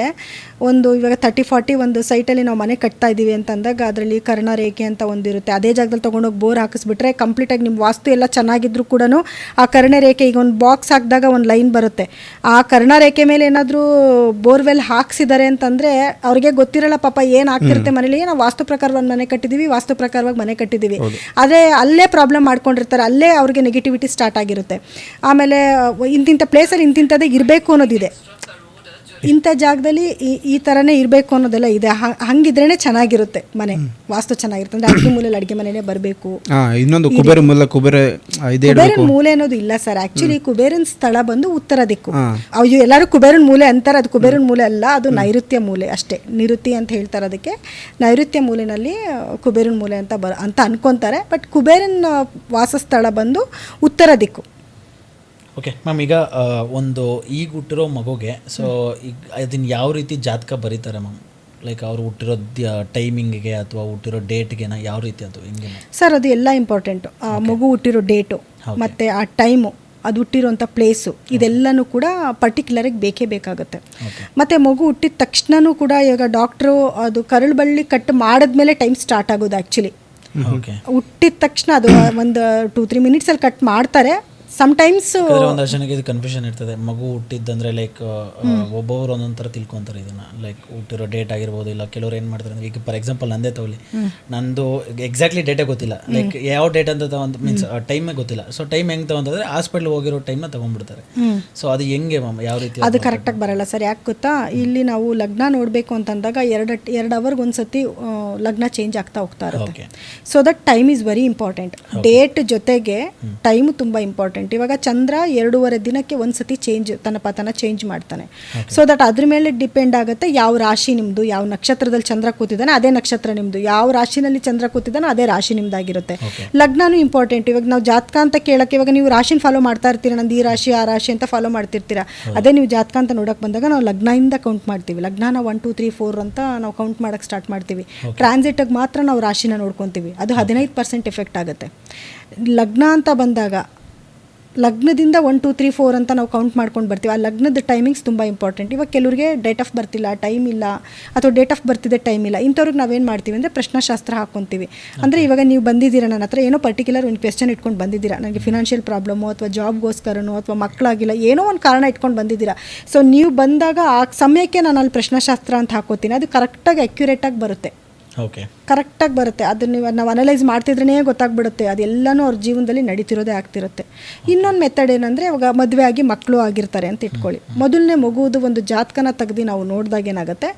ಒಂದು ಇವಾಗ 30-40 ಒಂದು ಸೈಟಲ್ಲಿ ನಾವು ಮನೆ ಕಟ್ತಾ ಇದ್ದೀವಿ ಅಂತಂದಾಗ ಅದರಲ್ಲಿ ಕರ್ಣರೇಖೆ ಅಂತ ಒಂದಿರುತ್ತೆ. ಅದೇ ಜಾಗದಲ್ಲಿ ತೊಗೊಂಡೋಗಿ ಬೋರ್ ಹಾಕಿಸ್ಬಿಟ್ರೆ ಕಂಪ್ಲೀಟಾಗಿ ನಿಮ್ಮ ವಾಸ್ತು ಎಲ್ಲ ಚೆನ್ನಾಗಿದ್ರು ಕೂಡ ಆ ಕರ್ಣರೇಖೆ, ಈಗ ಒಂದು ಬಾಕ್ಸ್ ಹಾಕಿದಾಗ ಒಂದು ಲೈನ್ ಬರುತ್ತೆ, ಆ ಕರ್ಣರೇಖೆ ಮೇಲೆ ಏನಾದರೂ ಬೋರ್ವೆಲ್ ಹಾಕ್ಸಿದ್ದಾರೆ ಅಂತಂದರೆ ಅವ್ರಿಗೆ ಗೊತ್ತಿರಲ್ಲ ಪಾಪ ಏನು ಆಗ್ತಿರುತ್ತೆ ಮನೇಲಿ. ನಾವು ವಾಸ್ತು ಪ್ರಕಾರವಾಗಿ ಮನೆ ಕಟ್ಟಿದ್ದೀವಿ, ವಾಸ್ತು ಪ್ರಕಾರವಾಗಿ ಮನೆ ಕಟ್ಟಿದ್ದೀವಿ, ಆದರೆ ಅಲ್ಲೇ ಪ್ರಾಬ್ಲಮ್ ಮಾಡ್ಕೊಂಡಿರ್ತಾರೆ, ಅಲ್ಲೇ ಅವ್ರಿಗೆ ನೆಗೆಟಿವಿಟಿ ಸ್ಟಾರ್ಟ್ ಆಗಿರುತ್ತೆ. ಆಮೇಲೆ ಇಂತಿಂಥ ಪ್ಲೇಸಲ್ಲಿ ಇಂತಿಂಥದ್ದೇ ಇರಬೇಕು ಅನ್ನೋದಿದೆ, ಇಂಥ ಜಾಗದಲ್ಲಿ ಈ ಥರನೇ ಇರಬೇಕು ಅನ್ನೋದೆಲ್ಲ ಇದೆ. ಹಂಗಿದ್ರೇ ಚೆನ್ನಾಗಿರುತ್ತೆ ಮನೆ, ವಾಸ್ತು ಚೆನ್ನಾಗಿರುತ್ತೆ. ಅಂದರೆ ಅಡುಗೆ ಮೂಲೆಯಲ್ಲಿ ಅಡುಗೆ ಮನೆಯೇ ಬರಬೇಕು. ಇನ್ನೊಂದು ಕುಬೇರ ಮೂಲೆ ಅನ್ನೋದು ಇಲ್ಲ ಸರ್. ಆ್ಯಕ್ಚುಲಿ ಕುಬೇರನ ಸ್ಥಳ ಬಂದು ಉತ್ತರ ದಿಕ್ಕು. ಅಯ್ಯೋ ಎಲ್ಲರೂ ಕುಬೇರನ ಮೂಲೆ ಅಂತಾರೆ, ಅದು ಕುಬೇರನ ಮೂಲೆ ಅಲ್ಲ, ಅದು ನೈಋತ್ಯ ಮೂಲೆ ಅಷ್ಟೇ. ನಿವೃತ್ತಿ ಅಂತ ಹೇಳ್ತಾರೆ ಅದಕ್ಕೆ. ನೈಋತ್ಯ ಮೂಲೆಯಲ್ಲಿ ಕುಬೇರನ ಮೂಲೆ ಅಂತ ಅನ್ಕೊತಾರೆ. ಬಟ್ ಕುಬೇರನ ವಾಸಸ್ಥಳ ಬಂದು ಉತ್ತರ ದಿಕ್ಕು. ಓಕೆ ಮ್ಯಾಮ್, ಈಗ ಒಂದು ಈಗ ಹುಟ್ಟಿರೋ ಮಗುಗೆ ಸೊ ಈಗ ಅದನ್ನು ಯಾವ ರೀತಿ ಜಾತಕ ಬರೀತಾರೆ ಮ್ಯಾಮ್? ಲೈಕ್ ಅವರು ಹುಟ್ಟಿರೋ ಟೈಮಿಂಗಿಗೆ ಅಥವಾ ಹುಟ್ಟಿರೋ ಡೇಟ್ಗೆನ ಯಾವ ರೀತಿ ಅದು ಹಿಂಗೆ? ಸರ್ ಅದು ಎಲ್ಲ ಇಂಪಾರ್ಟೆಂಟು. ಮಗು ಹುಟ್ಟಿರೋ ಡೇಟು ಮತ್ತು ಆ ಟೈಮು, ಅದು ಹುಟ್ಟಿರೋಂಥ ಪ್ಲೇಸು, ಇದೆಲ್ಲನೂ ಕೂಡ ಪರ್ಟಿಕ್ಯುಲರಾಗಿ ಬೇಕೇ ಬೇಕಾಗುತ್ತೆ. ಮತ್ತು ಮಗು ಹುಟ್ಟಿದ ತಕ್ಷಣವೂ ಕೂಡ ಇವಾಗ ಡಾಕ್ಟ್ರು ಅದು ಕರಳು ಬಳ್ಳಿ ಕಟ್ ಮಾಡಿದ್ಮೇಲೆ ಟೈಮ್ ಸ್ಟಾರ್ಟ್ ಆಗೋದು. ಆ್ಯಕ್ಚುಲಿ ಹುಟ್ಟಿದ ತಕ್ಷಣ ಅದು ಒಂದು 2-3 ಮಿನಿಟ್ಸಲ್ಲಿ ಕಟ್ ಮಾಡ್ತಾರೆ. ಸಮ್ಟೈಮ್ಸ್ ಒಂದಷ್ಟು ಜನಕ್ಕೆ ಇದು ಕನ್ಫ್ಯೂಷನ್ ಇರ್ತದೆ. ಮಗು ಹುಟ್ಟಿದ್ದಂದ್ರೆ ಲೈಕ್ ಒಬ್ಬೊಬ್ರು ಒಂದೊಂದು ಥರ ತಿಳ್ಕೊತಾರೆ ಇದನ್ನ. ಲೈಕ್ ಹುಟ್ಟಿರೋ ಡೇಟ್ ಆಗಿರ್ಬೋದು, ಇಲ್ಲ ಕೆಲವ್ರು ಏನು ಮಾಡ್ತಾರೆ ಅಂದರೆ, ಈಗ ಫಾರ್ ಎಕ್ಸಾಂಪಲ್ ನಂದೇ ತಗೊಳ್ಳಿ, ನಂದು ಎಕ್ಸಾಕ್ಟ್ಲಿ ಡೇಟೇ ಗೊತ್ತಿಲ್ಲ, ಲೈಕ್ ಯಾವ ಡೇಟ್ ಅಂತ ತಗೊಂಡು ಮೀನ್ಸ್ ಟೈಮೇ ಗೊತ್ತಿಲ್ಲ. ಸೊ ಟೈಮ್ ಹೆಂಗೆ ತಗೊಂತಂದ್ರೆ ಹಾಸ್ಪಿಟ್ಲ್ ಹೋಗಿರೋ ಟೈಮ್ನ ತೊಗೊಂಡ್ಬಿಡ್ತಾರೆ. ಸೊ ಅದು ಹೆಂಗೆ ಮ್ಯಾಮ್, ಯಾವ ರೀತಿ? ಅದು ಕರೆಕ್ಟಾಗಿ ಬರಲ್ಲ ಸರ್. ಯಾಕೆ ಗೊತ್ತಾ, ಇಲ್ಲಿ ನಾವು ಲಗ್ನ ನೋಡಬೇಕು ಅಂತಂದಾಗ 2 ಅವರ್ಗೆ ಒಂದ್ಸತಿ ಲಗ್ನ ಚೇಂಜ್ ಆಗ್ತಾ ಹೋಗ್ತಾ ಇರುತ್ತೆ. So that time is very important. Date ಜೊತೆಗೆ ಟೈಮು ತುಂಬ ಇಂಪಾರ್ಟೆಂಟ್. ಇವಾಗ ಚಂದ್ರ 2.5 ದಿನಕ್ಕೆ ಒಂದ್ಸತಿ ತನ್ನ ಪತನ ಚೇಂಜ್ ಮಾಡ್ತಾನೆ. ಸೊ ದಟ್ ಅದ್ರ ಮೇಲೆ ಡಿಪೆಂಡ್ ಆಗುತ್ತೆ ಯಾವ ರಾಶಿ ನಿಮ್ಮದು, ಯಾವ ನಕ್ಷತ್ರದಲ್ಲಿ ಚಂದ್ರ ಕೂತಿದ್ದಾನೆ ಅದೇ ನಕ್ಷತ್ರ ನಿಮ್ಮದು, ಯಾವ ರಾಶಿನಲ್ಲಿ ಚಂದ್ರ ಕೂತಿದ್ದಾನೆ ಅದೇ ರಾಶಿ ನಿಮ್ದಾಗಿರುತ್ತೆ. ಲಗ್ನನೂ ಇಂಪಾರ್ಟೆಂಟ್. ಇವಾಗ ನಾವು ಜಾತಕ ಅಂತ ಕೇಳಕ್ಕೆ, ಇವಾಗ ನೀವು ರಾಶಿನ ಫಾಲೋ ಮಾಡ್ತಾ ಇರ್ತೀರ, ನಂದು ಈ ರಾಶಿ ಆ ರಾಶಿ ಅಂತ ಫಾಲೋ ಮಾಡ್ತಿರ್ತೀರಾ. ಅದೇ ನೀವು ಜಾತಕ ಅಂತ ನೋಡೋಕೆ ಬಂದಾಗ ನಾವು ಲಗ್ನದಿಂದ ಕೌಂಟ್ ಮಾಡ್ತೀವಿ. ಲಗ್ನ 1 2 3 4 ಅಂತ ನಾವು ಕೌಂಟ್ ಮಾಡೋಕ್ಕೆ ಸ್ಟಾರ್ಟ್ ಮಾಡ್ತೀವಿ. ಟ್ರಾನ್ಸಿಟಿಗೆ ಮಾತ್ರ ನಾವು ರಾಶಿನ ನೋಡ್ಕೊತೀವಿ. ಅದು 15% ಎಫೆಕ್ಟ್ ಆಗುತ್ತೆ. ಲಗ್ನ ಅಂತ ಬಂದಾಗ ಲಗ್ನದಿಂದ 1 2 3 4 ಅಂತ ನಾವು ಕೌಂಟ್ ಮಾಡ್ಕೊಂಡು ಬರ್ತೀವಿ. ಆ ಲಗ್ನದ ಟೈಮಿಂಗ್ಸ್ ತುಂಬ ಇಂಪಾರ್ಟೆಂಟ್. ಇವಾಗ ಕೆಲವರಿಗೆ ಡೇಟ್ ಆಫ್ ಬರ್ತ್ ಇಲ್ಲ, ಟೈಮ್ ಇಲ್ಲ, ಅಥವಾ ಡೇಟ್ ಆಫ್ ಬರ್ತ್ ಇದೆ ಟೈಮ್ ಇಲ್ಲ, ಇಂಥವ್ರಿಗೆ ನಾವೇನು ಮಾಡ್ತೀವಿ ಅಂದರೆ ಪ್ರಶ್ನಾಶಾಸ್ತ್ರ ಹಾಕ್ಕೊತೀವಿ. ಅಂದರೆ ಇವಾಗ ನೀವು ಬಂದಿದ್ದೀರಾ ನನ್ನ ಹತ್ರ, ಏನೋ ಪರ್ಟಿಕ್ಯುಲರ್ ಒಂದು ಕ್ವೆಶ್ಚನ್ ಇಟ್ಕೊಂಡು ಬಂದಿದ್ದೀರಾ, ನನಗೆ ಫಿನಾನ್ಷಿಯಲ್ ಪ್ರಾಬ್ಲಮ್ಮು ಅಥವಾ ಜಾಬ್ಗೋಸ್ಕರನೋ ಅಥವಾ ಮಕ್ಕಳಾಗಿಲ್ಲ, ಏನೋ ಒಂದು ಕಾರಣ ಇಟ್ಕೊಂಡು ಬಂದಿದ್ದೀರಾ. ಸೊ ನೀವು ಬಂದಾಗ ಆ ಸಮಯಕ್ಕೆ ನಾನು ಅಲ್ಲಿ ಪ್ರಶ್ನಾಶಾಸ್ತ್ರ ಅಂತ ಹಾಕೋತೀನಿ. ಅದು ಕರೆಕ್ಟಾಗಿ ಅಕ್ಯುರೇಟಾಗಿ ಬರುತ್ತೆ. ಓಕೆ, ಕರೆಕ್ಟಾಗಿ ಬರುತ್ತೆ. ಅದನ್ನು ನಾವು ಅನಲೈಸ್ ಮಾಡ್ತಿದ್ರೇ ಗೊತ್ತಾಗ್ಬಿಡುತ್ತೆ ಅದೆಲ್ಲನೂ ಅವ್ರ ಜೀವನದಲ್ಲಿ ನಡೀತಿರೋದೇ ಆಗ್ತಿರುತ್ತೆ. ಇನ್ನೊಂದು ಮೆಥಡ್ ಏನಂದರೆ, ಇವಾಗ ಮದುವೆ ಆಗಿ ಮಕ್ಕಳು ಆಗಿರ್ತಾರೆ ಅಂತ ಇಟ್ಕೊಳ್ಳಿ. ಮೊದಲನೇ ಮಗುವುದು ಒಂದು ಜಾತಕನ ತೆಗೆದು ನಾವು ನೋಡಿದಾಗ ಏನಾಗುತ್ತೆ,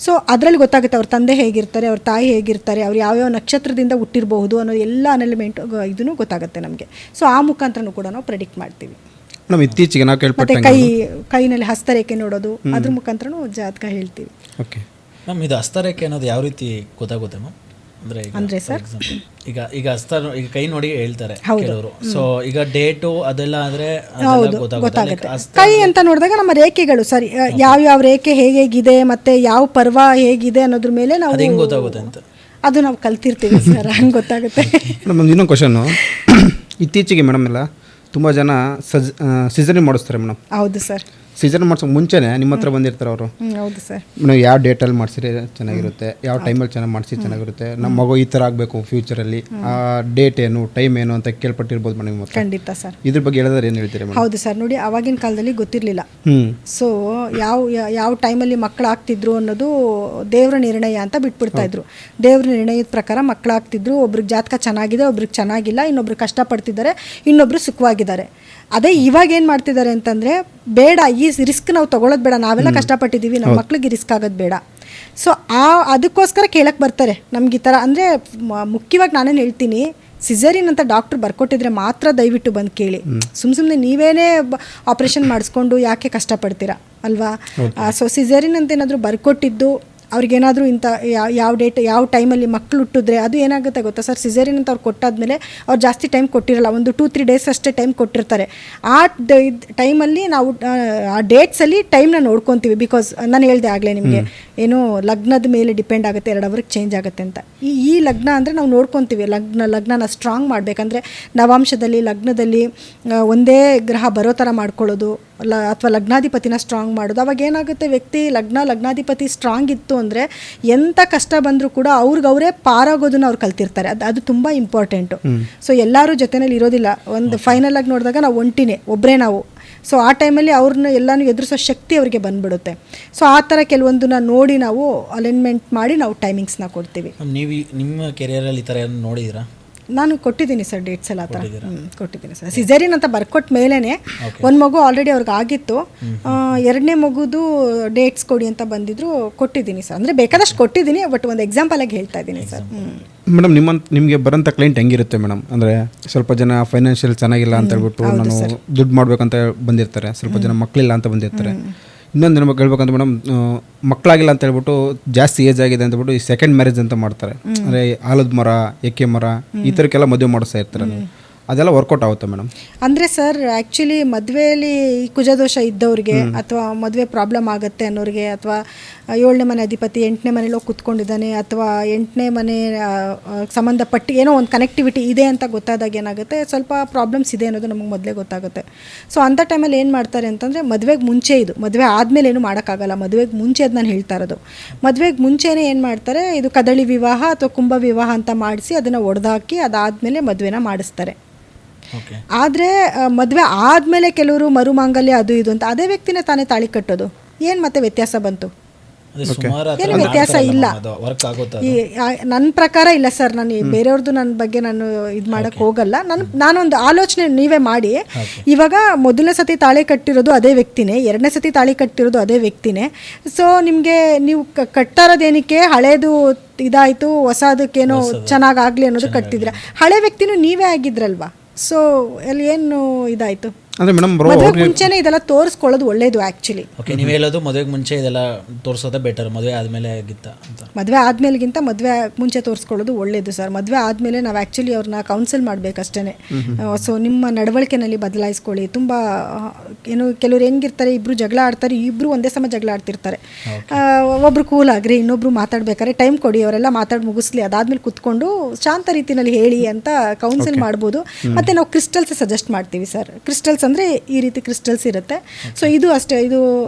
ಸೊ ಅದರಲ್ಲಿ ಗೊತ್ತಾಗುತ್ತೆ ಅವ್ರ ತಂದೆ ಹೇಗಿರ್ತಾರೆ, ಅವ್ರ ತಾಯಿ ಹೇಗಿರ್ತಾರೆ, ಅವ್ರು ಯಾವ್ಯಾವ ನಕ್ಷತ್ರದಿಂದ ಹುಟ್ಟಿರಬಹುದು ಅನ್ನೋ ಎಲ್ಲ ಅನಲಿಮೆಂಟ್ ಇದನ್ನು ಗೊತ್ತಾಗುತ್ತೆ ನಮಗೆ. ಸೊ ಆ ಮುಖಾಂತರನೂ ಕೂಡ ನಾವು ಪ್ರೆಡಿಕ್ಟ್ ಮಾಡ್ತೀವಿ. ಮೇಡಮ್ ಇತ್ತೀಚೆಗೆ ನಾವು ಮತ್ತೆ ಕೈನಲ್ಲಿ ಹಸ್ತರೇಖೆ ನೋಡೋದು, ಅದ್ರ ಮುಖಾಂತರನೂ ಜಾತಕ ಹೇಳ್ತೀವಿ. ಓಕೆ ಮ್ಯಾಮ್, ಇದು ಹಸ್ತರೇಖೆ ಅನ್ನೋದು ಯಾವ ರೀತಿ ಗೊತ್ತಾಗುತ್ತೆ ಮ್ಯಾಮ್? ಅಂದರೆ ಸರ್ ಈಗ ಈಗ ಕೈ ನೋಡಿ ಹೇಳ್ತಾರೆ ಕೆಲವರು. ಸೊ ಈಗ ಡೇಟು ಅದೆಲ್ಲ ಆದರೆ ಗೊತ್ತಾಗುತ್ತೆ. ಕೈ ಅಂತ ನೋಡಿದಾಗ ನಮ್ಮ ರೇಖೆಗಳು ಸರಿ ಯಾವ ರೇಖೆ ಹೇಗಿದೆ ಮತ್ತೆ ಯಾವ ಪರ್ವ ಹೇಗಿದೆ ಅನ್ನೋದ್ರ ಮೇಲೆ ನಾವು ಹೆಂಗೆ ಗೊತ್ತಾಗುತ್ತೆ ಅಂತ ಅದು ನಾವು ಕಲ್ತಿರ್ತೀವಿ ಸರ್, ಹಂಗೆ ಗೊತ್ತಾಗುತ್ತೆ. ಮೇಡಮ್ ಒಂದು ಇನ್ನೊಂದು ಕ್ವಶನ್ನು, ಇತ್ತೀಚೆಗೆ ಮೇಡಮ್ ಎಲ್ಲ ತುಂಬ ಜನ ಸಿಸರಿನ್ ಮಾಡಿಸ್ತಾರೆ ಮೇಡಮ್. ಹೌದು ಸರ್. ಸಿಸರಿನ್ ಮಾಡ್ಸೋಕೆ ಮುಂಚೆನೇ ನಿಮ್ಮ ಹತ್ರ ಬಂದಿರ್ತಾರೆ ಅವರು. ಹೌದು ಸರ್. ಮೇಡಮ್ ಯಾವ ಡೇಟಲ್ಲಿ ಮಾಡಿಸಿದ್ರೆ ಚೆನ್ನಾಗಿರುತ್ತೆ, ಯಾವ ಟೈಮಲ್ಲಿ ಚೆನ್ನಾಗಿ ಮಾಡಿಸಿ ಚೆನ್ನಾಗಿರುತ್ತೆ, ನಮ್ಮ ಮಗು ಈ ಥರ ಆಗಬೇಕು ಫ್ಯೂಚರಲ್ಲಿ, ಆ ಡೇಟ್ ಏನು ಟೈಮ್ ಏನು ಅಂತ ಕೇಳ್ಪಟ್ಟಿರ್ಬೋದು ಮೇಡಮ್ ನಿಮ್ಮ ಹತ್ರ. ಖಂಡಿತ ಸರ್. ಇದ್ರ ಬಗ್ಗೆ ಹೇಳಿದ್ರೆ ಏನು ಹೇಳ್ತೀರಿ ಮೇಡಮ್? ಹೌದು ಸರ್, ನೋಡಿ ಆವಾಗಿನ ಕಾಲದಲ್ಲಿ ಗೊತ್ತಿರಲಿಲ್ಲ. ಸೊ ಯಾವ ಟೈಮಲ್ಲಿ ಮಕ್ಕಳಾಗ್ತಿದ್ರು ಅನ್ನೋದು ದೇವರ ನಿರ್ಣಯ ಅಂತ ಬಿಟ್ಬಿಡ್ತಾ ಇದ್ರು. ದೇವ್ರ ನಿರ್ಣಯದ ಪ್ರಕಾರ ಮಕ್ಕಳಾಗ್ತಿದ್ರು. ಒಬ್ರಿಗೆ ಜಾತಕ ಚೆನ್ನಾಗಿದೆ, ಒಬ್ರಿಗೆ ಚೆನ್ನಾಗಿಲ್ಲ, ಇನ್ನೊಬ್ರು ಕಷ್ಟಪಡ್ತಿದ್ದಾರೆ, ಇನ್ನೊಬ್ರು ಸುಖವಾಗಿದ್ದಾರೆ. ಅದೇ ಇವಾಗ ಏನು ಮಾಡ್ತಿದ್ದಾರೆ ಅಂತಂದರೆ, ಬೇಡ ಈ ರಿಸ್ಕ್ ನಾವು ತೊಗೊಳೋದು ಬೇಡ, ನಾವೆಲ್ಲ ಕಷ್ಟಪಟ್ಟಿದ್ದೀವಿ, ನಮ್ಮ ಮಕ್ಳಿಗೆ ರಿಸ್ಕ್ ಆಗೋದು ಬೇಡ. ಸೊ ಅದಕ್ಕೋಸ್ಕರ ಕೇಳಕ್ಕೆ ಬರ್ತಾರೆ ನಮ್ಗೆ ಈ ಥರ. ಅಂದರೆ ಮುಖ್ಯವಾಗಿ ನಾನೇನು ಹೇಳ್ತೀನಿ, ಸಿಸರಿನ್ ಅಂತ ಡಾಕ್ಟ್ರ್ ಬರ್ಕೊಟ್ಟಿದ್ರೆ ಮಾತ್ರ ದಯವಿಟ್ಟು ಬಂದು ಕೇಳಿ. ಸುಮ್ಮನೆ ನೀವೇನೇ ಆಪ್ರೇಷನ್ ಮಾಡಿಸ್ಕೊಂಡು ಯಾಕೆ ಕಷ್ಟಪಡ್ತೀರಾ ಅಲ್ವಾ? ಸೊ ಸಿಸರಿನ್ ಅಂತ ಏನಾದರೂ ಬರ್ಕೊಟ್ಟಿದ್ದು ಅವ್ರಿಗೇನಾದರೂ ಇಂಥ ಯಾವ ಡೇಟ್ ಯಾವ ಟೈಮಲ್ಲಿ ಮಕ್ಕಳು ಹುಟ್ಟಿದ್ರೆ ಅದು ಏನಾಗುತ್ತೆ ಗೊತ್ತಾ ಸರ್, ಸಿಸೇರಿಯನ್ ಅಂತ ಅವ್ರು ಕೊಟ್ಟಾದ್ಮೇಲೆ ಅವ್ರು ಜಾಸ್ತಿ ಟೈಮ್ ಕೊಟ್ಟಿರಲ್ಲ, ಒಂದು 2-3 ಡೇಸ್ ಅಷ್ಟೇ ಟೈಮ್ ಕೊಟ್ಟಿರ್ತಾರೆ. ಆ ಟೈಮಲ್ಲಿ ನಾವು ಆ ಡೇಟ್ಸಲ್ಲಿ ಟೈಮ್ನ ನೋಡ್ಕೊತೀವಿ. ಬಿಕಾಸ್ ನಾನು ಹೇಳಿದೆ ಆಗಲೇ ನಿಮಗೆ, ಏನು ಲಗ್ನದ ಮೇಲೆ ಡಿಪೆಂಡ್ ಆಗುತ್ತೆ, 2 ಅವರ್ಗೆ ಚೇಂಜ್ ಆಗುತ್ತೆ ಅಂತ. ಈ ಲಗ್ನ ಅಂದರೆ ನಾವು ನೋಡ್ಕೊತೀವಿ, ಲಗ್ನನ ಸ್ಟ್ರಾಂಗ್ ಮಾಡಬೇಕಂದ್ರೆ ನವಾಂಶದಲ್ಲಿ ಲಗ್ನದಲ್ಲಿ ಒಂದೇ ಗ್ರಹ ಬರೋ ಥರ ಮಾಡ್ಕೊಳ್ಳೋದು, ಅಥವಾ ಲಗ್ನಾಧಿಪತಿನ ಸ್ಟ್ರಾಂಗ್ ಮಾಡೋದು. ಅವಾಗ ಏನಾಗುತ್ತೆ, ವ್ಯಕ್ತಿ ಲಗ್ನಾಧಿಪತಿ ಸ್ಟ್ರಾಂಗ್ ಇತ್ತು ಅಂದರೆ ಎಂಥ ಕಷ್ಟ ಬಂದರೂ ಕೂಡ ಅವ್ರಿಗವರೇ ಪಾರಾಗೋದನ್ನ ಅವ್ರು ಕಲ್ತಿರ್ತಾರೆ. ಅದು ತುಂಬ ಇಂಪಾರ್ಟೆಂಟು. ಸೊ ಎಲ್ಲರೂ ಜೊತೆಯಲ್ಲಿ ಇರೋದಿಲ್ಲ. ಒಂದು ಫೈನಲ್ ಆಗಿ ನೋಡಿದಾಗ ನಾವು ಒಬ್ಬರೇ ನಾವು. ಸೊ ಆ ಟೈಮಲ್ಲಿ ಅವ್ರನ್ನ ಎಲ್ಲನೂ ಎದುರಿಸೋ ಶಕ್ತಿ ಅವರಿಗೆ ಬಂದ್ಬಿಡುತ್ತೆ. ಸೊ ಆ ಥರ ಕೆಲವೊಂದನ್ನ ನೋಡಿ ನಾವು ಅಲೈನ್ಮೆಂಟ್ ಮಾಡಿ ನಾವು ಟೈಮಿಂಗ್ಸ್ನ ಕೊಡ್ತೀವಿ. ನೀವು ನಿಮ್ಮ ಕೆರಿಯರಲ್ಲಿ ಈ ಥರ ಏನು ನೋಡಿದ್ದೀರಾ? ನಾನು ಕೊಟ್ಟಿದ್ದೀನಿ ಸರ್ ಡೇಟ್ಸ್ ಎಲ್ಲ, ಆ ಥರ ಕೊಟ್ಟಿದ್ದೀನಿ ಸರ್. ಸಿಸೇರಿಯನ್ ಅಂತ ಬರ್ಕೊಟ್ಟ ಮೇಲೇ ಒಂದು ಮಗು ಆಲ್ರೆಡಿ ಅವ್ರಿಗೆ ಆಗಿತ್ತು, 2ನೇ ಮಗುದು ಡೇಟ್ಸ್ ಕೊಡಿ ಅಂತ ಬಂದಿದ್ರು, ಕೊಟ್ಟಿದ್ದೀನಿ ಸರ್. ಅಂದರೆ ಬೇಕಾದಷ್ಟು ಕೊಟ್ಟಿದ್ದೀನಿ, ಬಟ್ ಒಂದು ಎಕ್ಸಾಂಪಲ್ ಆಗಿ ಹೇಳ್ತಾ ಇದ್ದೀನಿ ಸರ್. ಮೇಡಮ್ ನಿಮಗೆ ಬರೋಂಥ ಕ್ಲೈಂಟ್ ಹೆಂಗಿರುತ್ತೆ ಮೇಡಮ್? ಅಂದರೆ ಸ್ವಲ್ಪ ಜನ ಫೈನಾನ್ಷಿಯಲ್ ಚೆನ್ನಾಗಿಲ್ಲ ಅಂತ ಹೇಳ್ಬಿಟ್ಟು ನಾನು ದುಡ್ಡು ಮಾಡಬೇಕಂತ ಬಂದಿರ್ತಾರೆ, ಸ್ವಲ್ಪ ಜನ ಮಕ್ಕಳಿಲ್ಲ ಅಂತ ಬಂದಿರ್ತಾರೆ. ಇನ್ನೊಂದು ನಿಮಗೆ ಹೇಳ್ಬೇಕಂತ ಮೇಡಮ್, ಮಕ್ಕಳಾಗಿಲ್ಲ ಅಂತ ಹೇಳ್ಬಿಟ್ಟು ಜಾಸ್ತಿ ಏಜ್ ಆಗಿದೆ ಅಂತ ಹೇಳ್ಬಿಟ್ಟು ಈ ಸೆಕೆಂಡ್ ಮ್ಯಾರೇಜ್ ಅಂತ ಮಾಡ್ತಾರೆ. ಅಂದರೆ ಆಲದ ಮರ, ಎಕ್ಕೆ ಮರ, ಈ ಥರಕ್ಕೆಲ್ಲ ಮದುವೆ ಮಾಡಿಸ್ತಾ ಇರ್ತಾರೆ. ಅದೆಲ್ಲ ವರ್ಕೌಟ್ ಆಗುತ್ತೆ ಮೇಡಮ್? ಅಂದರೆ ಸರ್ ಆ್ಯಕ್ಚುಲಿ ಮದುವೆಯಲ್ಲಿ ಕುಜದೋಷ ಇದ್ದವ್ರಿಗೆ, ಅಥವಾ ಮದುವೆ ಪ್ರಾಬ್ಲಮ್ ಆಗುತ್ತೆ ಅನ್ನೋರಿಗೆ, ಅಥವಾ 7ನೇ ಮನೆ ಅಧಿಪತಿ 8ನೇ ಮನೇಲಿ ಹೋಗಿ ಕೂತ್ಕೊಂಡಿದ್ದಾನೆ, ಅಥವಾ 8ನೇ ಮನೆ ಸಂಬಂಧಪಟ್ಟು ಏನೋ ಒಂದು ಕನೆಕ್ಟಿವಿಟಿ ಇದೆ ಅಂತ ಗೊತ್ತಾದಾಗ ಏನಾಗುತ್ತೆ, ಸ್ವಲ್ಪ ಪ್ರಾಬ್ಲಮ್ಸ್ ಇದೆ ಅನ್ನೋದು ನಮಗೆ ಮೊದಲೇ ಗೊತ್ತಾಗುತ್ತೆ. ಸೊ ಅಂಥ ಟೈಮಲ್ಲಿ ಏನು ಮಾಡ್ತಾರೆ ಅಂತಂದರೆ, ಮದುವೆಗೆ ಮುಂಚೆ, ಇದು ಮದುವೆ ಆದಮೇಲೆ ಏನು ಮಾಡೋಕ್ಕಾಗಲ್ಲ, ಮದುವೆಗೆ ಮುಂಚೆ ಅದು ನಾನು ಹೇಳ್ತಾ ಇರೋದು. ಮದುವೆಗೆ ಮುಂಚೆನೇ ಏನು ಮಾಡ್ತಾರೆ, ಇದು ಕದಳಿ ವಿವಾಹ ಅಥವಾ ಕುಂಭ ವಿವಾಹ ಅಂತ ಮಾಡಿಸಿ ಅದನ್ನು ಒಡೆದಾಕಿ ಅದಾದಮೇಲೆ ಮದುವೆನ ಮಾಡಿಸ್ತಾರೆ. ಆದರೆ ಮದುವೆ ಆದಮೇಲೆ ಕೆಲವರು ಮರುಮಾಂಗಲ್ಯ ಅದು ಇದು ಅಂತ ಅದೇ ವ್ಯಕ್ತಿನೇ ತಾನೇ ತಾಳಿ ಕಟ್ಟೋದು. ಏನು ಮತ್ತೆ ವ್ಯತ್ಯಾಸ ಬಂತು? ಏನು ವ್ಯತ್ಯಾಸ ಇಲ್ಲ. ನನ್ನ ಪ್ರಕಾರ ಇಲ್ಲ ಸರ್. ನಾನು ಬೇರೆಯವ್ರದ್ದು ನನ್ನ ಬಗ್ಗೆ ನಾನು ಇದು ಮಾಡೋಕ್ಕೆ ಹೋಗಲ್ಲ. ನಾನೊಂದು ಆಲೋಚನೆ ನೀವೇ ಮಾಡಿ. ಇವಾಗ ಮೊದಲನೇ ಸತಿ ತಾಳಿ ಕಟ್ಟಿರೋದು ಅದೇ ವ್ಯಕ್ತಿನೇ, 2ನೇ ಸತಿ ತಾಳಿ ಕಟ್ಟಿರೋದು ಅದೇ ವ್ಯಕ್ತಿನೇ. ಸೊ ನಿಮಗೆ ನೀವು ಕಟ್ತಾ ಇರೋದೇನಕ್ಕೆ, ಹಳೇದು ಇದಾಯಿತು ಹೊಸದಕ್ಕೇನೋ ಚೆನ್ನಾಗಾಗಲಿ ಅನ್ನೋದು ಕಟ್ಟಿದ್ರೆ, ಹಳೆ ವ್ಯಕ್ತಿನೂ ನೀವೇ ಆಗಿದ್ರಲ್ವಾ. ಸೊ ಅಲ್ಲಿ ಏನು ಇದಾಯಿತು ಅಂದರೆ ಮೇಡಮ್, ಮದುವೆಗೆ ಮುಂಚೆನೇ ಇದೆಲ್ಲ ತೋರಿಸ್ಕೊಳ್ಳೋದು ಒಳ್ಳೇದು ಆ್ಯಕ್ಚುಲಿ. ಓಕೆ, ನೀವು ಹೇಳೋದು ಮದುವೆಗೆ ಮುಂಚೆ ಇದೆಲ್ಲ ತೋರಿಸೋದೇ ಬೆಟರ್, ಮದುವೆ ಆದಮೇಲೆ ಆಗಿತ್ತ ಅಂತ? ಮದುವೆ ಆದಮೇಲೆಗಿಂತ ಮದುವೆ ಮುಂಚೆ ತೋರಿಸ್ಕೊಳ್ಳೋದು ಒಳ್ಳೇದು ಸರ್. ಮದುವೆ ಆದಮೇಲೆ ನಾವು ಆ್ಯಕ್ಚುಲಿ ಅವ್ರನ್ನ ಕೌನ್ಸಿಲ್ ಮಾಡಬೇಕಷ್ಟೇ. ಸೊ ನಿಮ್ಮ ನಡವಳಿಕೆನಲ್ಲಿ ಬದಲಾಯಿಸ್ಕೊಳ್ಳಿ. ತುಂಬ ಏನು ಕೆಲವ್ರು ಹೆಂಗಿರ್ತಾರೆ, ಇಬ್ಬರು ಜಗಳ ಆಡ್ತಾರೆ, ಇಬ್ಬರು ಒಂದೇ ಸಮ ಜಗಳ ಆಡ್ತಿರ್ತಾರೆ. ಒಬ್ರು ಕೂಲ್ ಆಗ್ರಿ, ಇನ್ನೊಬ್ರು ಮಾತಾಡ್ಬೇಕಾದ್ರೆ ಟೈಮ್ ಕೊಡಿ, ಅವರೆಲ್ಲ ಮಾತಾಡಿ ಮುಗಿಸ್ಲಿ, ಅದಾದ್ಮೇಲೆ ಕುತ್ಕೊಂಡು ಶಾಂತ ರೀತಿಯಲ್ಲಿ ಹೇಳಿ ಅಂತ ಕೌನ್ಸಿಲ್ ಮಾಡ್ಬೋದು. ಮತ್ತು ನಾವು ಕ್ರಿಸ್ಟಲ್ಸ್ ಸಜೆಸ್ಟ್ ಮಾಡ್ತೀವಿ ಸರ್. ಕ್ರಿಸ್ಟಲ್ಸ್ ಅಂದರೆ ಈ ರೀತಿ ಕ್ರಿಸ್ಟಲ್ಸ್ ಇರುತ್ತೆ. ಸೊ ಇದು ಅಷ್ಟೇ, ಇದು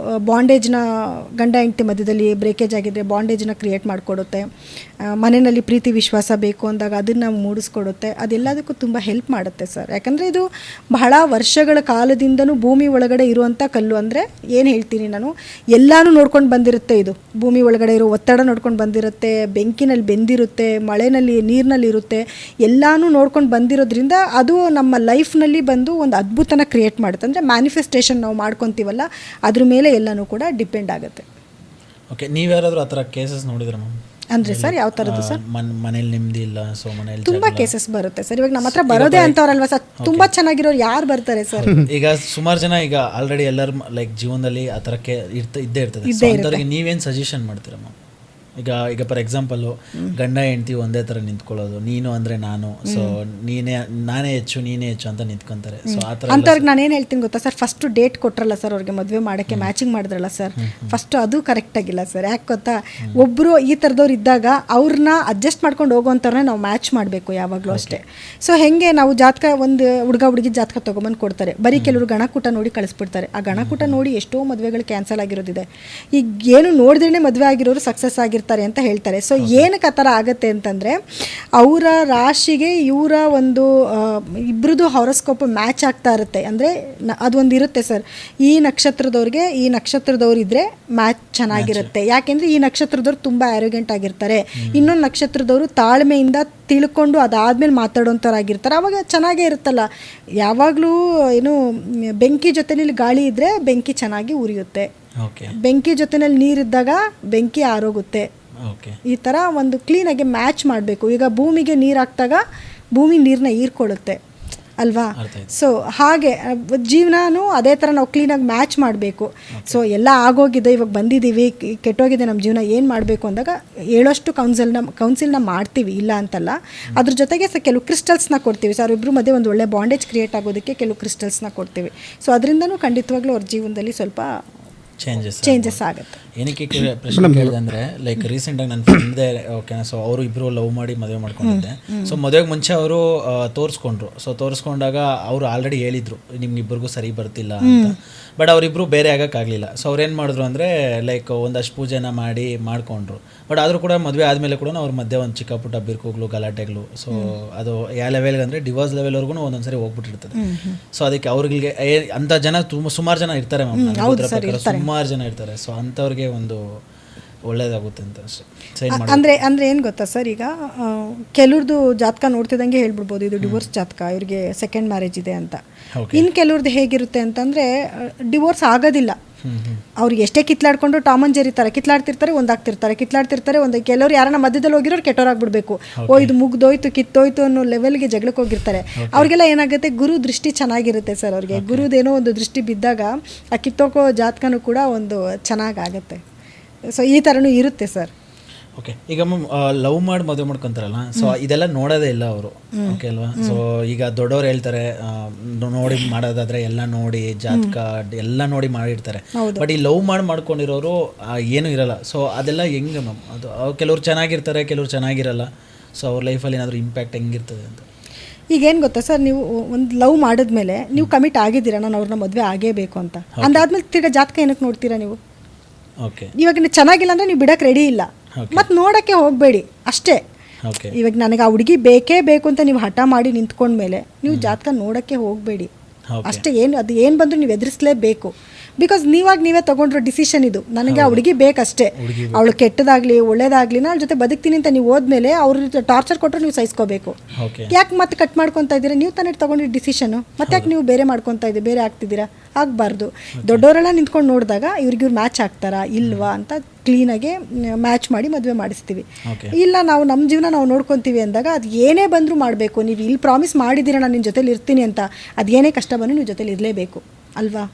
ಬಾಂಡೇಜ್ನ, ಗಂಡ ಹೆಂಡತಿ ಮಧ್ಯದಲ್ಲಿ ಬ್ರೇಕೇಜ್ ಆಗಿದ್ದರೆ ಬಾಂಡೇಜ್ನ ಕ್ರಿಯೇಟ್ ಮಾಡಿಕೊಡುತ್ತೆ. ಮನೆಯಲ್ಲಿ ಪ್ರೀತಿ ವಿಶ್ವಾಸ ಬೇಕು ಅಂದಾಗ ಅದನ್ನು ಮೂಡಿಸ್ಕೊಡುತ್ತೆ. ಅದೆಲ್ಲದಕ್ಕೂ ತುಂಬ ಹೆಲ್ಪ್ ಮಾಡುತ್ತೆ ಸರ್. ಯಾಕಂದರೆ ಇದು ಬಹಳ ವರ್ಷಗಳ ಕಾಲದಿಂದನೂ ಭೂಮಿ ಒಳಗಡೆ ಇರುವಂಥ ಕಲ್ಲು. ಅಂದರೆ ಏನು ಹೇಳ್ತೀನಿ ನಾನು, ಎಲ್ಲನೂ ನೋಡ್ಕೊಂಡು ಬಂದಿರುತ್ತೆ. ಇದು ಭೂಮಿ ಒಳಗಡೆ ಇರೋ ಒತ್ತಡ ನೋಡ್ಕೊಂಡು ಬಂದಿರುತ್ತೆ, ಬೆಂಕಿನಲ್ಲಿ ಬೆಂದಿರುತ್ತೆ, ಮಳೆನಲ್ಲಿ ನೀರಿನಲ್ಲಿ ಇರುತ್ತೆ, ಎಲ್ಲನೂ ನೋಡ್ಕೊಂಡು ಬಂದಿರೋದ್ರಿಂದ ಅದು ನಮ್ಮ ಲೈಫ್ನಲ್ಲಿ ಬಂದು ಒಂದು ಅದ್ಭುತನ ಕ್ರಿಯೇಟ್ ಮಾಡುತ್ತೆ. ಅಂದರೆ ಮ್ಯಾನಿಫೆಸ್ಟೇಷನ್ ನಾವು ಮಾಡ್ಕೊತೀವಲ್ಲ, ಅದ್ರ ಮೇಲೆ ಎಲ್ಲನೂ ಕೂಡ ಡಿಪೆಂಡ್ ಆಗುತ್ತೆ. ಓಕೆ, ನೀವು ಯಾರಾದರೂ ಆ ಥರ ಕೇಸಸ್ ನೋಡಿದ್ರೆ ಮ್ಯಾಮ್? ಅಂದರೆ ಸರ್ ಯಾವ ಥರದ್ದು ಸರ್? ಮನೇಲಿ ನೆಮ್ಮದಿ ಇಲ್ಲ, ಸೊ ಮನೇಲಿ ತುಂಬ ಕೇಸಸ್ ಬರುತ್ತೆ ಸರ್. ಇವಾಗ ನಮ್ಮ ಹತ್ರ ಬರೋದೇ ಅಂತವ್ರಲ್ವಾ ಸರ್, ತುಂಬ ಚೆನ್ನಾಗಿರೋರು ಯಾರು ಬರ್ತಾರೆ ಸರ್? ಈಗ ಸುಮಾರು ಜನ ಈಗ ಆಲ್ರೆಡಿ ಎಲ್ಲರೂ ಲೈಕ್ ಜೀವನದಲ್ಲಿ ಆ ಥರಕ್ಕೆ ಇದ್ದೇ ಇರ್ತದೆ. ನೀವೇನು ಸಜೆಷನ್ ಮಾಡ್ತೀರಾ ಮ್ಯಾಮ್? ಈಗ ಫಾರ್ ಎಕ್ಸಾಂಪಲ್ಲು ಗಂಡ ಹೆಂಡ್ತಿ ಒಂದೇ ಥರ ನಿಂತ್ಕೊಳ್ಳೋದು, ನೀನು ಅಂದರೆ ನಾನು, ಸೊ ನಾನೇ ಹೆಚ್ಚು ಅಂತ ನಿಂತ್ಕೊಂತಾರೆ. ಸೊ ಆ ಥರ ಅಂಥವ್ರಿಗೆ ನಾನು ಏನು ಹೇಳ್ತೀನಿ ಗೊತ್ತಾ ಸರ್, ಫಸ್ಟು ಡೇಟ್ ಕೊಟ್ರಲ್ಲ ಸರ್ ಅವ್ರಿಗೆ ಮದುವೆ ಮಾಡೋಕ್ಕೆ, ಮ್ಯಾಚಿಂಗ್ ಮಾಡಿದ್ರಲ್ಲ ಸರ್, ಫಸ್ಟು ಅದು ಕರೆಕ್ಟಾಗಿಲ್ಲ ಸರ್. ಯಾಕೆ ಗೊತ್ತಾ, ಒಬ್ಬರು ಈ ಥರದವ್ರು ಇದ್ದಾಗ ಅವ್ರನ್ನ ಅಡ್ಜಸ್ಟ್ ಮಾಡ್ಕೊಂಡು ಹೋಗೋವಂಥವ್ರನ್ನ ನಾವು ಮ್ಯಾಚ್ ಮಾಡಬೇಕು ಯಾವಾಗಲೂ ಅಷ್ಟೇ. ಸೊ ಹೆಂಗೆ ನಾವು ಜಾತಕ, ಒಂದು ಹುಡುಗಿ ಜಾತಕ ತೊಗೊಂಬಂದು ಕೊಡ್ತಾರೆ, ಬರೀ ಕೆಲವರು ಗಣಕೂಟ ನೋಡಿ ಕಳಿಸ್ಬಿಡ್ತಾರೆ. ಆ ಗಣಕೂಟ ನೋಡಿ ಎಷ್ಟೋ ಮದುವೆಗಳು ಕ್ಯಾನ್ಸಲ್ ಆಗಿರೋದಿದೆ. ಈಗ ಏನು ನೋಡಿದ್ರೇ ಮದುವೆ ಆಗಿರೋರು ಸಕ್ಸಸ್ ಆಗಿರ್ತಾರೆ ಅಂತ ಹೇಳ್ತಾರೆ. ಸೊ ಏನಕ್ಕೆ ಆ ಥರ ಆಗುತ್ತೆ ಅಂತಂದರೆ, ಅವರ ರಾಶಿಗೆ ಇವರ ಒಂದು ಇಬ್ಬರದು ಹಾರೋಸ್ಕೋಪ್ ಮ್ಯಾಚ್ ಆಗ್ತಾ ಇರುತ್ತೆ. ಅಂದರೆ ಅದೊಂದು ಇರುತ್ತೆ ಸರ್, ಈ ನಕ್ಷತ್ರದವ್ರಿಗೆ ಈ ನಕ್ಷತ್ರದವ್ರು ಇದ್ದರೆ ಮ್ಯಾಚ್ ಚೆನ್ನಾಗಿರುತ್ತೆ. ಯಾಕೆಂದರೆ ಈ ನಕ್ಷತ್ರದವ್ರು ತುಂಬ ಆ್ಯರೋಗೆಂಟ್ ಆಗಿರ್ತಾರೆ, ಇನ್ನೊಂದು ನಕ್ಷತ್ರದವರು ತಾಳ್ಮೆಯಿಂದ ತಿಳ್ಕೊಂಡು ಅದಾದಮೇಲೆ ಮಾತಾಡೋಂಥವ್ರಾಗಿರ್ತಾರೆ. ಆವಾಗ ಚೆನ್ನಾಗೇ ಇರುತ್ತಲ್ಲ. ಯಾವಾಗಲೂ ಏನು ಬೆಂಕಿ ಜೊತೆಯಲ್ಲಿ ಗಾಳಿ ಇದ್ದರೆ ಬೆಂಕಿ ಚೆನ್ನಾಗಿ ಉರಿಯುತ್ತೆ, ಬೆಂಕಿ ಜೊತೆಯಲ್ಲಿ ನೀರಿದ್ದಾಗ ಬೆಂಕಿ ಆರೋಗುತ್ತೆ. ಈ ಥರ ಒಂದು ಕ್ಲೀನಾಗಿ ಮ್ಯಾಚ್ ಮಾಡಬೇಕು. ಈಗ ಭೂಮಿಗೆ ನೀರು ಹಾಕ್ದಾಗ ಭೂಮಿ ನೀರನ್ನ ಹೀರ್ಕೊಳ್ಳುತ್ತೆ ಅಲ್ವಾ? ಸೊ ಹಾಗೆ ಜೀವನನೂ ಅದೇ ಥರ ನಾವು ಕ್ಲೀನಾಗಿ ಮ್ಯಾಚ್ ಮಾಡಬೇಕು. ಸೊ ಎಲ್ಲ ಆಗೋಗಿದೆ, ಇವಾಗ ಬಂದಿದ್ದೀವಿ, ಕೆಟ್ಟೋಗಿದೆ ನಮ್ಮ ಜೀವನ, ಏನು ಮಾಡಬೇಕು ಅಂದಾಗ ಹೇಳೋಷ್ಟು ಕೌನ್ಸಿಲ್ನ ಮಾಡ್ತೀವಿ, ಇಲ್ಲ ಅಂತಲ್ಲ. ಅದ್ರ ಜೊತೆಗೆ ಕೆಲವು ಕ್ರಿಸ್ಟಲ್ಸ್ನ ಕೊಡ್ತೀವಿ ಸರ್. ಇಬ್ಬರು ಮಧ್ಯೆ ಒಂದು ಒಳ್ಳೆ ಬಾಂಡೇಜ್ ಕ್ರಿಯೇಟ್ ಆಗೋದಕ್ಕೆ ಕೆಲವು ಕ್ರಿಸ್ಟಲ್ಸ್ನ ಕೊಡ್ತೀವಿ. ಸೊ ಅದರಿಂದನೂ ಖಂಡಿತವಾಗ್ಲೂ ಅವ್ರ ಜೀವನದಲ್ಲಿ ಸ್ವಲ್ಪ ಚೇಂಜಸ್ ಆಗುತ್ತೆ. ಏನಕ್ಕೆ ಪ್ರಶ್ನೆ ಕೇಳಿದೆ ಅಂದರೆ, ಲೈಕ್ ರೀಸೆಂಟಾಗಿ ನನ್ನ ಫ್ರೆಂಡ್ದೇ, ಓಕೆನಾ, ಸೊ ಅವರು ಇಬ್ಬರು ಲವ್ ಮಾಡಿ ಮದುವೆ ಮಾಡ್ಕೊಂಡಿದ್ದೆ. ಸೊ ಮದುವೆಗೆ ಮುಂಚೆ ಅವರು ತೋರಿಸ್ಕೊಂಡ್ರು. ಸೊ ತೋರಿಸ್ಕೊಂಡಾಗ ಅವರು ಆಲ್ರೆಡಿ ಹೇಳಿದ್ರು ನಿಮ್ಗಿಬ್ಬರಿಗೂ ಸರಿ ಬರ್ತಿಲ್ಲ ಅಂತ. ಬಟ್ ಅವರಿಬ್ಬರು ಬೇರೆ ಆಗೋಕ್ಕಾಗಲಿಲ್ಲ. ಸೊ ಅವ್ರು ಏನು ಮಾಡಿದ್ರು ಅಂದರೆ, ಲೈಕ್ ಒಂದಷ್ಟು ಪೂಜೆನ ಮಾಡ್ಕೊಂಡ್ರು. ಬಟ್ ಆದರೂ ಕೂಡ ಮದುವೆ ಆದಮೇಲೆ ಕೂಡ ಅವ್ರ ಮಧ್ಯೆ ಒಂದು ಚಿಕ್ಕ ಪುಟ್ಟ ಬಿರುಕುಗಳು, ಗಲಾಟೆಗಳು, ಸೊ ಅದು ಯಾವ ಲೆವೆಲ್ಗೆ ಅಂದರೆ ಡಿವೋರ್ಸ್ ಲೆವೆಲ್ವರೆಗೂ ಒಂದೊಂದ್ಸರಿ ಹೋಗ್ಬಿಟ್ಟಿರ್ತದೆ. ಸೊ ಅದಕ್ಕೆ ಅವ್ರಿಗೆ ಅಂಥ ಜನ ಸುಮಾರು ಜನ ಇರ್ತಾರೆ ಮ್ಯಾಮ್, ಸುಮಾರು ಜನ ಇರ್ತಾರೆ. ಸೊ ಅಂಥವ್ರಿಗೆ ಒಂದು ಒಳ್ಳೇದಾಗುತ್ತೆ ಅಂತ ಅಷ್ಟೇ. ಅಂದರೆ ಏನು ಗೊತ್ತಾ ಸರ್, ಈಗ ಕೆಲವ್ರದ್ದು ಜಾತಕ ನೋಡ್ತಿದ್ದಂಗೆ ಹೇಳ್ಬಿಡ್ಬೋದು ಇದು ಡಿವೋರ್ಸ್ ಜಾತಕ, ಇವ್ರಿಗೆ ಸೆಕೆಂಡ್ ಮ್ಯಾರೇಜ್ ಇದೆ ಅಂತ. ಇನ್ನು ಕೆಲವ್ರದ್ದು ಹೇಗಿರುತ್ತೆ ಅಂತಂದರೆ, ಡಿವೋರ್ಸ್ ಆಗೋದಿಲ್ಲ. ಅವ್ರಿಗೆ ಎಷ್ಟೇ ಕಿತ್ಲಾಡ್ಕೊಂಡು ಟಾಮ್ ಅಂಡ್ ಜೆರಿ ಥರ ಕಿತ್ಲಾಡ್ತಿರ್ತಾರೆ, ಕಿತ್ಲಾಡ್ತಿರ್ತಾರೆ ಒಂದು. ಕೆಲವರು ಯಾರನ್ನ ಮಧ್ಯದಲ್ಲಿ ಹೋಗಿರೋರು ಕೆಟ್ಟೋರಾಗ್ಬಿಡ್ಬೇಕು, ಇದು ಮುಗ್ದೋಯ್ತು ಕಿತ್ತೋಯ್ತು ಅನ್ನೋ ಲೆವೆಲ್ಗೆ ಜಗಳಕ್ಕೆ ಹೋಗಿರ್ತಾರೆ. ಅವ್ರಿಗೆಲ್ಲ ಏನಾಗುತ್ತೆ, ಗುರು ದೃಷ್ಟಿ ಚೆನ್ನಾಗಿರುತ್ತೆ ಸರ್. ಅವ್ರಿಗೆ ಗುರುದೇನೋ ಒಂದು ದೃಷ್ಟಿ ಬಿದ್ದಾಗ ಆ ಕಿತ್ತೋಕೋ ಜಾತಕನೂ ಕೂಡ ಒಂದು ಚೆನ್ನಾಗಾಗತ್ತೆ. ಸೊ ಈ ಥರನೂ ಇರುತ್ತೆ ಸರ್. ಓಕೆ, ಈಗ ಮ್ಯಾಮ್ ಲವ್ ಮಾಡಿ ಮದುವೆ ಮಾಡ್ಕೊತಾರಲ್ಲ, ಸೊ ಇದೆಲ್ಲ ನೋಡೋದೇ ಇಲ್ಲ ಅವರು, ಓಕೆ ಅಲ್ವಾ? ಸೊ ಈಗ ದೊಡ್ಡವ್ರು ಹೇಳ್ತಾರೆ ನೋಡಿ ಮಾಡೋದಾದ್ರೆ ಎಲ್ಲ ನೋಡಿ ಜಾತಕ ಎಲ್ಲ ನೋಡಿ ಮಾಡಿರ್ತಾರೆ. ಬಟ್ ಈ ಲವ್ ಮಾಡ್ಕೊಂಡಿರೋರು ಏನೂ ಇರಲ್ಲ. ಸೊ ಅದೆಲ್ಲ ಹೆಂಗೆ ಮ್ಯಾಮ್? ಅದು ಕೆಲವ್ರು ಚೆನ್ನಾಗಿರ್ತಾರೆ, ಕೆಲವ್ರು ಚೆನ್ನಾಗಿರಲ್ಲ. ಸೊ ಅವ್ರ ಲೈಫಲ್ಲಿ ಏನಾದರೂ ಇಂಪ್ಯಾಕ್ಟ್ ಹೆಂಗಿರ್ತದೆ ಅಂತ? ಈಗೇನು ಗೊತ್ತಾ ಸರ್, ನೀವು ಒಂದು ಲವ್ ಮಾಡಿದ್ಮೇಲೆ ನೀವು ಕಮಿಟ್ ಆಗಿದ್ದೀರಾ, ನಾನು ಅವ್ರನ್ನ ಮದುವೆ ಆಗೇಬೇಕು ಅಂತ ಅಂದಾದ್ಮೇಲೆ ತಿರ್ಗಾ ಜಾತಕ ಏನಕ್ಕೆ ನೋಡ್ತೀರಾ ನೀವು? ಓಕೆ, ಇವಾಗ ನೀವು ಚೆನ್ನಾಗಿಲ್ಲ ಅಂದರೆ ನೀವು ಬಿಡೋಕ್ಕೆ ರೆಡಿ ಇಲ್ಲ, ಮತ್ತು ನೋಡೋಕ್ಕೆ ಹೋಗಬೇಡಿ ಅಷ್ಟೇ. ಇವಾಗ ನನಗೆ ಆ ಹುಡುಗಿ ಬೇಕೇ ಬೇಕು ಅಂತ ನೀವು ಹಠ ಮಾಡಿ ನಿಂತ್ಕೊಂಡ್ಮೇಲೆ ನೀವು ಜಾತಕ ನೋಡೋಕ್ಕೆ ಹೋಗಬೇಡಿ ಅಷ್ಟೇ. ಅದು ಏನು ಬಂದರೂ ನೀವು ಎದುರಿಸಲೇಬೇಕು. ಬಿಕಾಸ್ ನೀವೇ ತೊಗೊಂಡ್ರೋ ಡಿಸಿಷನ್ ಇದು, ನನಗೆ ಆ ಹುಡುಗಿ ಬೇಕಷ್ಟೇ, ಅವಳು ಕೆಟ್ಟದಾಗಲಿ ಒಳ್ಳೇದಾಗಲಿ ನಾನು ಜೊತೆ ಬದುಕ್ತೀನಿ ಅಂತ ನೀವು ಹೋದ್ಮೇಲೆ ಅವ್ರ ಟಾರ್ಚರ್ ಕೊಟ್ಟರು ನೀವು ಸಹಿಸ್ಕೋಬೇಕು. ಯಾಕೆ ಮತ್ತೆ ಕಟ್ ಮಾಡ್ಕೊತಾ ಇದ್ದೀರಾ? ನೀವು ತಾನೇ ತೊಗೊಂಡಿದ್ದ ಡಿಸಿಷನು, ಮತ್ತೆ ಯಾಕೆ ನೀವು ಬೇರೆ ಮಾಡ್ಕೊತಾ ಇದ್ದೀರಿ, ಬೇರೆ ಆಗ್ತಿದ್ದೀರಾ? ಆಗಬಾರ್ದು. ದೊಡ್ಡವರೆಲ್ಲ ನಿಂತ್ಕೊಂಡು ನೋಡಿದಾಗ ಇವ್ರಿಗಿವ್ರು ಮ್ಯಾಚ್ ಆಗ್ತಾರಾ ಇಲ್ವಾ ಅಂತ ಕ್ಲೀನಾಗೆ ಮ್ಯಾಚ್ ಮಾಡಿ ಮದುವೆ ಮಾಡಿಸ್ತೀವಿ. ಇಲ್ಲ ನಾವು ನಮ್ಮ ಜೀವನ ನಾವು ನೋಡ್ಕೊತೀವಿ ಅಂದಾಗ ಅದು ಏನೇ ಬಂದರೂ ಮಾಡಬೇಕು. ನೀವು ಇಲ್ಲಿ ಪ್ರಾಮಿಸ್ ಮಾಡಿದ್ದೀರಾ ನಾನು ನಿನ್ನ ಜೊತೆಲಿ ಇರ್ತೀನಿ ಅಂತ, ಅದು ಏನೇ ಕಷ್ಟ ಬಂದರೂ ನೀವು ಜೊತೆಲಿ ಇರಲೇಬೇಕು ಅಲ್ವಾ?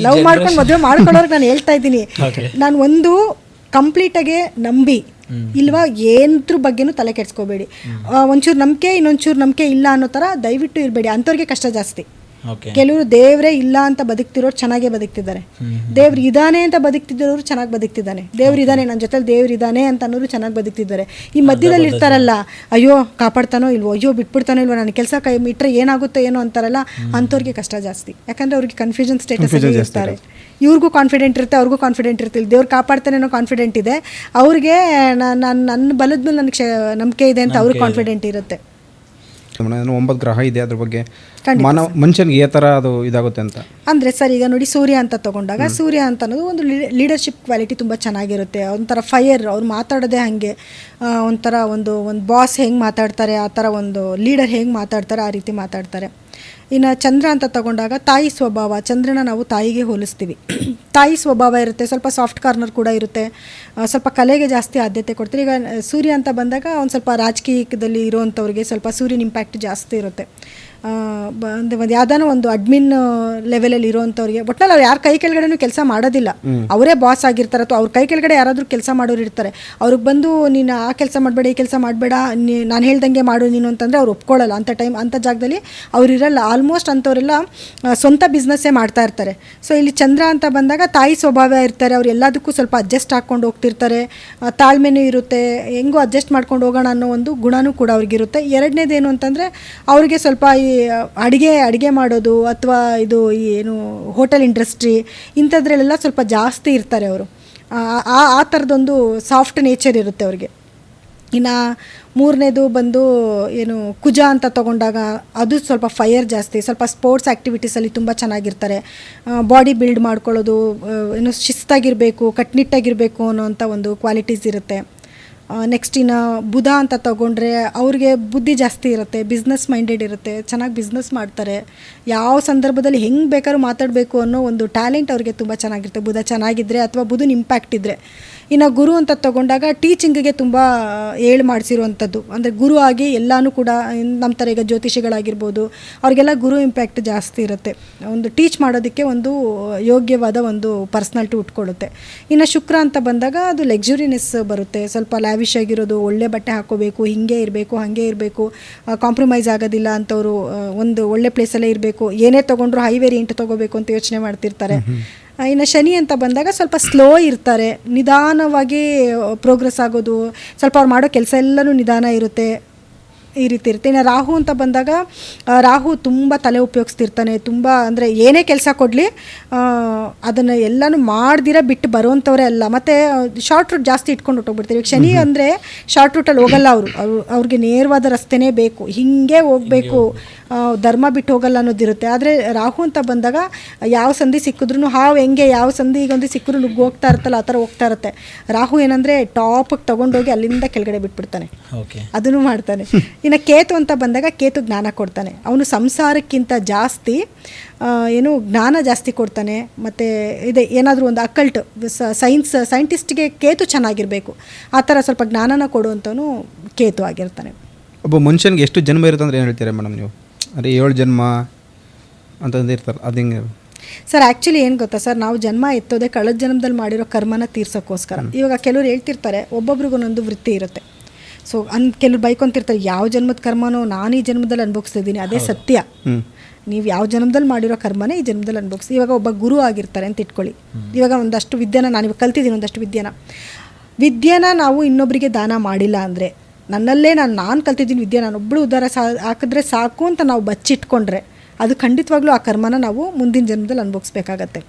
ಲವ್ ಮಾಡ್ಕೊಂಡು ಮದುವೆ ಮಾಡ್ಕೊಳ್ಳೋರ್ಗೆ ನಾನು ಹೇಳ್ತಾ ಇದ್ದೀನಿ, ನಾನು ಒಂದು ಕಂಪ್ಲೀಟಾಗೆ ನಂಬಿ ಇಲ್ವಾ ಏನ್ರ ಬಗ್ಗೆನೂ ತಲೆ ಕೆಡ್ಸ್ಕೋಬೇಡಿ. ಒಂಚೂರು ನಂಬಿಕೆ ಇನ್ನೊಂಚೂರು ನಂಬಿಕೆ ಇಲ್ಲ ಅನ್ನೋ ಥರ ದಯವಿಟ್ಟು ಇರಬೇಡಿ. ಅಂಥವ್ರಿಗೆ ಕಷ್ಟ ಜಾಸ್ತಿ. ಕೆಲವರು ದೇವರೇ ಇಲ್ಲ ಅಂತ ಬದುಕ್ತಿರೋರು ಚೆನ್ನಾಗೇ ಬದುಕ್ತಿದ್ದಾರೆ, ದೇವ್ರು ಇದಾನೆ ಅಂತ ಬದುಕ್ತಿದ್ದವರು ಚೆನ್ನಾಗಿ ಬದುಕ್ತಿದ್ದಾನೆ, ದೇವ್ರು ಇದಾನೆ ನನ್ನ ಜೊತೆಲಿ ದೇವ್ರು ಇದಾನೆ ಅಂತ ಅನ್ನೋರು ಚೆನ್ನಾಗಿ ಬದುಕ್ತಿದ್ದಾರೆ. ಈ ಮಧ್ಯದಲ್ಲಿ ಇರ್ತಾರಲ್ಲ, ಅಯ್ಯೋ ಕಾಪಾಡ್ತಾನೋ ಇಲ್ವೋ, ಅಯ್ಯೋ ಬಿಟ್ಬಿಡ್ತಾನೋ ಇಲ್ವೋ, ನನ್ನ ಕೆಲಸ ಕೈ ಇಟ್ಟರೆ ಏನಾಗುತ್ತೋ ಏನೋ ಅಂತಾರಲ್ಲ, ಅಂಥವ್ರಿಗೆ ಕಷ್ಟ ಜಾಸ್ತಿ. ಯಾಕಂದರೆ ಅವ್ರಿಗೆ ಕನ್ಫ್ಯೂಷನ್ ಸ್ಟೇಟಸ್ ಇರ್ತಾರೆ. ಇವ್ರಿಗೂ ಕಾನ್ಫಿಡೆಂಟ್ ಇರುತ್ತೆ, ಅವ್ರಿಗೂ ಕಾನ್ಫಿಡೆಂಟ್ ಇರ್ತಿಲ್ಲ, ದೇವ್ರು ಕಾಪಾಡ್ತಾನೆ ಅನ್ನೋ ಕಾನ್ಫಿಡೆಂಟ್ ಇದೆ ಅವ್ರಿಗೆ, ನನ್ನ ಬಲದ ಮೇಲೆ ನನಗೆ ನಂಬಿಕೆ ಇದೆ ಅಂತ ಅವ್ರಿಗೆ ಕಾನ್ಫಿಡೆಂಟ್ ಇರುತ್ತೆ. 9 ಗ್ರಹ ಇದೆ, ಅದ್ರ ಬಗ್ಗೆ ಮನುಷ್ಯನಿಗೆ ಯಾವ ಥರ ಅದು ಇದಾಗುತ್ತೆ ಅಂತ ಅಂದರೆ ಸರ್, ಈಗ ನೋಡಿ ಸೂರ್ಯ ಅಂತ ತೊಗೊಂಡಾಗ ಸೂರ್ಯ ಅಂತ ಅನ್ನೋದು ಒಂದು ಲೀಡರ್ಶಿಪ್ ಕ್ವಾಲಿಟಿ ತುಂಬ ಚೆನ್ನಾಗಿರುತ್ತೆ. ಒಂಥರ ಫೈರ್, ಅವ್ರು ಮಾತಾಡೋದೇ ಹಾಗೆ, ಒಂಥರ ಒಂದು ಬಾಸ್ ಹೆಂಗೆ ಮಾತಾಡ್ತಾರೆ ಆ ಥರ, ಒಂದು ಲೀಡರ್ ಹೆಂಗೆ ಮಾತಾಡ್ತಾರೆ ಆ ರೀತಿ ಮಾತಾಡ್ತಾರೆ. ಇನ್ನು ಚಂದ್ರ ಅಂತ ತಗೊಂಡಾಗ ತಾಯಿ ಸ್ವಭಾವ, ಚಂದ್ರನ ನಾವು ತಾಯಿಗೆ ಹೋಲಿಸ್ತೀವಿ. ತಾಯಿ ಸ್ವಭಾವ ಇರುತ್ತೆ, ಸ್ವಲ್ಪ ಸಾಫ್ಟ್ ಕಾರ್ನರ್ ಕೂಡ ಇರುತ್ತೆ, ಸ್ವಲ್ಪ ಕಲೆಗೆ ಜಾಸ್ತಿ ಆದ್ಯತೆ ಕೊಡ್ತೀವಿ. ಈಗ ಸೂರ್ಯ ಅಂತ ಬಂದಾಗ ಒಂದು ಸ್ವಲ್ಪ ರಾಜಕೀಯದಲ್ಲಿ ಇರೋವಂಥವ್ರಿಗೆ ಸ್ವಲ್ಪ ಸೂರ್ಯನ ಇಂಪ್ಯಾಕ್ಟ್ ಜಾಸ್ತಿ ಇರುತ್ತೆ. ಅಂದರೆ ಒಂದು ಯಾವ್ದಾನ ಒಂದು ಅಡ್ಮಿನ್ ಲೆವೆಲಲ್ಲಿ ಇರೋವಂಥವ್ರಿಗೆ ಒಟ್ಟಿನಲ್ಲಿ ಅವ್ರು ಯಾರ ಕೈ ಕೆಳಗಡೆನೂ ಕೆಲಸ ಮಾಡೋದಿಲ್ಲ, ಅವರೇ ಬಾಸ್ ಆಗಿರ್ತಾರೆ ಅಥವಾ ಅವ್ರ ಕೈ ಕೆಳಗಡೆ ಯಾರಾದರೂ ಕೆಲಸ ಮಾಡೋರು ಇರ್ತಾರೆ. ಅವ್ರಿಗೆ ಬಂದು ನೀನು ಆ ಕೆಲಸ ಮಾಡಬೇಡ, ಈ ಕೆಲಸ ಮಾಡಬೇಡ, ನಾನು ಹೇಳ್ದಂಗೆ ಮಾಡು ನೀನು ಅಂತಂದರೆ ಅವ್ರು ಒಪ್ಕೊಳ್ಳಲ್ಲ. ಅಂಥ ಜಾಗದಲ್ಲಿ ಅವ್ರು ಇರಲ್ಲ. ಆಲ್ಮೋಸ್ಟ್ ಅಂಥವರೆಲ್ಲ ಸ್ವಂತ ಬಿಸ್ನೆಸ್ಸೇ ಮಾಡ್ತಾ ಇರ್ತಾರೆ. ಸೊ ಇಲ್ಲಿ ಚಂದ್ರ ಅಂತ ಬಂದಾಗ ತಾಯಿ ಸ್ವಭಾವ ಇರ್ತಾರೆ, ಅವ್ರು ಎಲ್ಲದಕ್ಕೂ ಸ್ವಲ್ಪ ಅಡ್ಜಸ್ಟ್ ಹಾಕ್ಕೊಂಡು ಹೋಗ್ತಿರ್ತಾರೆ, ತಾಳ್ಮೆನೂ ಇರುತ್ತೆ, ಹೆಂಗೋ ಅಡ್ಜಸ್ಟ್ ಮಾಡ್ಕೊಂಡು ಹೋಗೋಣ ಅನ್ನೋ ಒಂದು ಗುಣನೂ ಕೂಡ ಅವ್ರಿಗಿರುತ್ತೆ. ಎರಡನೇದೇನು ಅಂತಂದರೆ ಅವ್ರಿಗೆ ಸ್ವಲ್ಪ ಈ ಅಡುಗೆ ಮಾಡೋದು ಅಥವಾ ಇದು ಏನು ಹೋಟೆಲ್ ಇಂಡಸ್ಟ್ರಿ ಇಂಥದ್ರಲ್ಲೆಲ್ಲ ಸ್ವಲ್ಪ ಜಾಸ್ತಿ ಇರ್ತಾರೆ ಅವರು. ಆ ಥರದೊಂದು ಸಾಫ್ಟ್ ನೇಚರ್ ಇರುತ್ತೆ ಅವ್ರಿಗೆ. ಇನ್ನು ಮೂರನೇದು ಬಂದು ಏನು ಕುಜ ಅಂತ ತೊಗೊಂಡಾಗ ಅದು ಸ್ವಲ್ಪ ಫೈರ್ ಜಾಸ್ತಿ, ಸ್ವಲ್ಪ ಸ್ಪೋರ್ಟ್ಸ್ ಆ್ಯಕ್ಟಿವಿಟೀಸಲ್ಲಿ ತುಂಬ ಚೆನ್ನಾಗಿರ್ತಾರೆ. ಬಾಡಿ ಬಿಲ್ಡ್ ಮಾಡ್ಕೊಳ್ಳೋದು, ಏನು ಶಿಸ್ತಾಗಿರಬೇಕು, ಕಟ್ಟುನಿಟ್ಟಾಗಿರಬೇಕು ಅನ್ನೋಂಥ ಒಂದು ಕ್ವಾಲಿಟೀಸ್ ಇರುತ್ತೆ. ನೆಕ್ಸ್ಟ್ ಇನ್ನು ಬುಧ ಅಂತ ತೊಗೊಂಡ್ರೆ ಅವ್ರಿಗೆ ಬುದ್ಧಿ ಜಾಸ್ತಿ ಇರುತ್ತೆ, ಬಿಸ್ನೆಸ್ ಮೈಂಡೆಡ್ ಇರುತ್ತೆ, ಚೆನ್ನಾಗಿ ಬಿಸ್ನೆಸ್ ಮಾಡ್ತಾರೆ, ಯಾವ ಸಂದರ್ಭದಲ್ಲಿ ಹೆಂಗೆ ಬೇಕಾದ್ರೂ ಮಾತಾಡಬೇಕು ಅನ್ನೋ ಒಂದು ಟ್ಯಾಲೆಂಟ್ ಅವ್ರಿಗೆ ತುಂಬ ಚೆನ್ನಾಗಿರುತ್ತೆ ಬುಧ ಚೆನ್ನಾಗಿದ್ದರೆ ಅಥವಾ ಬುಧನ ಇಂಪ್ಯಾಕ್ಟ್ ಇದ್ದರೆ. ಇನ್ನು ಗುರು ಅಂತ ತೊಗೊಂಡಾಗ ಟೀಚಿಂಗಿಗೆ ತುಂಬ ಮಾಡಿಸಿರುವಂಥದ್ದು, ಅಂದರೆ ಗುರು ಆಗಿ ಎಲ್ಲನೂ ಕೂಡ ನಮ್ಮ ಥರ ಈಗ ಜ್ಯೋತಿಷಿಗಳಾಗಿರ್ಬೋದು ಅವ್ರಿಗೆಲ್ಲ ಗುರು ಇಂಪ್ಯಾಕ್ಟ್ ಜಾಸ್ತಿ ಇರುತ್ತೆ. ಒಂದು ಟೀಚ್ ಮಾಡೋದಕ್ಕೆ ಒಂದು ಯೋಗ್ಯವಾದ ಒಂದು ಪರ್ಸ್ನಾಲಿಟಿ ಉಟ್ಕೊಳ್ಳುತ್ತೆ. ಇನ್ನು ಶುಕ್ರ ಅಂತ ಬಂದಾಗ ಅದು ಲಕ್ಸುರಿನೆಸ್ ಬರುತ್ತೆ, ಸ್ವಲ್ಪ ಲ್ಯಾವಿಶ್ ಆಗಿರೋದು, ಒಳ್ಳೆ ಬಟ್ಟೆ ಹಾಕ್ಕೋಬೇಕು, ಹಿಂಗೆ ಇರಬೇಕು, ಹಾಗೆ ಇರಬೇಕು, ಕಾಂಪ್ರಮೈಸ್ ಆಗೋದಿಲ್ಲ ಅಂಥವ್ರು, ಒಂದು ಒಳ್ಳೆ ಪ್ಲೇಸಲ್ಲೇ ಇರಬೇಕು, ಏನೇ ತೊಗೊಂಡ್ರು ಹೈ ವೇರಿಯಂಟ್ ತೊಗೋಬೇಕು ಅಂತ ಯೋಚನೆ ಮಾಡ್ತಿರ್ತಾರೆ. ಇನ್ನು ಶನಿ ಅಂತ ಬಂದಾಗ ಸ್ವಲ್ಪ ಸ್ಲೋ ಇರ್ತಾರೆ, ನಿಧಾನವಾಗಿ ಪ್ರೋಗ್ರೆಸ್ ಆಗೋದು, ಸ್ವಲ್ಪ ಅವ್ರು ಮಾಡೋ ಕೆಲಸ ಎಲ್ಲನೂ ನಿಧಾನ ಇರುತ್ತೆ, ಈ ರೀತಿ ಇರುತ್ತೆ. ಇನ್ನು ರಾಹು ಅಂತ ಬಂದಾಗ ರಾಹು ತುಂಬ ತಲೆ ಉಪಯೋಗಿಸ್ತಿರ್ತಾನೆ, ತುಂಬ ಅಂದರೆ ಏನೇ ಕೆಲಸ ಕೊಡಲಿ ಅದನ್ನು ಎಲ್ಲನೂ ಮಾಡ್ದಿರ ಬಿಟ್ಟು ಬರುವಂಥವ್ರೆ ಅಲ್ಲ. ಮತ್ತು ಶಾರ್ಟ್ ರೂಟ್ ಜಾಸ್ತಿ ಇಟ್ಕೊಂಡು ಹೊಟ್ಟೋಗ್ಬಿಡ್ತಾರೆ. ಈಗ ಶನಿ ಅಂದರೆ ಶಾರ್ಟ್ ರೂಟಲ್ಲಿ ಹೋಗಲ್ಲ, ಅವ್ರಿಗೆ ನೇರವಾದ ರಸ್ತೆನೇ ಬೇಕು, ಹೀಗೆ ಹೋಗಬೇಕು, ಧರ್ಮ ಬಿಟ್ಟು ಹೋಗಲ್ಲ ಅನ್ನೋದಿರುತ್ತೆ. ಆದರೆ ರಾಹು ಅಂತ ಬಂದಾಗ ಯಾವ ಸಂಧಿ ಸಿಕ್ಕಿದ್ರೂ ಹಾವು ಹೆಂಗೆ ಯಾವ ಸಂಧಿ ಈಗೊಂದು ಸಿಕ್ಕರೂ ನುಗ್ಗಿ ಹೋಗ್ತಾ ಇರುತ್ತಲ್ಲ ಆ ಥರ ಹೋಗ್ತಾ ಇರುತ್ತೆ. ರಾಹು ಏನಂದರೆ ಟಾಪಿಗೆ ತೊಗೊಂಡೋಗಿ ಅಲ್ಲಿಂದ ಕೆಳಗಡೆ ಬಿಟ್ಬಿಡ್ತಾನೆ, ಅದನ್ನು ಮಾಡ್ತಾನೆ. ಇನ್ನು ಕೇತು ಅಂತ ಬಂದಾಗ ಕೇತು ಜ್ಞಾನ ಕೊಡ್ತಾನೆ, ಅವನು ಸಂಸಾರಕ್ಕಿಂತ ಜಾಸ್ತಿ ಏನು ಜ್ಞಾನ ಜಾಸ್ತಿ ಕೊಡ್ತಾನೆ. ಮತ್ತು ಇದೆ ಏನಾದರೂ ಒಂದು ಅಕಲ್ಟ್ ಸೈಂಟಿಸ್ಟ್ಗೆ ಕೇತು ಚೆನ್ನಾಗಿರಬೇಕು, ಆ ಥರ ಸ್ವಲ್ಪ ಜ್ಞಾನನ ಕೊಡುವಂಥವನು ಕೇತು ಆಗಿರ್ತಾನೆ. ಒಬ್ಬ ಮನುಷ್ಯನಿಗೆ ಎಷ್ಟು ಜನ್ಮ ಇರುತ್ತೆ ಅಂದರೆ ಏನು ಹೇಳ್ತೀರಾ ಮೇಡಮ್ ನೀವು? ಅಂದರೆ 7 ಜನ್ಮ ಅಂತಂದು ಇರ್ತಾರೆ, ಅದು ಹೆಂಗೆ ಸರ್? ಆ್ಯಕ್ಚುಲಿ ಏನು ಗೊತ್ತಾ ಸರ್, ನಾವು ಜನ್ಮ ಎತ್ತೋದೆ ಕಳೆದ ಜನ್ಮದಲ್ಲಿ ಮಾಡಿರೋ ಕರ್ಮನ ತೀರ್ಸೋಕ್ಕೋಸ್ಕರ. ಇವಾಗ ಕೆಲವ್ರು ಹೇಳ್ತಿರ್ತಾರೆ, ಒಬ್ಬೊಬ್ರಿಗೊಂದೊಂದು ವೃತ್ತಿ ಇರುತ್ತೆ. ಸೊ ಕೆಲವ್ರು ಬೈಕೊಂತಿರ್ತಾರೆ, ಯಾವ ಜನ್ಮದ ಕರ್ಮನೋ ನಾನು ಈ ಜನ್ಮದಲ್ಲಿ ಅನುಭವಿಸ್ತಿದ್ದೀನಿ, ಅದೇ ಸತ್ಯ. ನೀವು ಯಾವ ಜನ್ಮದಲ್ಲಿ ಮಾಡಿರೋ ಕರ್ಮನೇ ಈ ಜನ್ಮದಲ್ಲಿ ಅನುಭವಿಸಿ. ಇವಾಗ ಒಬ್ಬ ಗುರು ಆಗಿರ್ತಾರೆ ಅಂತ ಇಟ್ಕೊಳ್ಳಿ, ಇವಾಗ ಒಂದಷ್ಟು ವಿದ್ಯೆನ ನಾನು ಇವಾಗ ಕಲ್ತಿದ್ದೀನಿ, ಒಂದಷ್ಟು ವಿದ್ಯೆನ ನಾವು ಇನ್ನೊಬ್ಬರಿಗೆ ದಾನ ಮಾಡಿಲ್ಲ ಅಂದರೆ, ನನ್ನಲ್ಲೇ ನಾನು ಕಲ್ತಿದ್ದೀನಿ ವಿದ್ಯೆ ನಾನೊಬ್ಬಳು ಉದ್ಧಾರ ಹಾಕಿದ್ರೆ ಸಾಕು ಅಂತ ನಾವು ಬಚ್ಚಿಟ್ಕೊಂಡ್ರೆ ಅದು ಖಂಡಿತವಾಗ್ಲೂ ಆ ಕರ್ಮನ ನಾವು ಮುಂದಿನ ಜನ್ಮದಲ್ಲಿ ಅನುಭವಿಸ್ಬೇಕಾಗತ್ತೆ.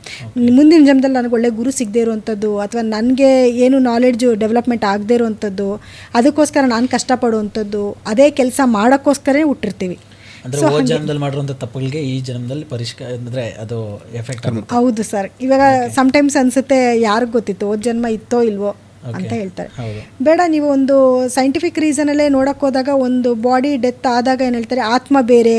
ಮುಂದಿನ ಜನ್ಮದಲ್ಲಿ ನನಗೆ ಒಳ್ಳೆ ಗುರು ಸಿಗದೇ ಇರುವಂಥದ್ದು ಅಥವಾ ನನಗೆ ಏನು ನಾಲೆಡ್ಜು ಡೆವಲಪ್ಮೆಂಟ್ ಆಗದೇ ಇರುವಂಥದ್ದು, ಅದಕ್ಕೋಸ್ಕರ ನಾನು ಕಷ್ಟಪಡುವಂಥದ್ದು, ಅದೇ ಕೆಲಸ ಮಾಡೋಕ್ಕೋಸ್ಕರನೇ ಹುಟ್ಟಿರ್ತೀವಿ. ಅಂದರೆ ಜನ್ಮದಲ್ಲಿ ಮಾಡಿರುವಂಥ ತಪ್ಪುಗಳಿಗೆ ಈ ಜನ್ಮದಲ್ಲಿ ಪರಿಷ್ಕಾರ ಅಂದರೆ ಅದು ಎಫೆಕ್ಟ್ ಆಗುತ್ತೆ. ಹೌದು ಸರ್. ಇವಾಗ ಸಮ್ಟೈಮ್ಸ್ ಅನಿಸುತ್ತೆ, ಯಾರಿಗೆ ಗೊತ್ತಿತ್ತು ಓದ್ ಜನ್ಮ ಇತ್ತೋ ಇಲ್ವೋ ಅಂತ ಹೇಳ್ತಾರೆ. ಬೇಡ, ನೀವು ಒಂದು ಸೈಂಟಿಫಿಕ್ ರೀಸನಲ್ಲೇ ನೋಡೋಕೆ ಹೋದಾಗ ಒಂದು ಬಾಡಿ ಡೆತ್ ಆದಾಗ ಏನು ಹೇಳ್ತಾರೆ, ಆತ್ಮ ಬೇರೆ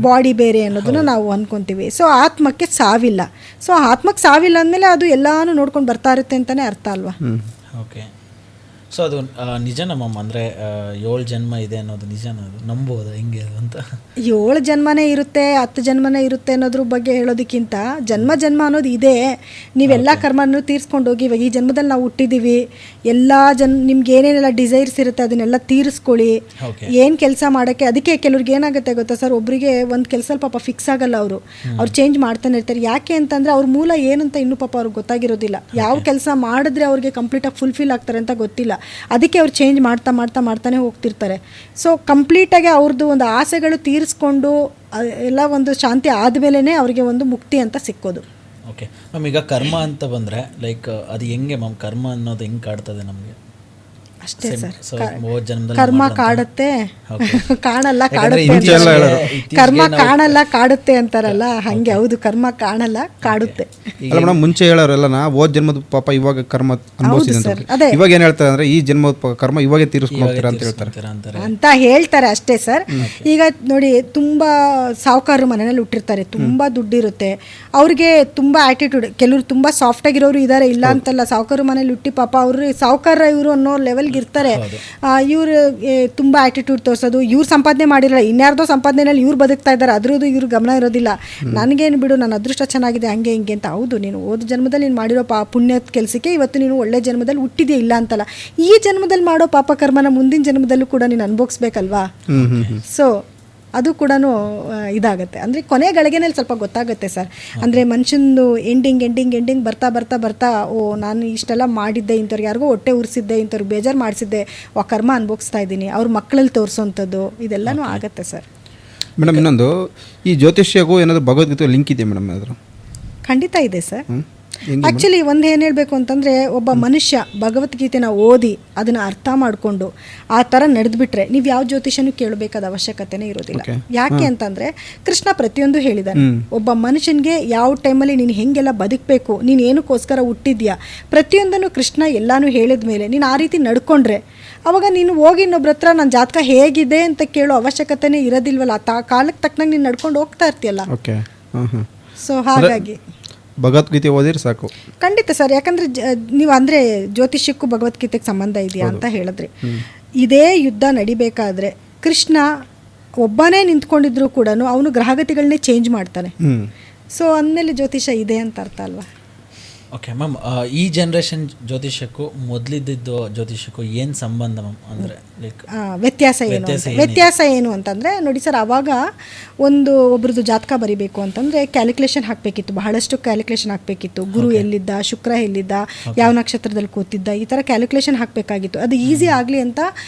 ಬಾಡಿ ಬೇರೆ ಅನ್ನೋದನ್ನ ನಾವು ಅಂದ್ಕೊತೀವಿ. ಸೊ ಆತ್ಮಕ್ಕೆ ಸಾವಿಲ್ಲ. ಸೊ ಆತ್ಮಕ್ಕೆ ಸಾವಿಲ್ಲ ಅಂದಮೇಲೆ ಅದು ಎಲ್ಲಾನು ನೋಡ್ಕೊಂಡು ಬರ್ತಾ ಇರುತ್ತೆ ಅಂತಲೇ ಅರ್ಥ ಅಲ್ವಾ? ಓಕೆ. ಸೊ ಅದು ನಿಜನ ಮ್ಯಾಮ್, ಅಂದರೆ 7 ಜನ್ಮ ಇದೆ ಅನ್ನೋದು ನಿಜನ? ಅದು ನಂಬೋದು ಹೆಂಗೆ ಅದು ಅಂತ? 7 ಜನ್ಮನೇ ಇರುತ್ತೆ, 10 ಜನ್ಮನೇ ಇರುತ್ತೆ ಅನ್ನೋದ್ರ ಬಗ್ಗೆ ಹೇಳೋದಕ್ಕಿಂತ ಜನ್ಮ ಅನ್ನೋದು ಇದೆ. ನೀವೆಲ್ಲ ಕರ್ಮನೂ ತೀರಿಸ್ಕೊಂಡು ಹೋಗಿ, ಇವಾಗ ಈ ಜನ್ಮದಲ್ಲಿ ನಾವು ಹುಟ್ಟಿದ್ದೀವಿ, ಎಲ್ಲ ನಿಮ್ಗೆ ಏನೇನೆಲ್ಲ ಡಿಸೈರ್ಸ್ ಇರುತ್ತೆ ಅದನ್ನೆಲ್ಲ ತೀರಿಸ್ಕೊಳ್ಳಿ. ಏನು ಕೆಲಸ ಮಾಡೋಕ್ಕೆ, ಅದಕ್ಕೆ ಕೆಲವ್ರಿಗೆ ಏನಾಗುತ್ತೆ ಗೊತ್ತಾ ಸರ್, ಒಬ್ಬರಿಗೆ ಒಂದು ಕೆಲಸ ಪಾಪ ಫಿಕ್ಸ್ ಆಗಲ್ಲ, ಅವ್ರು ಚೇಂಜ್ ಮಾಡ್ತಾನೆ ಇರ್ತಾರೆ. ಯಾಕೆ ಅಂತಂದರೆ ಅವ್ರ ಮೂಲ ಏನಂತ ಇನ್ನೂ ಪಾಪ ಅವ್ರಿಗೆ ಗೊತ್ತಾಗಿರೋದಿಲ್ಲ. ಯಾವ ಕೆಲಸ ಮಾಡಿದ್ರೆ ಅವ್ರಿಗೆ ಕಂಪ್ಲೀಟಾಗಿ ಫುಲ್ಫಿಲ್ ಆಗ್ತಾರೆ ಅಂತ ಗೊತ್ತಿಲ್ಲ, ಅದಕ್ಕೆ ಅವ್ರು ಚೇಂಜ್ ಮಾಡ್ತಾನೆ ಹೋಗ್ತಿರ್ತಾರೆ. ಸೊ ಕಂಪ್ಲೀಟಾಗಿ ಅವ್ರದ್ದು ಒಂದು ಆಸೆಗಳು ತೀರಿಸ್ಕೊಂಡು ಎಲ್ಲ ಒಂದು ಶಾಂತಿ ಆದಮೇಲೆ ಅವರಿಗೆ ಒಂದು ಮುಕ್ತಿ ಅಂತ ಸಿಕ್ಕೋದು. ಓಕೆ ಮ್ಯಾಮ್, ಈಗ ಕರ್ಮ ಅಂತ ಬಂದರೆ ಲೈಕ್ ಅದು ಹೆಂಗೆ ಮ್ಯಾಮ್, ಕರ್ಮ ಅನ್ನೋದು ಹೆಂಗೆ ಕಾಡ್ತದೆ ನಮಗೆ? ಅಷ್ಟೇ ಸರ್, ಕರ್ಮ ಕಾಡುತ್ತೆ, ಕಾಣಲ್ಲ ಕಾಡುತ್ತೆ, ಕರ್ಮ ಕಾಣಲ್ಲ ಕಾಡುತ್ತೆ ಅಂತಾರಲ್ಲ ಹಂಗೆ. ಹೌದು, ಕರ್ಮ ಕಾಣಲ್ಲ ಕಾಡುತ್ತೆ. ಅಲ್ಲ ಮೇಡಮ್, ಮುಂಚೆ ಹೇಳೋರೆಲ್ಲ ಹೋದ ಜನ್ಮದ ಪಾಪ ಇವಾಗ ಕರ್ಮ ಅನುಭವಿಸಿದೆ, ಇವಾಗ ಏನ್ ಹೇಳ್ತಾರೆ ಅಂದ್ರೆ ಈ ಜನ್ಮದ ಕರ್ಮ ಇವಾಗೆ ತೀರಿಸ್ಕೊಳ್ತೀರಾ ಅಂತ ಹೇಳ್ತಾರೆ ಅಂತ ಹೇಳ್ತಾರೆ ಅಷ್ಟೇ ಸರ್. ಈಗ ನೋಡಿ, ತುಂಬಾ ಸಾಹುಕಾರರು ಮನೆಯಲ್ಲಿ ಹುಟ್ಟಿರ್ತಾರೆ, ತುಂಬಾ ದುಡ್ಡಿರುತ್ತೆ, ಅವ್ರಿಗೆ ತುಂಬಾ ಆಟಿಟ್ಯೂಡ್. ಕೆಲವರು ತುಂಬಾ ಸಾಫ್ಟ್ ಆಗಿರೋರು ಇದ್ದಾರೆ, ಇಲ್ಲ ಅಂತಲ್ಲ. ಸಾಹುಕಾರರು ಮನೇಲಿ ಹುಟ್ಟಿ ಪಾಪ ಅವರು ಸಾಹುಕಾರ ಇವರು ಅನ್ನೋ ಲೆವೆಲ್ ಕೆಲವ್ರಿಗೆ ಇರ್ತಾರೆ ಇವ್ರು ತುಂಬ ಆ್ಯಟಿಟ್ಯೂಡ್ ತೋರಿಸೋದು, ಇವ್ರು ಸಂಪಾದನೆ ಮಾಡಿರಲ್ಲ ಇನ್ಯಾರ್ದೋ ಸಂಪಾದನೆಯಲ್ಲಿ ಇವ್ರು ಬದುಕ್ತಾ ಇದ್ದಾರೆ, ಅದ್ರದ್ದು ಇವ್ರು ಗಮನ ಇರೋದಿಲ್ಲ. ನನಗೇನು ಬಿಡು, ನನ್ನ ಅದೃಷ್ಟ ಚೆನ್ನಾಗಿದೆ ಹಂಗೆ ಹಿಂಗೆ ಅಂತ. ಹೌದು, ನೀನು ಹೋದ ಜನ್ಮದಲ್ಲಿ ನೀನು ಮಾಡಿರೋ ಪುಣ್ಯದ ಕೆಲಸಕ್ಕೆ ಇವತ್ತು ನೀನು ಒಳ್ಳೆ ಜನ್ಮದಲ್ಲಿ ಹುಟ್ಟಿದೆಯಾ ಇಲ್ಲ ಅಂತಲ್ಲ, ಈ ಜನ್ಮದಲ್ಲಿ ಮಾಡೋ ಪಾಪಕರ್ಮನ ಮುಂದಿನ ಜನ್ಮದಲ್ಲೂ ಕೂಡ ನೀನು ಅನುಭವಿಸ್ಬೇಕಲ್ವಾ. ಸೊ ಅದು ಕೂಡ ಇದಾಗುತ್ತೆ. ಅಂದರೆ ಕೊನೆ ಗಳಿಗೆನಲ್ಲಿ ಸ್ವಲ್ಪ ಗೊತ್ತಾಗುತ್ತೆ ಸರ್. ಅಂದರೆ ಮನುಷ್ಯಂದು ಎಂಡಿಂಗ್ ಬರ್ತಾ ಬರ್ತಾ ಬರ್ತಾ ಓ ನಾನು ಇಷ್ಟೆಲ್ಲ ಮಾಡಿದ್ದೆ, ಇಂಥವ್ರಿಗೆ ಯಾರಿಗೋ ಹೊಟ್ಟೆ ಉರಿಸಿದ್ದೆ, ಇಂಥವ್ರಿಗೆ ಬೇಜಾರು ಮಾಡಿಸಿದ್ದೆ, ಕರ್ಮ ಅನುಭವಿಸ್ತಾ ಇದ್ದೀನಿ, ಅವ್ರ ಮಕ್ಕಳಲ್ಲಿ ತೋರಿಸೋವಂಥದ್ದು ಇದೆಲ್ಲನೂ ಆಗುತ್ತೆ ಸರ್. ಮೇಡಮ್ ಇನ್ನೊಂದು, ಈ ಜ್ಯೋತಿಷ್ಯಗೂ ಏನಾದರೂ ಭಗವದ್ಗೀತೆ ಲಿಂಕ್ ಇದೆ ಮೇಡಮ್? ಅದ್ರ ಖಂಡಿತ ಇದೆ ಸರ್. ಆ್ಯಕ್ಚುಲಿ ಒಂದು ಏನು ಹೇಳಬೇಕು ಅಂತಂದರೆ, ಒಬ್ಬ ಮನುಷ್ಯ ಭಗವದ್ಗೀತೆನ ಓದಿ ಅದನ್ನು ಅರ್ಥ ಮಾಡಿಕೊಂಡು ಆ ಥರ ನಡೆದುಬಿಟ್ರೆ ನೀವು ಯಾವ ಜ್ಯೋತಿಷನೂ ಕೇಳಬೇಕಾದ ಅವಶ್ಯಕತೆನೇ ಇರೋದಿಲ್ಲ. ಯಾಕೆ ಅಂತಂದರೆ ಕೃಷ್ಣ ಪ್ರತಿಯೊಂದು ಹೇಳಿದ್ದಾನೆ. ಒಬ್ಬ ಮನುಷ್ಯನಿಗೆ ಯಾವ ಟೈಮಲ್ಲಿ ನೀನು ಹೆಂಗೆಲ್ಲ ಬದುಕಬೇಕು, ನೀನು ಏನಕ್ಕೋಸ್ಕರ ಹುಟ್ಟಿದ್ಯಾ, ಪ್ರತಿಯೊಂದನ್ನು ಕೃಷ್ಣ ಎಲ್ಲನೂ ಹೇಳಿದ ಮೇಲೆ ನೀನು ಆ ರೀತಿ ನಡ್ಕೊಂಡ್ರೆ ಅವಾಗ ನೀನು ಹೋಗಿ ಇನ್ನೊಬ್ರ ಹತ್ರ ನನ್ನ ಜಾತಕ ಹೇಗಿದೆ ಅಂತ ಕೇಳೋ ಅವಶ್ಯಕತೆನೇ ಇರೋದಿಲ್ವಲ್ಲ. ಕಾಲಕ್ಕೆ ತಕ್ಕನಾಗಿ ನೀನು ನಡ್ಕೊಂಡು ಹೋಗ್ತಾ ಇರ್ತೀಯಲ್ಲ. ಸೊ ಹಾಗಾಗಿ ಭಗವದ್ಗೀತೆ ಓದಿದ್ರೆ ಸಾಕು. ಖಂಡಿತ ಸರ್. ಯಾಕಂದರೆ ನೀವು ಅಂದರೆ ಜ್ಯೋತಿಷ್ಯಕ್ಕೂ ಭಗವದ್ಗೀತೆಗೆ ಸಂಬಂಧ ಇದೆಯಾ ಅಂತ ಹೇಳಿದ್ರಿ. ಇದೇ ಯುದ್ಧ ನಡಿಬೇಕಾದ್ರೆ ಕೃಷ್ಣ ಒಬ್ಬನೇ ನಿಂತ್ಕೊಂಡಿದ್ರು ಕೂಡ ಅವನು ಗ್ರಹಗತಿಗಳನ್ನೇ ಚೇಂಜ್ ಮಾಡ್ತಾನೆ. ಸೊ ಅಂದಮೇಲೆ ಜ್ಯೋತಿಷ್ಯ ಇದೆ ಅಂತ ಅರ್ಥ ಅಲ್ವಾ. ಓಕೆ ಮ್ಯಾಮ್, ಈ ಜನ್ರೇಷನ್ ಜ್ಯೋತಿಷ್ಯಕ್ಕೂ ಮೊದಲಿದ್ದು ಜ್ಯೋತಿಷ್ಯಕ್ಕೂ ಏನು ಸಂಬಂಧ ಮ್ಯಾಮ್? ಅಂದರೆ ಲೈಕ್ ವ್ಯತ್ಯಾಸ ಏನು ಅಂತಂದರೆ ನೋಡಿ ಸರ್, ಆವಾಗ ಒಬ್ರದ್ದು ಜಾತಕ ಬರಿಬೇಕು ಅಂತಂದರೆ ಕ್ಯಾಲ್ಕುಲೇಷನ್ ಹಾಕಬೇಕಿತ್ತು, ಬಹಳಷ್ಟು ಕ್ಯಾಲ್ಕುಲೇಷನ್ ಹಾಕಬೇಕಿತ್ತು. ಗುರು ಎಲ್ಲಿದ್ದ, ಶುಕ್ರ ಎಲ್ಲಿದ್ದ, ಯಾವ ನಕ್ಷತ್ರದಲ್ಲಿ ಕೂತಿದ್ದ, ಈ ಥರ ಕ್ಯಾಲ್ಕುಲೇಷನ್ ಹಾಕಬೇಕಾಗಿತ್ತು. ಅದು ಈಸಿ ಆಗಲಿ ಅಂತ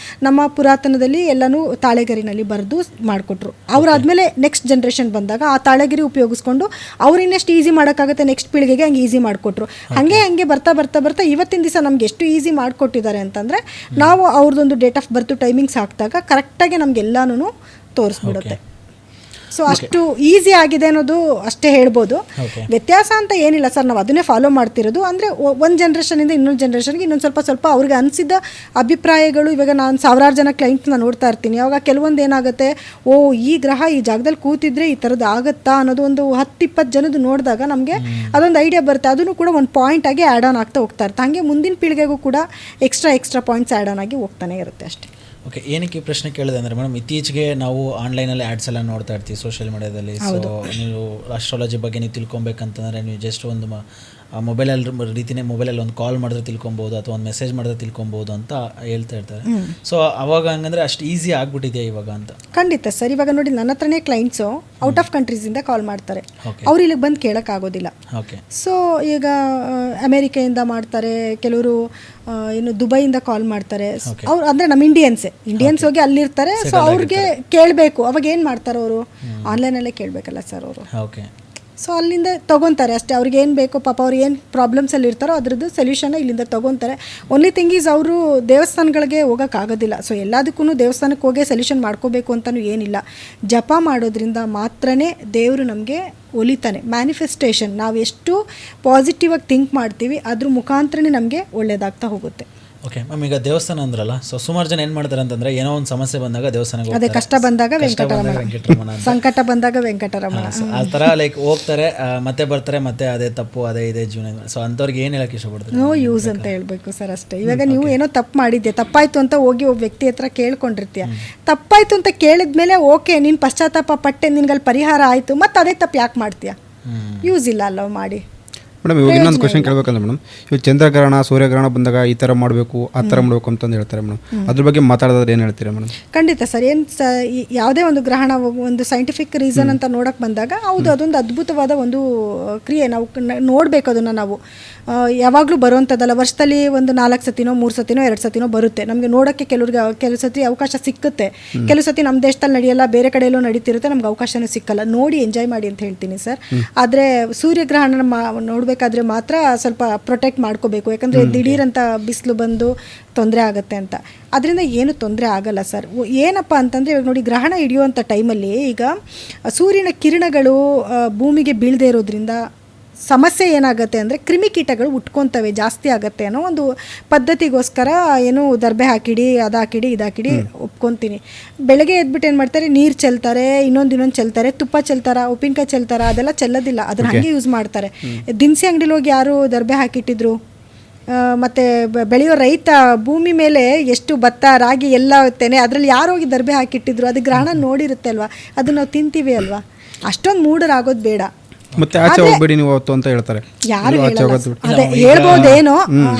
ನಮ್ಮ ಪುರಾತನದಲ್ಲಿ ಎಲ್ಲನೂ ತಾಳೆಗರಿನಲ್ಲಿ ಬರೆದು ಮಾಡಿಕೊಟ್ರು. ಅವರಾದಮೇಲೆ ನೆಕ್ಸ್ಟ್ ಜನ್ರೇಷನ್ ಬಂದಾಗ ಆ ತಾಳೆಗರಿ ಉಪಯೋಗಿಸ್ಕೊಂಡು ಅವ್ರು ಇನ್ನೆಷ್ಟು ಈಸಿ ಮಾಡೋಕ್ಕಾಗುತ್ತೆ ನೆಕ್ಸ್ಟ್ ಪೀಳಿಗೆಗೆ ಹಂಗೆ ಈಸಿ ಮಾಡಿಕೊಟ್ರು. ಹಾಗೆ ಬರ್ತಾ ಬರ್ತಾ ಬರ್ತಾ ಇವತ್ತಿನ ದಿವಸ ನಮ್ಗೆ ಎಷ್ಟು ಈಸಿ ಮಾಡಿಕೊಟ್ಟಿದ್ದಾರೆ ಅಂತಂದರೆ, ನಾವು ಅವ್ರದ್ದೊಂದು ಡೇಟ್ ಆಫ್ ಬರ್ತ್ ಟೈಮಿಂಗ್ಸ್ ಹಾಕಿದಾಗ ಕರೆಕ್ಟಾಗಿ ನಮಗೆಲ್ಲನೂ ತೋರಿಸ್ಬಿಡುತ್ತೆ. ಸೊ ಅಷ್ಟು ಈಸಿ ಆಗಿದೆ ಅನ್ನೋದು ಅಷ್ಟೇ ಹೇಳ್ಬೋದು. ವ್ಯತ್ಯಾಸ ಅಂತ ಏನಿಲ್ಲ ಸರ್, ನಾವು ಅದನ್ನೇ ಫಾಲೋ ಮಾಡ್ತಿರೋದು. ಅಂದರೆ ಒಂದು ಜನ್ರೇಷನಿಂದ ಇನ್ನೊಂದು ಜನ್ರೇಷನ್ಗೆ ಇನ್ನೊಂದು ಸ್ವಲ್ಪ ಅವ್ರಿಗೆ ಅನಿಸಿದ ಅಭಿಪ್ರಾಯಗಳು. ಇವಾಗ ನಾನು ಸಾವಿರಾರು ಜನ ಕ್ಲೈಂಟ್ಸ್ನ ನೋಡ್ತಾ ಇರ್ತೀನಿ. ಅವಾಗ ಕೆಲವೊಂದು ಏನಾಗುತ್ತೆ, ಓ ಈ ಗ್ರಹ ಈ ಜಾಗದಲ್ಲಿ ಕೂತಿದ್ರೆ ಈ ಥರದ್ದು ಆಗುತ್ತಾ ಅನ್ನೋದು ಒಂದು 10-20 ಜನದ್ದು ನೋಡಿದಾಗ ನಮಗೆ ಅದೊಂದು ಐಡಿಯಾ ಬರುತ್ತೆ. ಅದನ್ನು ಕೂಡ ಒಂದು ಪಾಯಿಂಟ್ ಆಗಿ ಆ್ಯಡ್ ಆನ್ ಆಗ್ತಾ ಹೋಗ್ತಾ ಇರುತ್ತೆ. ಹಾಗೆ ಮುಂದಿನ ಪೀಳಿಗೆಗೂ ಕೂಡ ಎಕ್ಸ್ಟ್ರಾ ಪಾಯಿಂಟ್ಸ್ ಆ್ಯಡ್ ಆನ್ ಆಗಿ ಹೋಗ್ತಾನೆ ಇರುತ್ತೆ ಅಷ್ಟೇ. ಓಕೆ, ಏನಕ್ಕೆ ಈ ಪ್ರಶ್ನೆ ಕೇಳಿದೆ ಅಂದರೆ ಮೇಡಮ್, ಇತ್ತೀಚೆಗೆ ನಾವು ಆನ್ಲೈನಲ್ಲಿ ಆ್ಯಡ್ಸ್ ಎಲ್ಲ ನೋಡ್ತಾ ಇರ್ತೀವಿ ಸೋಷಿಯಲ್ ಮೀಡಿಯಾದಲ್ಲಿ. ಸೊ ನೀವು ಅಸ್ಟ್ರಾಲಜಿ ಬಗ್ಗೆ ನೀವು ತಿಳ್ಕೊಬೇಕಂತಂದರೆ ನೀವು ಜಸ್ಟ್ ಒಂದು ಮೊಬೈಲಲ್ಲಿ ಒಂದು ಕಾಲ್ ಮಾಡಿದ್ರೆ ತಿಳ್ಕೊಬೋದು, ಅಥವಾ ಒಂದು ಮೆಸೇಜ್ ಮಾಡಿದ್ರೆ ತಿಳ್ಕೊಬೋದು ಅಂತ ಹೇಳ್ತಾ ಇರ್ತಾರೆ. ಸೊ ಅವಾಗ ಹಂಗಂದ್ರೆ ಅಷ್ಟು ಈಸಿ ಆಗಿಬಿಟ್ಟಿದೆ ಇವಾಗ ಅಂತ? ಖಂಡಿತ ಸರ್. ಇವಾಗ ನೋಡಿ, ನನ್ನ ಹತ್ರನೇ ಕ್ಲೈಂಟ್ಸು ಔಟ್ ಆಫ್ ಕಂಟ್ರೀಸಿಂದ ಕಾಲ್ ಮಾಡ್ತಾರೆ. ಅವ್ರು ಇಲ್ಲಿಗೆ ಬಂದು ಕೇಳೋಕ್ಕಾಗೋದಿಲ್ಲ. ಸೊ ಈಗ ಅಮೇರಿಕೆಯಿಂದ ಮಾಡ್ತಾರೆ, ಕೆಲವರು ಇನ್ನು ದುಬೈಯಿಂದ ಕಾಲ್ ಮಾಡ್ತಾರೆ. ಅವ್ರು ಅಂದರೆ ನಮ್ಮ ಇಂಡಿಯನ್ಸ್ ಹೋಗಿ ಅಲ್ಲಿರ್ತಾರೆ. ಸೊ ಅವ್ರಿಗೆ ಕೇಳಬೇಕು. ಅವಾಗ ಏನು ಮಾಡ್ತಾರೆ ಅವರು? ಆನ್ಲೈನಲ್ಲೇ ಕೇಳಬೇಕಲ್ಲ ಸರ್ ಅವರು. ಓಕೆ. ಸೊ ಅಲ್ಲಿಂದ ತೊಗೊತಾರೆ ಅಷ್ಟೇ. ಅವ್ರಿಗೆ ಏನು ಬೇಕೋ ಪಾಪ, ಅವ್ರು ಏನು ಪ್ರಾಬ್ಲಮ್ಸಲ್ಲಿ ಇರ್ತಾರೋ ಅದ್ರದ್ದು ಸೊಲ್ಯೂಷನ್ನ ಇಲ್ಲಿಂದ ತೊಗೊತಾರೆ. ಓನ್ಲಿ ಥಿಂಗ್ ಈಸ್ ಅವರು ದೇವಸ್ಥಾನಗಳಿಗೆ ಹೋಗೋಕ್ಕಾಗೋದಿಲ್ಲ. ಸೊ ಎಲ್ಲದಕ್ಕೂ ದೇವಸ್ಥಾನಕ್ಕೆ ಹೋಗಿ ಸೊಲ್ಯೂಷನ್ ಮಾಡ್ಕೋಬೇಕು ಅಂತಲೂ ಏನಿಲ್ಲ. ಜಪ ಮಾಡೋದ್ರಿಂದ ಮಾತ್ರನೇ ದೇವರು ನಮಗೆ ಒಲಿತಾನೆ. ಮ್ಯಾನಿಫೆಸ್ಟೇಷನ್, ನಾವು ಎಷ್ಟು ಪಾಸಿಟಿವ್ ಆಗಿ ಥಿಂಕ್ ಮಾಡ್ತೀವಿ ಅದ್ರ ಮುಖಾಂತರನೇ ನಮಗೆ ಒಳ್ಳೇದಾಗ್ತಾ ಹೋಗುತ್ತೆ. ಓಕೆ ಮ್ಯಾಮ್, ಈಗ ದೇವಸ್ಥಾನ ಅಂದ್ರಲ್ಲ, ಸೊ ಸುಮಾರು ಜನ ಏನು ಮಾಡ್ತಾರೆ ಅಂತಂದರೆ, ಏನೋ ಒಂದು ಸಮಸ್ಯೆ ಬಂದಾಗ ದೇವಸ್ಥಾನಕ್ಕೆ ಅದೇ ಕಷ್ಟ ಬಂದಾಗ ವೆಂಕಟರಮಣ, ಸಂಕಟ ಬಂದಾಗ ವೆಂಕಟರಮಣ, ಆ ಥರ ಲೈಕ್ ಹೋಗ್ತಾರೆ, ಮತ್ತೆ ಬರ್ತಾರೆ, ಮತ್ತೆ ಅದೇ ತಪ್ಪು ಅದೇ ಇದೆ ಜೀವನ. ಸೊ ಅಂಥವ್ರಿಗೆ ಏನು ಹೇಳಕ್ಕೆ ಇಷ್ಟಪಡ್ತಾರೆ? ನೋ ಯೂಸ್ ಅಂತ ಹೇಳ್ಬೇಕು ಸರ್ ಅಷ್ಟೇ. ಇವಾಗ ನೀವು ಏನೋ ತಪ್ಪು ಮಾಡಿದ್ದೆ, ತಪ್ಪಾಯ್ತು ಅಂತ ಹೋಗಿ ಒಬ್ಬ ವ್ಯಕ್ತಿ ಹತ್ರ ಕೇಳ್ಕೊಂಡಿರ್ತೀಯ. ತಪ್ಪಾಯ್ತು ಅಂತ ಕೇಳಿದ್ಮೇಲೆ ಓಕೆ ನೀನು ಪಶ್ಚಾತ್ತಾಪ ಪಟ್ಟೆ, ನಿನ್ಗಲ್ಲಿ ಪರಿಹಾರ ಆಯಿತು, ಮತ್ತು ಅದೇ ತಪ್ಪು ಯಾಕೆ ಮಾಡ್ತೀಯ? ಯೂಸ್ ಇಲ್ಲ ಅಲ್ಲ ಮಾಡಿ. ಮೇಡಮ್ ಇವಾಗ ಇನ್ನೊಂದು ಕ್ವಶನ್ ಕೇಳಬೇಕಂದ್ರೆ ಮೇಡಮ್, ಇವಾಗ ಚಂದ್ರಗ್ರಹಣ ಸೂರ್ಯಗ್ರಹಣ ಬಂದಾಗ ಈ ಥರ ಮಾಡಬೇಕು ಆ ಥರ ಮಾಡಬೇಕು ಅಂತಂದು ಹೇಳ್ತಾರೆ ಮೇಡಮ್. ಅದ್ರ ಬಗ್ಗೆ ಮಾತಾಡೋದ್ರೆ ಏನು ಹೇಳ್ತೀರಾ ಮೇಡಮ್? ಖಂಡಿತ ಸರ್. ಯಾವುದೇ ಒಂದು ಗ್ರಹಣ ಒಂದು ಸೈಂಟಿಫಿಕ್ ರೀಸನ್ ಅಂತ ನೋಡೋಕೆ ಬಂದಾಗ ಹೌದು, ಅದೊಂದು ಅದ್ಭುತವಾದ ಒಂದು ಕ್ರಿಯೆ. ನಾವು ನೋಡಬೇಕು ಅದನ್ನು. ನಾವು ಯಾವಾಗಲೂ ಬರುವಂಥದ್ದಲ್ಲ. ವರ್ಷದಲ್ಲಿ ಒಂದು 4 ಸತಿನೋ 3 ಸತಿನೋ 2 ಸತಿನೋ ಬರುತ್ತೆ. ನಮಗೆ ನೋಡೋಕ್ಕೆ ಕೆಲವು ಸತಿ ಅವಕಾಶ ಸಿಕ್ಕುತ್ತೆ. ಕೆಲವು ಸತಿ ನಮ್ಮ ದೇಶದಲ್ಲಿ ನಡೆಯಲ್ಲ, ಬೇರೆ ಕಡೆಯಲ್ಲೂ ನಡೀತಿರುತ್ತೆ, ನಮ್ಗೆ ಅವಕಾಶನೂ ಸಿಕ್ಕಲ್ಲ. ನೋಡಿ ಎಂಜಾಯ್ ಮಾಡಿ ಅಂತ ಹೇಳ್ತೀನಿ ಸರ್. ಆದರೆ ಸೂರ್ಯಗ್ರಹಣ ನೋಡಬೇಕಾದ್ರೆ ಮಾತ್ರ ಸ್ವಲ್ಪ ಪ್ರೊಟೆಕ್ಟ್ ಮಾಡ್ಕೋಬೇಕು. ಯಾಕಂದರೆ ದಿಢೀರಂತ ಬಿಸಿಲು ಬಂದು ತೊಂದರೆ ಆಗುತ್ತೆ ಅಂತ. ಅದರಿಂದ ಏನು ತೊಂದರೆ ಆಗಲ್ಲ ಸರ್. ಏನಪ್ಪ ಅಂತಂದರೆ, ಇವಾಗ ನೋಡಿ, ಗ್ರಹಣ ಹಿಡಿಯುವಂಥ ಟೈಮಲ್ಲಿ ಈಗ ಸೂರ್ಯನ ಕಿರಣಗಳು ಭೂಮಿಗೆ ಬೀಳದೇ ಇರೋದ್ರಿಂದ ಸಮಸ್ಯೆ ಏನಾಗುತ್ತೆ ಅಂದರೆ ಕ್ರಿಮಿಕೀಟಗಳು ಉಟ್ಕೊತವೆ, ಜಾಸ್ತಿ ಆಗುತ್ತೆ ಅನ್ನೋ ಒಂದು ಪದ್ಧತಿಗೋಸ್ಕರ ಏನು ದರ್ಬೆ ಹಾಕಿಡಿ, ಅದು ಹಾಕಿಡಿ, ಇದು ಹಾಕಿಡಿ ಒಪ್ಕೊತೀನಿ. ಬೆಳಗ್ಗೆ ಎದ್ಬಿಟ್ಟು ಏನು ಮಾಡ್ತಾರೆ, ನೀರು ಚೆಲ್ತಾರೆ, ಇನ್ನೊಂದು ಚೆಲ್ತಾರೆ, ತುಪ್ಪ ಚೆಲ್ತಾರ, ಉಪ್ಪಿನಕಾಯಿ ಚೆಲ್ತಾರ, ಅದೆಲ್ಲ ಚೆಲ್ಲೋದಿಲ್ಲ, ಅದನ್ನ ಹಾಗೆ ಯೂಸ್ ಮಾಡ್ತಾರೆ. ದಿನಸಿ ಅಂಗಡಿಲಿ ಹೋಗಿ ಯಾರು ದರ್ಬೆ ಹಾಕಿಟ್ಟಿದ್ರು? ಮತ್ತು ಬೆಳೆಯೋ ರೈತ ಭೂಮಿ ಮೇಲೆ ಎಷ್ಟು ಭತ್ತ ರಾಗಿ ಎಲ್ಲ ತೆನೆ ಅದರಲ್ಲಿ ಯಾರು ಹೋಗಿ ದರ್ಬೆ ಹಾಕಿಟ್ಟಿದ್ರು ಅದು ಗ್ರಹಣ ನೋಡಿರುತ್ತೆ ಅಲ್ವಾ, ಅದನ್ನು ನಾವು ತಿಂತೀವಿ ಅಲ್ವಾ. ಅಷ್ಟೊಂದು ಮೂಢರಾಗೋದು ಬೇಡ. ಮತ್ತೆ ಆಚೆ ಹೋಗ್ಬೇಡಿ ನೀವು ಅವತ್ತು ಅಂತ ಹೇಳ್ತಾರೆ. ಯಾರು ನೀವು ಆಚೆ ಹೇಳಲ್ಲ. ಹೋಗೋದು ಅದೇ ಹೇಳ್ಬೋದೇನೋ,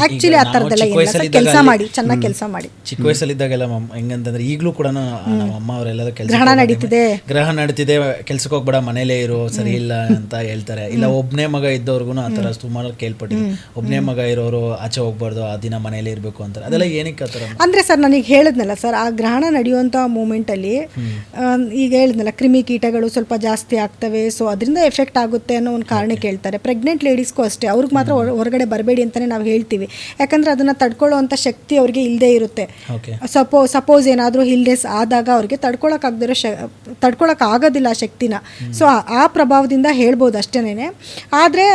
ಆಕ್ಚುಲಿ ಆ ನಾವು ಥರದ್ದೆಲ್ಲ ಚಿಕ್ಕ ಏನಿಲ್ಲ. ವಯಸ್ಸಲ್ಲಿದ್ದಾಗ ಕೆಲಸ ಮಾಡಿ, ಚೆನ್ನಾಗಿ ಕೆಲಸ ಮಾಡಿ. ಚಿಕ್ಕ ವಯಸ್ಸಲ್ಲಿದ್ದಾಗೆಲ್ಲ ಹೆಂಗಂತಂದ್ರೆ ಈಗಲೂ ಕೂಡ ನಮ್ಮ ಅಮ್ಮ ಅವರೆಲ್ಲರೂ ಗ್ರಹಣ ನಡೀತಿದೆ, ಗ್ರಹ ನಡೀತಿದೆ, ಕೆಲ್ಸಕ್ಕೆ ಹೋಗ್ಬೇಡ ಮನೇಲೇ ಇರು, ಸರಿ ಇಲ್ಲ ಅಂತ ಹೇಳ್ತಾರೆ. ಇಲ್ಲ ಒಬ್ಬನೇ ಮಗ ಇದ್ದವ್ರಿಗೂ ಆ ಥರ ಸುಮಾರು ಕೇಳ್ಪಟ್ಟಿದೆ. ಒಬ್ಬನೇ ಮಗ ಇರೋರು ಆಚೆ ಹೋಗ್ಬಾರ್ದು, ಆ ದಿನ ಮನೇಲೇ ಇರಬೇಕು ಅಂತಾರೆ. ಅದೆಲ್ಲ ಏನಕ್ಕೆ ಆ ಥರ? ಅಂದರೆ ಸರ್ ನನಗೆ ಹೇಳಿದ್ನಲ್ಲ ಸರ್, ಆ ಗ್ರಹಣ ನಡೆಯುವಂಥ ಮೂಮೆಂಟಲ್ಲಿ ಈಗ ಹೇಳಿದ್ನಲ್ಲ ಕ್ರಿಮಿ ಕೀಟಗಳು ಸ್ವಲ್ಪ ಜಾಸ್ತಿ ಆಗ್ತವೆ, ಸೊ ಅದರಿಂದ ಎಫೆಕ್ಟ್ ಆಗುತ್ತೆ ಅನ್ನೋ ಒಂದು ಕಾರಣಕ್ಕೆ ಹೇಳ್ತಾರೆ. ಪ್ರೆಗ್ನೆಂಟ್ ಲೇಡೀಸ್ಗೂ ಅಷ್ಟೇ, ಅವ್ರಿಗೆ ಮಾತ್ರ ಹೊರಗಡೆ ಬರಬೇಡಿ ಅಂತಲೇ ನಾವು ಹೇಳ್ತೀವಿ. ಯಾಕಂದರೆ ಅದನ್ನು ತಡ್ಕೊಳ್ಳೋವಂಥ ಶಕ್ತಿ ಅವ್ರಿಗೆ ಇಲ್ಲದೇ ಇರುತ್ತೆ. ಸಪೋಸ್ ಏನಾದರೂ ಇಲ್ನೆಸ್ ಆದಾಗ ಅವ್ರಿಗೆ ತಡ್ಕೊಳಕ್ಕಾಗೋದಿಲ್ಲ ಆ ಶಕ್ತಿನ. ಸೊ ಆ ಪ್ರಭಾವದಿಂದ ಹೇಳ್ಬೋದು ಅಷ್ಟೇನೆ. ಆದರೆ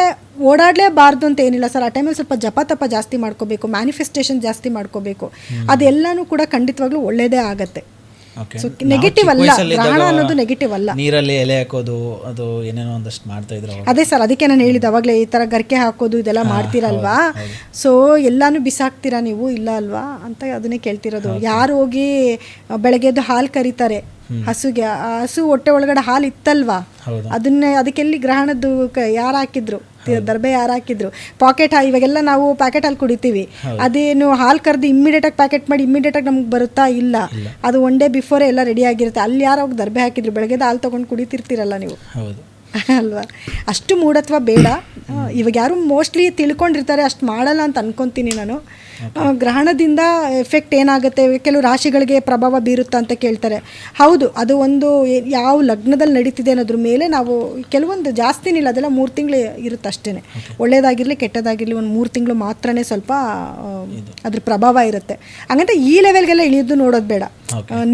ಓಡಾಡಲೇಬಾರ್ದು ಅಂತ ಏನಿಲ್ಲ ಸರ್. ಆ ಟೈಮಲ್ಲಿ ಸ್ವಲ್ಪ ಜಪ ತಪ ಜಾಸ್ತಿ ಮಾಡ್ಕೋಬೇಕು, ಮ್ಯಾನಿಫೆಸ್ಟೇಷನ್ ಜಾಸ್ತಿ ಮಾಡ್ಕೋಬೇಕು. ಅದೆಲ್ಲನೂ ಕೂಡ ಖಂಡಿತವಾಗ್ಲೂ ಒಳ್ಳೆಯದೇ ಆಗತ್ತೆ. ಸೊ ನೆಗೆಟಿವ್ ಅಲ್ಲ, ಗ್ರಹಣ ಅನ್ನೋದು ನೆಗೆಟಿವ್ ಅಲ್ಲ. ನೀರಲ್ಲಿ ಎಲೆ ಹಾಕೋದು ಅದು ಏನೇನೋ ಒಂದಷ್ಟು ಮಾಡ್ತಾ ಇದ್ರು. ಅದೇ ಸರ್, ಅದಕ್ಕೆ ನಾನು ಹೇಳಿದ್ದು ಅವಾಗಲೇ, ಈ ಥರ ಗರ್ಕೆ ಹಾಕೋದು ಇದೆಲ್ಲ ಮಾಡ್ತೀರಲ್ವಾ, ಸೊ ಎಲ್ಲಾನು ಬಿಸಾಕ್ತೀರಾ ನೀವು, ಇಲ್ಲ ಅಲ್ವಾ ಅಂತ ಅದನ್ನೇ ಕೇಳ್ತಿರೋದು. ಯಾರು ಹೋಗಿ ಬೆಳಗ್ಗೆ ಎದ್ದು ಹಾಲು ಕರೀತಾರೆ ಹಸುಗೆ, ಆ ಹಸು ಹೊಟ್ಟೆ ಒಳಗಡೆ ಹಾಲು ಇತ್ತಲ್ವಾ, ಅದಕ್ಕೆಲ್ಲಿ ಗ್ರಹಣದ್ದು ಯಾರು ಹಾಕಿದ್ರು, ದರ್ಬೆ ಯಾರು ಹಾಕಿದ್ರು? ಪಾಕೆಟ್ ಇವಾಗೆಲ್ಲ ನಾವು ಪ್ಯಾಕೆಟ್ ಹಾಲು ಕುಡಿತೀವಿ, ಅದೇನು ಹಾಲು ಕರೆದು ಇಮ್ಮಿಡಿಯೇಟಾಗಿ ಪ್ಯಾಕೆಟ್ ಮಾಡಿ ಇಮ್ಮಿಡಿಯೇಟಾಗಿ ನಮ್ಗೆ ಬರುತ್ತಾ? ಇಲ್ಲ, ಅದು ಒನ್ ಡೇ ಬಿಫೋರೇ ಎಲ್ಲ ರೆಡಿ ಆಗಿರುತ್ತೆ. ಅಲ್ಲಿ ಯಾರೋ ಹೋಗಿ ದರ್ಬೆ ಹಾಕಿದ್ರು, ಬೆಳಗ್ಗೆ ಹಾಲು ತೊಗೊಂಡು ಕುಡಿತಿರ್ತೀರಲ್ಲ ನೀವು ಅಲ್ವಾ. ಅಷ್ಟು ಮೂಢತ್ವ ಬೇಡ. ಇವಾಗ ಯಾರು ಮೋಸ್ಟ್ಲಿ ತಿಳ್ಕೊಂಡಿರ್ತಾರೆ, ಅಷ್ಟು ಮಾಡಲ್ಲ ಅಂತ ಅನ್ಕೊತೀನಿ ನಾನು. ಗ್ರಹಣದಿಂದ ಎಫೆಕ್ಟ್ ಏನಾಗುತ್ತೆ, ಕೆಲವು ರಾಶಿಗಳಿಗೆ ಪ್ರಭಾವ ಬೀರುತ್ತಾ ಅಂತ ಕೇಳ್ತಾರೆ. ಹೌದು, ಅದು ಒಂದು ಯಾವ ಲಗ್ನದಲ್ಲಿ ನಡೀತಿದೆ ಅನ್ನೋದ್ರ ಮೇಲೆ ನಾವು ಕೆಲವೊಂದು ಜಾಸ್ತಿನಿಲ್ಲ, ಅದೆಲ್ಲ 3 ತಿಂಗಳು ಇರುತ್ತೆ ಅಷ್ಟೇ. ಒಳ್ಳೇದಾಗಿರಲಿ ಕೆಟ್ಟದಾಗಿರಲಿ ಒಂದು 3 ತಿಂಗಳು ಮಾತ್ರನೇ ಸ್ವಲ್ಪ ಅದ್ರ ಪ್ರಭಾವ ಇರುತ್ತೆ. ಹಂಗಂತ ಈ ಲೆವೆಲ್ಗೆಲ್ಲ ಇಳಿಯೋದು ನೋಡೋದು ಬೇಡ.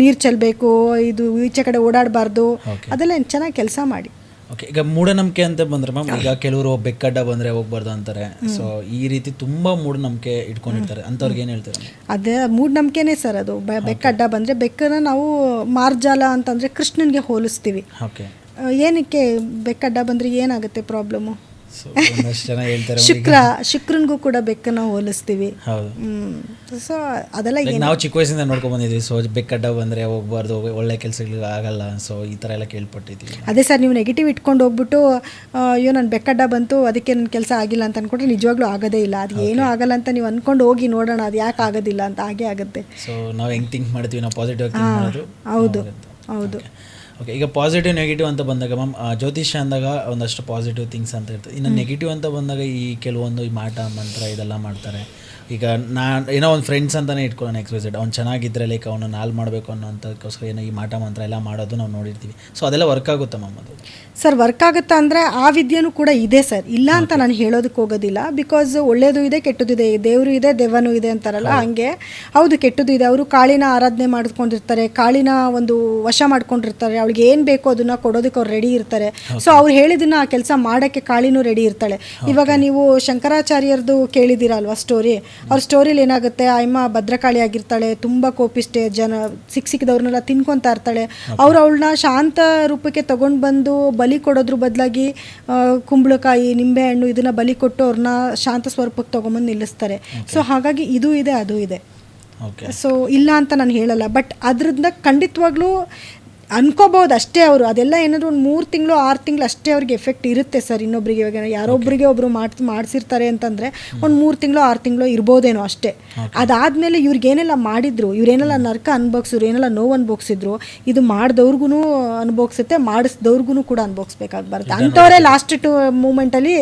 ನೀರು ಚೆಲ್ಲಬೇಕು, ಇದು ಈಚೆ ಕಡೆ ಓಡಾಡಬಾರ್ದು, ಅದೆಲ್ಲ ಚೆನ್ನಾಗಿ ಕೆಲಸ ಮಾಡಿ. ಓಕೆ, ಈಗ ಮೂಢನಂಬಿಕೆ ಅಂತ ಬಂದ್ರೆ ಮ್ಯಾಮ್, ಈಗ ಕೆಲವರು ಬೆಕ್ಕಡ್ಡ ಬಂದರೆ ಹೋಗ್ಬಾರ್ದು ಅಂತಾರೆ. ಸೊ ಈ ರೀತಿ ತುಂಬ ಮೂಢನಂಬಿಕೆ ಇಟ್ಕೊಂಡಿರ್ತಾರೆ, ಅಂಥವ್ರಿಗೆ ಏನು ಹೇಳ್ತಾರೆ? ಅದೇ ಮೂಢನಂಬಿಕೆನೇ ಸರ್ ಅದು. ಬೆಕ್ಕಡ್ಡ ಬಂದರೆ, ಬೆಕ್ಕನ್ನು ನಾವು ಮಾರ್ಜಾಲ ಅಂತಂದರೆ ಕೃಷ್ಣನಿಗೆ ಹೋಲಿಸ್ತೀವಿ. ಓಕೆ, ಏನಕ್ಕೆ ಬೆಕ್ಕಡ್ಡ ಬಂದರೆ ಏನಾಗುತ್ತೆ ಪ್ರಾಬ್ಲಮ್ಮು? ಸೊ ಒಂದಷ್ಟು ಜನ ಹೇಳ್ತಾರೆ ಶುಕ್ರನಿಗೂ ಕೂಡ ಬೆಕ್ಕನ್ನು ಹೋಲಿಸ್ತೀವಿ. ಹೌದು. ಸೊ ಅದೆಲ್ಲ ನಾವು ಚಿಕ್ಕ ವಯಸ್ಸಿಂದ ನೋಡ್ಕೊಂಡು ಬಂದಿದ್ವಿ. ಸೊ ಬೆಕ್ಕಡ್ಡ ಬಂದರೆ ಹೋಗ್ಬಾರ್ದು, ಒಳ್ಳೆ ಕೆಲಸಗಳು ಆಗಲ್ಲ, ಸೊ ಈ ಥರ ಎಲ್ಲ ಕೇಳ್ಪಟ್ಟಿದ್ವಿ. ಅದೇ ಸರ್, ನೀವು ನೆಗೆಟಿವ್ ಇಟ್ಕೊಂಡು ಹೋಗ್ಬಿಟ್ಟು ಅಯ್ಯೋ ನನ್ನ ಬೆಕ್ಕಡ್ಡ ಬಂತು ಅದಕ್ಕೆ ನನ್ನ ಕೆಲಸ ಆಗಿಲ್ಲ ಅಂತ ಅಂದ್ಕೊಂಡ್ರೆ ನಿಜವಾಗ್ಲೂ ಆಗೋದೇ ಇಲ್ಲ. ಅದು ಏನೂ ಆಗಲ್ಲ ಅಂತ ನೀವು ಅಂದ್ಕೊಂಡು ಹೋಗಿ ನೋಡೋಣ, ಅದು ಯಾಕೆ ಆಗೋದಿಲ್ಲ ಅಂತ ಹಾಗೆ ಆಗುತ್ತೆ. ಸೊ ನಾವು ಹೆಂಗೆ ಥಿಂಕ್ ಮಾಡ್ತೀವಿ, ನಾವು ಪಾಸಿಟಿವ್ ಥಿಂಕ್ ಮಾಡೋದು. ಹೌದು ಹೌದು. ಓಕೆ, ಈಗ ಪಾಸಿಟಿವ್ ನೆಗೆಟಿವ್ ಅಂತ ಬಂದಾಗ ಮ್ಯಾಮ್, ಜ್ಯೋತಿಷ್ಯ ಅಂದಾಗ ಒಂದಷ್ಟು ಪಾಸಿಟಿವ್ ಥಿಂಗ್ಸ್ ಅಂತ ಇರ್ತದೆ. ಇನ್ನು ನೆಗೆಟಿವ್ ಅಂತ ಬಂದಾಗ ಈ ಕೆಲವೊಂದು ಈ ಮಾಟ ಮಂತ್ರ ಇದೆಲ್ಲ ಮಾಡ್ತಾರೆ. ಈಗ ಏನೋ ಒಂದು ಫ್ರೆಂಡ್ಸ್ ಅಂತಲೇ ಇಟ್ಕೊಳ್ಳೋಣ, ಎಕ್ಸ್ಪ್ರೆಸೆಡ್ ಅವ್ನು ಚೆನ್ನಾಗಿದ್ದರೆ ಲೈಕ್ ಅವನನ್ನು ಹಾಳು ಮಾಡಬೇಕು ಅನ್ನೋಂಥಕ್ಕೋಸ್ಕರ ಏನೋ ಈ ಮಾಟ ಮಂತ್ರ ಎಲ್ಲ ಮಾಡೋದು ನಾವು ನೋಡಿರ್ತೀವಿ. ಸೊ ಅದೆಲ್ಲ ವರ್ಕ್ ಆಗುತ್ತಾ ಮ್ಯಾಮ್? ಅದು ಸರ್ ವರ್ಕ್ ಆಗುತ್ತಾ ಅಂದರೆ ಆ ವಿದ್ಯೆನೂ ಕೂಡ ಇದೆ ಸರ್, ಇಲ್ಲ ಅಂತ ನಾನು ಹೇಳೋದಕ್ಕೆ ಹೋಗೋದಿಲ್ಲ. ಬಿಕಾಸ್ ಒಳ್ಳೇದು ಇದೆ ಕೆಟ್ಟದ್ದು ಇದೆ, ದೇವರು ಇದೆ ದೆವ್ವನೂ ಇದೆ ಅಂತಾರಲ್ಲ, ಹಂಗೆ ಹೌದು ಕೆಟ್ಟದ್ದು ಇದೆ. ಅವರು ಕಾಳಿನ ಆರಾಧನೆ ಮಾಡ್ಕೊಂಡಿರ್ತಾರೆ, ಕಾಳಿನ ಒಂದು ವಶ ಮಾಡ್ಕೊಂಡಿರ್ತಾರೆ, ಅವಳಿಗೆ ಏನು ಬೇಕೋ ಅದನ್ನು ಕೊಡೋದಕ್ಕೆ ಅವ್ರು ರೆಡಿ ಇರ್ತಾರೆ. ಸೊ ಅವ್ರು ಹೇಳಿದ್ದನ್ನು ಆ ಕೆಲಸ ಮಾಡೋಕ್ಕೆ ಕಾಳಿನೂ ರೆಡಿ ಇರ್ತಾಳೆ. ಇವಾಗ ನೀವು ಶಂಕರಾಚಾರ್ಯರದು ಕೇಳಿದ್ದೀರಲ್ವಾ ಸ್ಟೋರಿ, ಅವ್ರ ಸ್ಟೋರಿಲಿ ಏನಾಗುತ್ತೆ, ಅಮ್ಮ ಭದ್ರಕಾಳಿ ಆಗಿರ್ತಾಳೆ, ತುಂಬ ಕೋಪಿಷ್ಟೆ, ಸಿಕ್ಕಿದವ್ರನ್ನೆಲ್ಲ ತಿನ್ಕೊತಾ ಇರ್ತಾಳೆ. ಅವಳನ್ನ ಶಾಂತ ರೂಪಕ್ಕೆ ತಗೊಂಡು ಬಂದು ಬಲಿ ಕೊಡೋದ್ರ ಬದಲಾಗಿ ಕುಂಬಳಕಾಯಿ ನಿಂಬೆಹಣ್ಣು ಇದನ್ನ ಬಲಿ ಕೊಟ್ಟು ಅವ್ರನ್ನ ಶಾಂತ ಸ್ವರೂಪಕ್ಕೆ ತೊಗೊಂಬಂದು ನಿಲ್ಲಿಸ್ತಾರೆ. ಸೊ ಹಾಗಾಗಿ ಇದು ಇದೆ ಅದು ಇದೆ. ಸೊ ಇಲ್ಲ ಅಂತ ನಾನು ಹೇಳಲ್ಲ, ಬಟ್ ಅದರಿಂದ ಖಂಡಿತವಾಗ್ಲೂ ಅನ್ಕೋಬಹುದು ಅಷ್ಟೇ. ಅವರು ಅದೆಲ್ಲ ಏನಾದರೂ ಒಂದು 3 ತಿಂಗಳು 6 ತಿಂಗಳು ಅಷ್ಟೇ ಅವ್ರಿಗೆ ಎಫೆಕ್ಟ್ ಇರುತ್ತೆ ಸರ್. ಇನ್ನೊಬ್ರಿಗೆ ಇವಾಗ ಯಾರೊಬ್ಬರಿಗೆ ಒಬ್ಬರು ಮಾಡಿಸಿರ್ತಾರೆ ಅಂತಂದರೆ ಒಂದು 3 ತಿಂಗಳು 6 ತಿಂಗಳು ಇರ್ಬೋದೇನೋ ಅಷ್ಟೇ. ಅದಾದಮೇಲೆ ಇವ್ರಿಗೇನೆಲ್ಲ ಮಾಡಿದ್ರು, ಇವರೇನೆಲ್ಲ ನರಕ ಅನುಭವಿಸಿದ್ರು, ಏನೆಲ್ಲ ನೋವು ಅನುಭವಿಸಿದ್ರು, ಇದು ಮಾಡಿದವ್ರಿಗೂ ಅನುಭವಿಸುತ್ತೆ, ಮಾಡಿಸಿದವ್ರಿಗೂ ಕೂಡ ಅನುಭವಿಸ್ಬೇಕಾಗಿ ಬರುತ್ತೆ. ಅಂಥವರೇ ಲಾಸ್ಟ್ ಮೂಮೆಂಟಲ್ಲಿ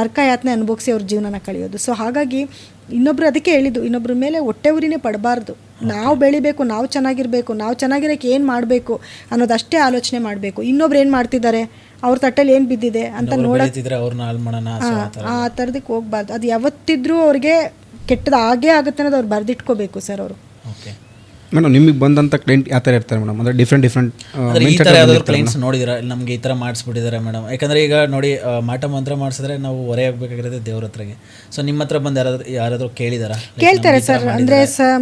ನರಕ ಯಾತನೆ ಅನುಭವಿಸಿ ಅವ್ರ ಜೀವನನ ಕಳೆಯೋದು. ಸೊ ಹಾಗಾಗಿ ಇನ್ನೊಬ್ರು ಅದಕ್ಕೆ ಹೇಳಿದ್ದು, ಇನ್ನೊಬ್ರ ಮೇಲೆ ಹೊಟ್ಟೆ ಉರಿನೇ ಪಡಬಾರ್ದು. ನಾವು ಬೆಳಿಬೇಕು, ನಾವು ಚೆನ್ನಾಗಿರಬೇಕು, ನಾವು ಚೆನ್ನಾಗಿರೋಕ್ಕೆ ಏನು ಮಾಡಬೇಕು ಅನ್ನೋದಷ್ಟೇ ಆಲೋಚನೆ ಮಾಡಬೇಕು. ಇನ್ನೊಬ್ರು ಏನು ಮಾಡ್ತಿದ್ದಾರೆ, ಅವ್ರ ತಟ್ಟೆಲಿ ಏನು ಬಿದ್ದಿದೆ ಅಂತ ನೋಡೋಕೆ ಆ ಥರದಕ್ಕೆ ಹೋಗ್ಬಾರ್ದು. ಅದು ಯಾವತ್ತಿದ್ರೂ ಅವ್ರಿಗೆ ಕೆಟ್ಟದ್ದು ಆಗೇ ಆಗುತ್ತೆ ಅನ್ನೋದು ಅವ್ರು ಬರೆದಿಟ್ಕೋಬೇಕು ಸರ್ ಅವರು. ಮೇಡಮ್ ನಿಮಗೆ ಬಂದಂಥ ಕ್ಲೈಂಟ್ ಯಾವ ಥರ ಇರ್ತಾರೆ ಮೇಡಮ್? ಅಂದರೆ ಡಿಫ್ರೆಂಟ್ ಈ ಥರ ಯಾವ್ದಾದ್ರು ಕ್ಲೈಂಟ್ಸ್ ನೋಡಿದಿರಾ, ನಮಗೆ ಈ ಥರ ಮಾಡಿಸ್ಬಿಟ್ಟಿದ್ದಾರೆ ಮೇಡಮ್? ಯಾಕಂದರೆ ಈಗ ನೋಡಿ, ಮಾಟ ಮಂತ್ರ ಮಾಡಿಸಿದ್ರೆ ನಾವು ಹೊರೆ ಆಗಬೇಕಾಗಿರೋದು ದೇವ್ರ ಹತ್ರಗೆ. ಸೊ ನಿಮ್ಮ ಹತ್ರ ಬಂದು ಯಾರಾದರೂ ಕೇಳ್ತಾರೆ ಸರ್. ಅಂದರೆ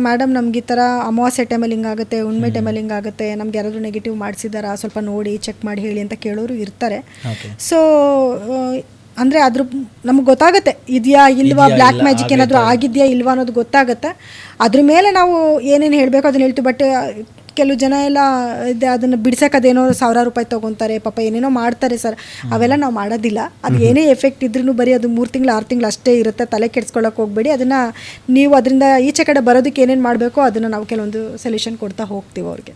ಮೇಡಮ್ ನಮ್ಗೆ ಈ ಥರ ಅಮಾವಾಸ್ಯೆ ಟೈಮಲ್ಲಿ ಹಿಂಗಾಗುತ್ತೆ, ಹುಣ್ಮೆ ಟೈಮಲ್ಲಿ ಹಿಂಗಾಗುತ್ತೆ, ನಮ್ಗೆ ಯಾರಾದರೂ ನೆಗೆಟಿವ್ ಮಾಡಿಸಿದಾರಾ ಸ್ವಲ್ಪ ನೋಡಿ ಚೆಕ್ ಮಾಡಿ ಹೇಳಿ ಅಂತ ಕೇಳೋರು ಇರ್ತಾರೆ. ಸೊ ಅಂದರೆ ಅದ್ರ ನಮ್ಗೆ ಗೊತ್ತಾಗುತ್ತೆ ಇದೆಯಾ ಇಲ್ವಾ, ಬ್ಲ್ಯಾಕ್ ಮ್ಯಾಜಿಕ್ ಏನಾದರೂ ಆಗಿದೆಯಾ ಇಲ್ವಾ ಅನ್ನೋದು ಗೊತ್ತಾಗುತ್ತೆ. ಅದ್ರ ಮೇಲೆ ನಾವು ಏನೇನು ಹೇಳಬೇಕು ಅದನ್ನ ಹೇಳ್ತೀವಿ. ಬಟ್ ಕೆಲವು ಜನ ಎಲ್ಲ ಅದನ್ನು ಬಿಡ್ಸಕ್ಕೆ ಅದೇನೋ 1000 ರೂಪಾಯಿ ತೊಗೊತಾರೆ, ಪಾಪ ಏನೇನೋ ಮಾಡ್ತಾರೆ ಸರ್. ಅವೆಲ್ಲ ನಾವು ಮಾಡೋದಿಲ್ಲ. ಅದು ಏನೇ ಎಫೆಕ್ಟ್ ಇದ್ರೂ ಬರೀ ಅದು 3 ತಿಂಗಳು 6 ತಿಂಗಳು ಅಷ್ಟೇ ಇರುತ್ತೆ. ತಲೆ ಕೆಡ್ಸ್ಕೊಳ್ಳೋಕೆ ಹೋಗಬೇಡಿ. ಅದನ್ನು ನೀವು ಅದರಿಂದ ಈಚೆ ಕಡೆ ಬರೋದಕ್ಕೆ ಏನೇನು ಮಾಡಬೇಕೋ ಅದನ್ನು ನಾವು ಕೆಲವೊಂದು ಸೊಲ್ಯೂಷನ್ ಕೊಡ್ತಾ ಹೋಗ್ತೀವಿ ಅವ್ರಿಗೆ.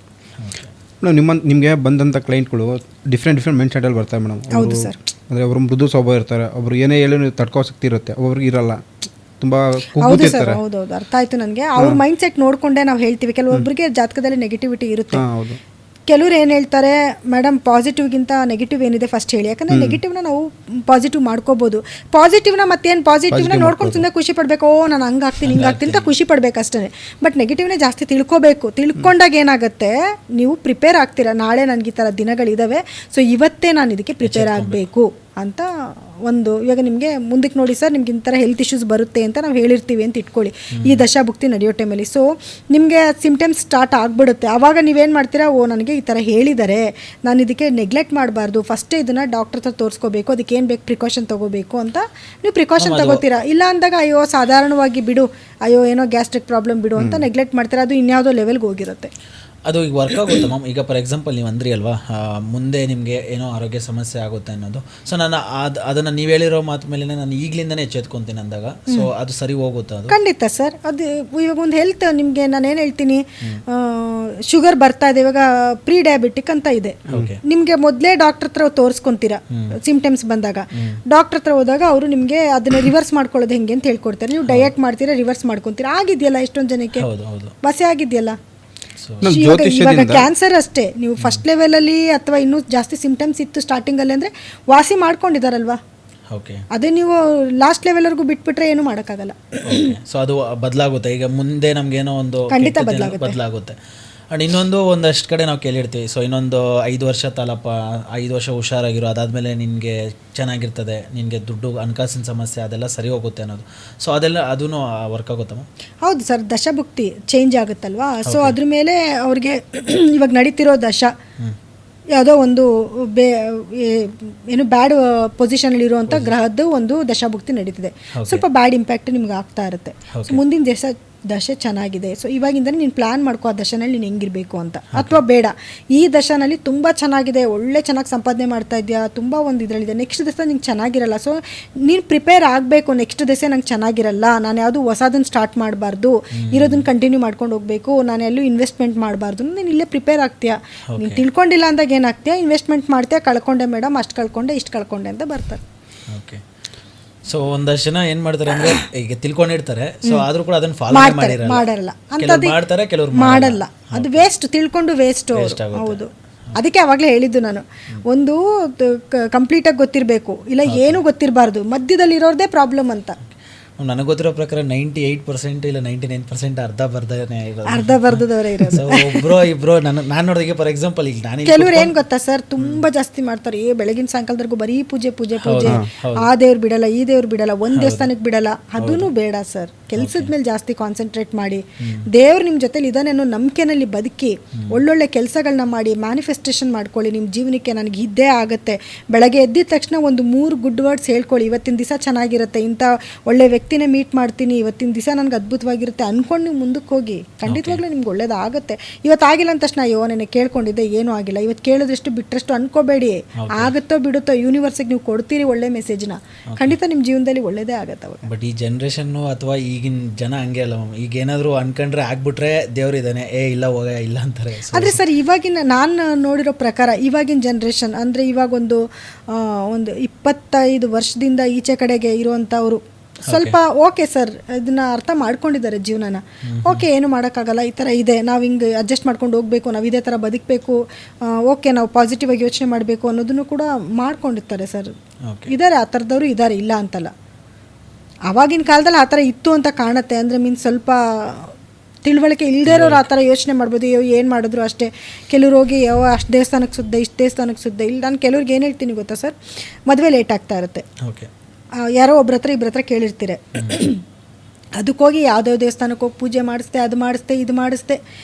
ನಿಮಗೆ ಬಂದಂಥ ಕ್ಲೈಂಟ್ಗಳು ಡಿಫ್ರೆಂಟ್ ಮೈಂಡ್ ಸೆಟಲ್ಲಿ ಬರ್ತಾರೆ ಮೇಡಮ್. ಹೌದು ಸರ್. ಅಂದರೆ ಒಬ್ಬರು ಮೃದು ಸ್ವಭಾವ ಇರ್ತಾರೆ, ಒಬ್ರು ಏನೇ ಹೇಳಿ ತಡ್ಕೋ ಶಕ್ತಿ ಇರುತ್ತೆ, ಒಬ್ರಿಗೆ ಇರಲ್ಲ, ತುಂಬ ಹೌದು ಸರ್. ಹೌದೌದು, ಅರ್ಥ ಆಯ್ತು ನನಗೆ. ಅವ್ರ ಮೈಂಡ್ ಸೆಟ್ ನೋಡಿಕೊಂಡೇ ನಾವು ಹೇಳ್ತೀವಿ. ಕೆಲವೊಬ್ಬರಿಗೆ ಜಾತಕದಲ್ಲಿ ನೆಗೆಟಿವಿಟಿ ಇರುತ್ತೆ. ಹೌದು. ಕೆಲವ್ರು ಏನು ಹೇಳ್ತಾರೆ, ಮೇಡಮ್ ಪಾಸಿಟಿವ್ಗಿಂತ ನೆಗೆಟಿವ್ ಏನಿದೆ ಫಸ್ಟ್ ಹೇಳಿ. ಯಾಕಂದರೆ ನೆಗೆಟಿವ್ನ ನಾವು ಪಾಸಿಟಿವ್ ಮಾಡ್ಕೋಬೋದು. ಪಾಸಿಟಿವ್ನ ಮತ್ತೇನು ಪಾಸಿಟಿವ್ನ ನೋಡ್ಕೊಂಡು ಸುಮ್ಮನೆ ಖುಷಿ ಪಡಬೇಕು, ಓ ನಾನು ಹಂಗಾಗ್ತೀನಿ ಹಿಂಗಾಗ್ತೀನಿ ಅಂತ ಖುಷಿ ಪಡಬೇಕು ಅಷ್ಟೇ. ಬಟ್ ನೆಗೆಟಿವ್ನೇ ಜಾಸ್ತಿ ತಿಳ್ಕೊಬೇಕು. ತಿಳ್ಕೊಂಡಾಗ ಏನಾಗುತ್ತೆ, ನೀವು ಪ್ರಿಪೇರ್ ಆಗ್ತೀರಾ. ನಾಳೆ ನನಗೆ ಈ ಥರ ದಿನಗಳಿದ್ದಾವೆ, ಸೊ ಇವತ್ತೇ ನಾನು ಇದಕ್ಕೆ ಪ್ರಿಪೇರ್ ಆಗಬೇಕು ಅಂತ ಒಂದು. ಇವಾಗ ನಿಮಗೆ ಮುಂದಕ್ಕೆ ನೋಡಿ ಸರ್, ನಿಮ್ಗೆ ಇಂಥ ಹೆಲ್ತ್ ಇಶ್ಯೂಸ್ ಬರುತ್ತೆ ಅಂತ ನಾವು ಹೇಳಿರ್ತೀವಿ ಅಂತ ಇಟ್ಕೊಳ್ಳಿ, ಈ ದಶಾಭುಕ್ತಿ ನಡೆಯೋ ಟೈಮಲ್ಲಿ. ಸೊ ನಿಮಗೆ ಸಿಮ್ಟಮ್ಸ್ ಸ್ಟಾರ್ಟ್ ಆಗಿಬಿಡುತ್ತೆ. ಆವಾಗ ನೀವೇನು ಮಾಡ್ತೀರಾ, ಓ ನನಗೆ ಈ ಥರ ಹೇಳಿದ್ದಾರೆ, ನಾನು ಇದಕ್ಕೆ ನೆಗ್ಲೆಕ್ಟ್ ಮಾಡಬಾರ್ದು, ಫಸ್ಟೇ ಇದನ್ನು ಡಾಕ್ಟರ್ ಹತ್ರ ತೋರಿಸ್ಕೋಬೇಕು, ಅದಕ್ಕೆ ಏನು ಬೇಕು ಪ್ರಿಕಾಷನ್ ತೊಗೋಬೇಕು ಅಂತ ನೀವು ಪ್ರಿಕಾಷನ್ ತೊಗೋತೀರಾ. ಇಲ್ಲ ಅಂದಾಗ ಅಯ್ಯೋ ಸಾಧಾರಣವಾಗಿ ಬಿಡು, ಅಯ್ಯೋ ಏನೋ ಗ್ಯಾಸ್ಟ್ರಿಕ್ ಪ್ರಾಬ್ಲಮ್ ಬಿಡು ಅಂತ ನೆಗ್ಲೆಕ್ಟ್ ಮಾಡ್ತಾರೆ. ಅದು ಇನ್ಯಾವುದೋ ಲೆವೆಲ್ಗೆ ಹೋಗಿರುತ್ತೆ. ಅದು ಈಗ ವರ್ಕ್ ಆಗುತ್ತೆ ಮ್ಯಾಮ್. ಈಗ ಫಾರ್ ಎಕ್ಸಾಂಪಲ್ ನೀವು ಅಂದ್ರಿ ಅಲ್ವಾ, ಮುಂದೆ ನಿಮಗೆ ಏನೋ ಆರೋಗ್ಯ ಸಮಸ್ಯೆ ಆಗುತ್ತೆ ಅನ್ನೋದು. ಸೊ ನಾನು ಅದನ್ನು ನೀವು ಹೇಳಿರೋ ಮಾತು ಮೇಲೆ ನಾನು ಈಗಲಿಂದನೇ ಎಚ್ಚೆತ್ಕೊತೀನಿ ಅಂದಾಗ, ಸೊ ಅದು ಸರಿ ಹೋಗುತ್ತೆ. ಅದು ಖಂಡಿತ ಸರ್. ಅದು ಇವಾಗ ಒಂದು ಹೆಲ್ತ್ ನಿಮಗೆ ನಾನೇನು ಹೇಳ್ತೀನಿ, ಶುಗರ್ ಬರ್ತಾ ಇದೆ, ಇವಾಗ ಪ್ರೀ ಡಯಾಬಿಟಿಕ್ ಅಂತ ಇದೆ. ನಿಮಗೆ ಮೊದಲೇ ಡಾಕ್ಟರ್ ಹತ್ರ ತೋರಿಸ್ಕೊಂತೀರಾ ಸಿಮ್ಟಮ್ಸ್ ಬಂದಾಗ. ಡಾಕ್ಟರ್ ಹತ್ರ ಹೋದಾಗ ಅವರು ನಿಮಗೆ ಅದನ್ನ ರಿವರ್ಸ್ ಮಾಡ್ಕೊಳ್ಳೋದು ಹೆಂಗೆ ಅಂತ ಹೇಳ್ಕೊಡ್ತಾರೆ. ನೀವು ಡಯಟ್ ಮಾಡ್ತೀರಾ, ರಿವರ್ಸ್ ಮಾಡ್ಕೊತೀರಾ. ಆಗಿದೆಯಲ್ಲ ಎಷ್ಟೊಂದು ಜನಕ್ಕೆ ಬಸೆ ಆಗಿದೆಯಲ್ಲ. ಇವಾಗ ಕ್ಯಾನ್ಸರ್ ಅಷ್ಟೇ, ನೀವು ಫಸ್ಟ್ ಲೆವೆಲಲ್ಲಿ ಅಥವಾ ಇನ್ನೂ ಜಾಸ್ತಿ ಸಿಮ್ಟಮ್ಸ್ ಇತ್ತು ಸ್ಟಾರ್ಟಿಂಗಲ್ಲಿ ಅಂದರೆ ವಾಸಿ ಮಾಡ್ಕೊಂಡಿದ್ದಾರಲ್ವಾ. ಅದೇ ನೀವು ಲಾಸ್ಟ್ ಲೆವೆಲ್ವರೆಗೂ ಬಿಟ್ಬಿಟ್ರೆ ಏನು ಮಾಡೋಕ್ಕಾಗಲ್ಲ. ಸೊ ಅದು ಬದಲಾಗುತ್ತೆ. ಈಗ ಮುಂದೆ ನಮಗೇನೋ ಒಂದು ಖಂಡಿತ ಬದಲಾಗುತ್ತೆ. ಆ್ಯಂಡ್ ಇನ್ನೊಂದು ಒಂದಷ್ಟು ಕಡೆ ನಾವು ಕೇಳಿರ್ತೀವಿ, ಸೊ ಇನ್ನೊಂದು 5 ವರ್ಷ ತಾಲಪ್ಪ, 5 ವರ್ಷ ಹುಷಾರಾಗಿರೋ, ಅದಾದಮೇಲೆ ನಿನಗೆ ಚೆನ್ನಾಗಿರ್ತದೆ, ನಿನಗೆ ದುಡ್ಡು ಹಣಕಾಸಿನ ಸಮಸ್ಯೆ ಅದೆಲ್ಲ ಸರಿ ಹೋಗುತ್ತೆ ಅನ್ನೋದು. ಸೊ ಅದೆಲ್ಲ ಅದೂ ವರ್ಕ್ ಆಗುತ್ತಮ್ಮ? ಹೌದು ಸರ್, ದಶಭುಕ್ತಿ ಚೇಂಜ್ ಆಗುತ್ತಲ್ವಾ. ಸೊ ಅದ್ರ ಮೇಲೆ ಅವ್ರಿಗೆ ಇವಾಗ ನಡೀತಿರೋ ದಶ ಯಾವುದೋ ಒಂದು ಏನು ಬ್ಯಾಡ್ ಪೊಸಿಷನಲ್ಲಿರುವಂಥ ಗ್ರಹದ್ದು ಒಂದು ದಶಾಭುಕ್ತಿ ನಡೀತಿದೆ. ಸ್ವಲ್ಪ ಬ್ಯಾಡ್ ಇಂಪ್ಯಾಕ್ಟ್ ನಿಮ್ಗೆ ಆಗ್ತಾ ಇರುತ್ತೆ. ಮುಂದಿನ ದಶೆ ಚೆನ್ನಾಗಿದೆ, ಸೊ ಇವಾಗಿಂದನೇ ನೀನು ಪ್ಲ್ಯಾನ್ ಮಾಡ್ಕೋ ಆ ದಶನಲ್ಲಿ ನೀನು ಹೆಂಗಿರಬೇಕು ಅಂತ. ಅಥವಾ ಬೇಡ, ಈ ದಶನಲ್ಲಿ ತುಂಬ ಚೆನ್ನಾಗಿದೆ, ಚೆನ್ನಾಗಿ ಸಂಪಾದನೆ ಮಾಡ್ತಾ ಇದೆಯಾ, ತುಂಬ ಒಂದು ಇದರಲ್ಲಿದೆ, ನೆಕ್ಸ್ಟ್ ದಶ ನಿಂಗೆ ಚೆನ್ನಾಗಿರಲ್ಲ. ಸೊ ನೀನು ಪ್ರಿಪೇರ್ ಆಗಬೇಕು, ನೆಕ್ಸ್ಟ್ ದಶೆ ನಂಗೆ ಚೆನ್ನಾಗಿರಲ್ಲ, ನಾನು ಯಾವುದು ಹೊಸದನ್ನು ಸ್ಟಾರ್ಟ್ ಮಾಡಬಾರ್ದು, ಇರೋದನ್ನು ಕಂಟಿನ್ಯೂ ಮಾಡ್ಕೊಂಡು ಹೋಗಬೇಕು, ನಾನು ಎಲ್ಲೂ ಇನ್ವೆಸ್ಟ್ಮೆಂಟ್ ಮಾಡಬಾರ್ದು. ನೀನು ಇಲ್ಲೇ ಪ್ರಿಪೇರ್ ಆಗ್ತೀಯಾ. ನೀನು ತಿಳ್ಕೊಂಡಿಲ್ಲ ಅಂದಾಗ ಏನಾಗ್ತೀಯಾ, ಇನ್ವೆಸ್ಟ್ಮೆಂಟ್ ಮಾಡ್ತೀಯಾ, ಕಳ್ಕೊಂಡೆ ಮೇಡಮ್, ಅಷ್ಟು ಕಳ್ಕೊಂಡೆ ಇಷ್ಟು ಕಳ್ಕೊಂಡೆ ಅಂತ ಬರ್ತಾರೆ. ಓಕೆ. ಸೊ ಒಂದಷ್ಟು ಜನ ಏನು ಮಾಡ್ತಾರೆ ಅಂದರೆ, ಈಗ ತಿಳ್ಕೊಂಡಿರ್ತಾರೆ, ಸೊ ಆದರೂ ಕೂಡ ಅದನ್ನು ಫಾಲೋ ಮಾಡಲ್ಲ ಅಂತದ್ದು ಮಾಡ್ತಾರೆ, ಕೆಲವರು ಮಾಡಲ್ಲ. ಅದು ವೇಸ್ಟ್, ತಿಳ್ಕೊಂಡು ವೇಸ್ಟ್. ಹೌದು, ಅದಕ್ಕೆ ಆವಾಗಲೇ ಹೇಳಿದ್ದು ನಾನು, ಒಂದು ಕಂಪ್ಲೀಟಾಗಿ ಗೊತ್ತಿರಬೇಕು, ಇಲ್ಲ ಏನೂ ಗೊತ್ತಿರಬಾರ್ದು, ಮಧ್ಯದಲ್ಲಿರೋದೇ ಪ್ರಾಬ್ಲಮ್ ಅಂತ. ನನಗೆ ಗೊತ್ತಿರೋ ಪ್ರಕಾರ 98% ಇಲ್ಲ 99% ಅರ್ಧ ಬರ್ದದವರೇ ಇರೋದು. ಸೊ ಒಬ್ಬರು ಇಬ್ಬರು ನಾನು ನೋಡಿದಾಗ ಫಾರ್ ಎಕ್ಸಾಂಪಲ್ ಈಗ ನಾನು ಕೆಲವ್ರು ಏನು ಗೊತ್ತಾ ಸರ್, ತುಂಬ ಜಾಸ್ತಿ ಮಾಡ್ತಾರೆ. ಬೆಳಗಿನ ಸಾಯಂಕಾಲದವರೆಗೂ ಬರೀ ಪೂಜೆ ಪೂಜೆ ಪೂಜೆ, ಆ ದೇವ್ರು ಬಿಡಲ್ಲ, ಈ ದೇವ್ರು ಬಿಡಲ್ಲ, ಒಂದು ದೇವಸ್ಥಾನಕ್ಕೆ ಬಿಡಲ್ಲ. ಅದೂ ಬೇಡ ಸರ್. ಕೆಲಸದ ಮೇಲೆ ಜಾಸ್ತಿ ಕಾನ್ಸಂಟ್ರೇಟ್ ಮಾಡಿ, ದೇವ್ರು ನಿಮ್ಮ ಜೊತೆಲಿ ಇದ್ದಾನೆ ಅನ್ನೋ ನಂಬಿಕೆನಲ್ಲಿ ಬದುಕಿ, ಒಳ್ಳೊಳ್ಳೆ ಕೆಲಸಗಳನ್ನ ಮಾಡಿ, ಮ್ಯಾನಿಫೆಸ್ಟೇಷನ್ ಮಾಡ್ಕೊಳ್ಳಿ. ನಿಮ್ಮ ಜೀವನಕ್ಕೆ ನನಗೆ ಇದ್ದೇ ಆಗುತ್ತೆ. ಬೆಳಗ್ಗೆ ಎದ್ದಿದ ತಕ್ಷಣ ಒಂದು 3 ಗುಡ್ ವರ್ಡ್ಸ್ ಹೇಳ್ಕೊಳ್ಳಿ. ಇವತ್ತಿನ ದಿವಸ ಚೆನ್ನಾಗಿರುತ್ತೆ, ಇಂಥ ಒಳ್ಳೆ ವ್ಯಕ್ತಿನೇ ಮೀಟ್ ಮಾಡ್ತೀನಿ, ಇವತ್ತಿನ ದಿವಸ ನನಗೆ ಅದ್ಭುತವಾಗಿರುತ್ತೆ ಅಂದ್ಕೊಂಡು ನೀವು ಮುಂದಕ್ಕೆ ಹೋಗಿ, ಖಂಡಿತವಾಗ್ಲೂ ನಿಮ್ಗೆ ಒಳ್ಳೇದಾಗುತ್ತೆ. ಇವತ್ತಾಗಿಲ್ಲ ಅಂದ ತಕ್ಷಣ ಅಯ್ಯೋ ನೆನೆ ಕೇಳ್ಕೊಂಡಿದ್ದೆ ಏನೂ ಆಗಿಲ್ಲ, ಇವತ್ತು ಕೇಳಿದ್ರಷ್ಟು ಬಿಟ್ಟರಷ್ಟು ಅನ್ಕೋಬೇಡಿ. ಆಗುತ್ತೋ ಬಿಡುತ್ತೋ, ಯೂನಿವರ್ಸಿಗೆ ನೀವು ಕೊಡ್ತೀರಿ ಒಳ್ಳೆ ಮೆಸೇಜ್ನ, ಖಂಡಿತ ನಿಮ್ಮ ಜೀವನದಲ್ಲಿ ಒಳ್ಳೇದೇ ಆಗುತ್ತೆ ಅವಾಗ. ಬಟ್ ಈ ಜನ್ರೇಷನ್ನು ಅಥವಾ ಈಗಿನ ಜನ ಹಂಗೆ ಅಲ್ಲ, ಈಗ ಏನಾದರೂ ಅನ್ಕೊಂಡ್ರೆ ಆಗ್ಬಿಟ್ರೆ ದೇವ್ರಿದ್ದಾನೆ, ಇಲ್ಲ ಹೋಗ ಇಲ್ಲ ಅಂತಾರೆ. ಆದರೆ ಸರ್, ಇವಾಗಿನ ನಾನು ನೋಡಿರೋ ಪ್ರಕಾರ ಇವಾಗಿನ ಜನ್ರೇಷನ್ ಅಂದರೆ ಇವಾಗ ಒಂದು 25 ವರ್ಷದಿಂದ ಈಚೆ ಕಡೆಗೆ ಇರುವಂಥವ್ರು ಸ್ವಲ್ಪ ಓಕೆ ಸರ್, ಇದನ್ನ ಅರ್ಥ ಮಾಡ್ಕೊಂಡಿದ್ದಾರೆ ಜೀವನನ. ಓಕೆ, ಏನು ಮಾಡೋಕ್ಕಾಗಲ್ಲ, ಈ ಥರ ಇದೆ, ನಾವು ಹಿಂಗೆ ಅಡ್ಜಸ್ಟ್ ಮಾಡ್ಕೊಂಡು ಹೋಗಬೇಕು, ನಾವು ಇದೇ ಥರ ಬದುಕಬೇಕು, ಓಕೆ ನಾವು ಪಾಸಿಟಿವ್ ಆಗಿ ಯೋಚನೆ ಮಾಡಬೇಕು ಅನ್ನೋದನ್ನು ಕೂಡ ಮಾಡ್ಕೊಂಡಿರ್ತಾರೆ ಸರ್. ಇದ್ದಾರೆ, ಆ ಥರದವರು ಇದ್ದಾರೆ, ಇಲ್ಲ ಅಂತಲ್ಲ. ಆವಾಗಿನ ಕಾಲದಲ್ಲಿ ಆ ಥರ ಇತ್ತು ಅಂತ ಕಾಣುತ್ತೆ. ಅಂದರೆ ಮೀನ್ಸ್ ಸ್ವಲ್ಪ ತಿಳುವಳಿಕೆ ಇಲ್ಲದೇ ಇರೋರು ಆ ಥರ ಯೋಚನೆ ಮಾಡ್ಬೋದು. ಏನು ಮಾಡಿದ್ರು ಅಷ್ಟೇ. ಕೆಲವ್ರು ಹೋಗಿ ಅಷ್ಟು ದೇವಸ್ಥಾನಕ್ಕೆ ಸುದ್ದ, ಇಷ್ಟು ದೇವಸ್ಥಾನಕ್ಕೆ ಸುದ್ದ. ಇಲ್ಲಿ ನಾನು ಕೆಲವ್ರಿಗೆ ಏನು ಹೇಳ್ತೀನಿ ಗೊತ್ತಾ ಸರ್, ಮದುವೆ ಲೇಟ್ ಆಗ್ತಾ ಇರುತ್ತೆ. ಯಾರೋ ಇಬ್ಬರ ಹತ್ರ ಕೇಳಿರ್ತೀರ, ಅದಕ್ಕೋಗಿ ಯಾವುದೋ ದೇವಸ್ಥಾನಕ್ಕೆ ಹೋಗಿ ಪೂಜೆ ಮಾಡಿಸ್ದೆ, ಅದು ಮಾಡಿಸ್ದೆ, ಇದು ಮಾಡಿಸ್ದೆ,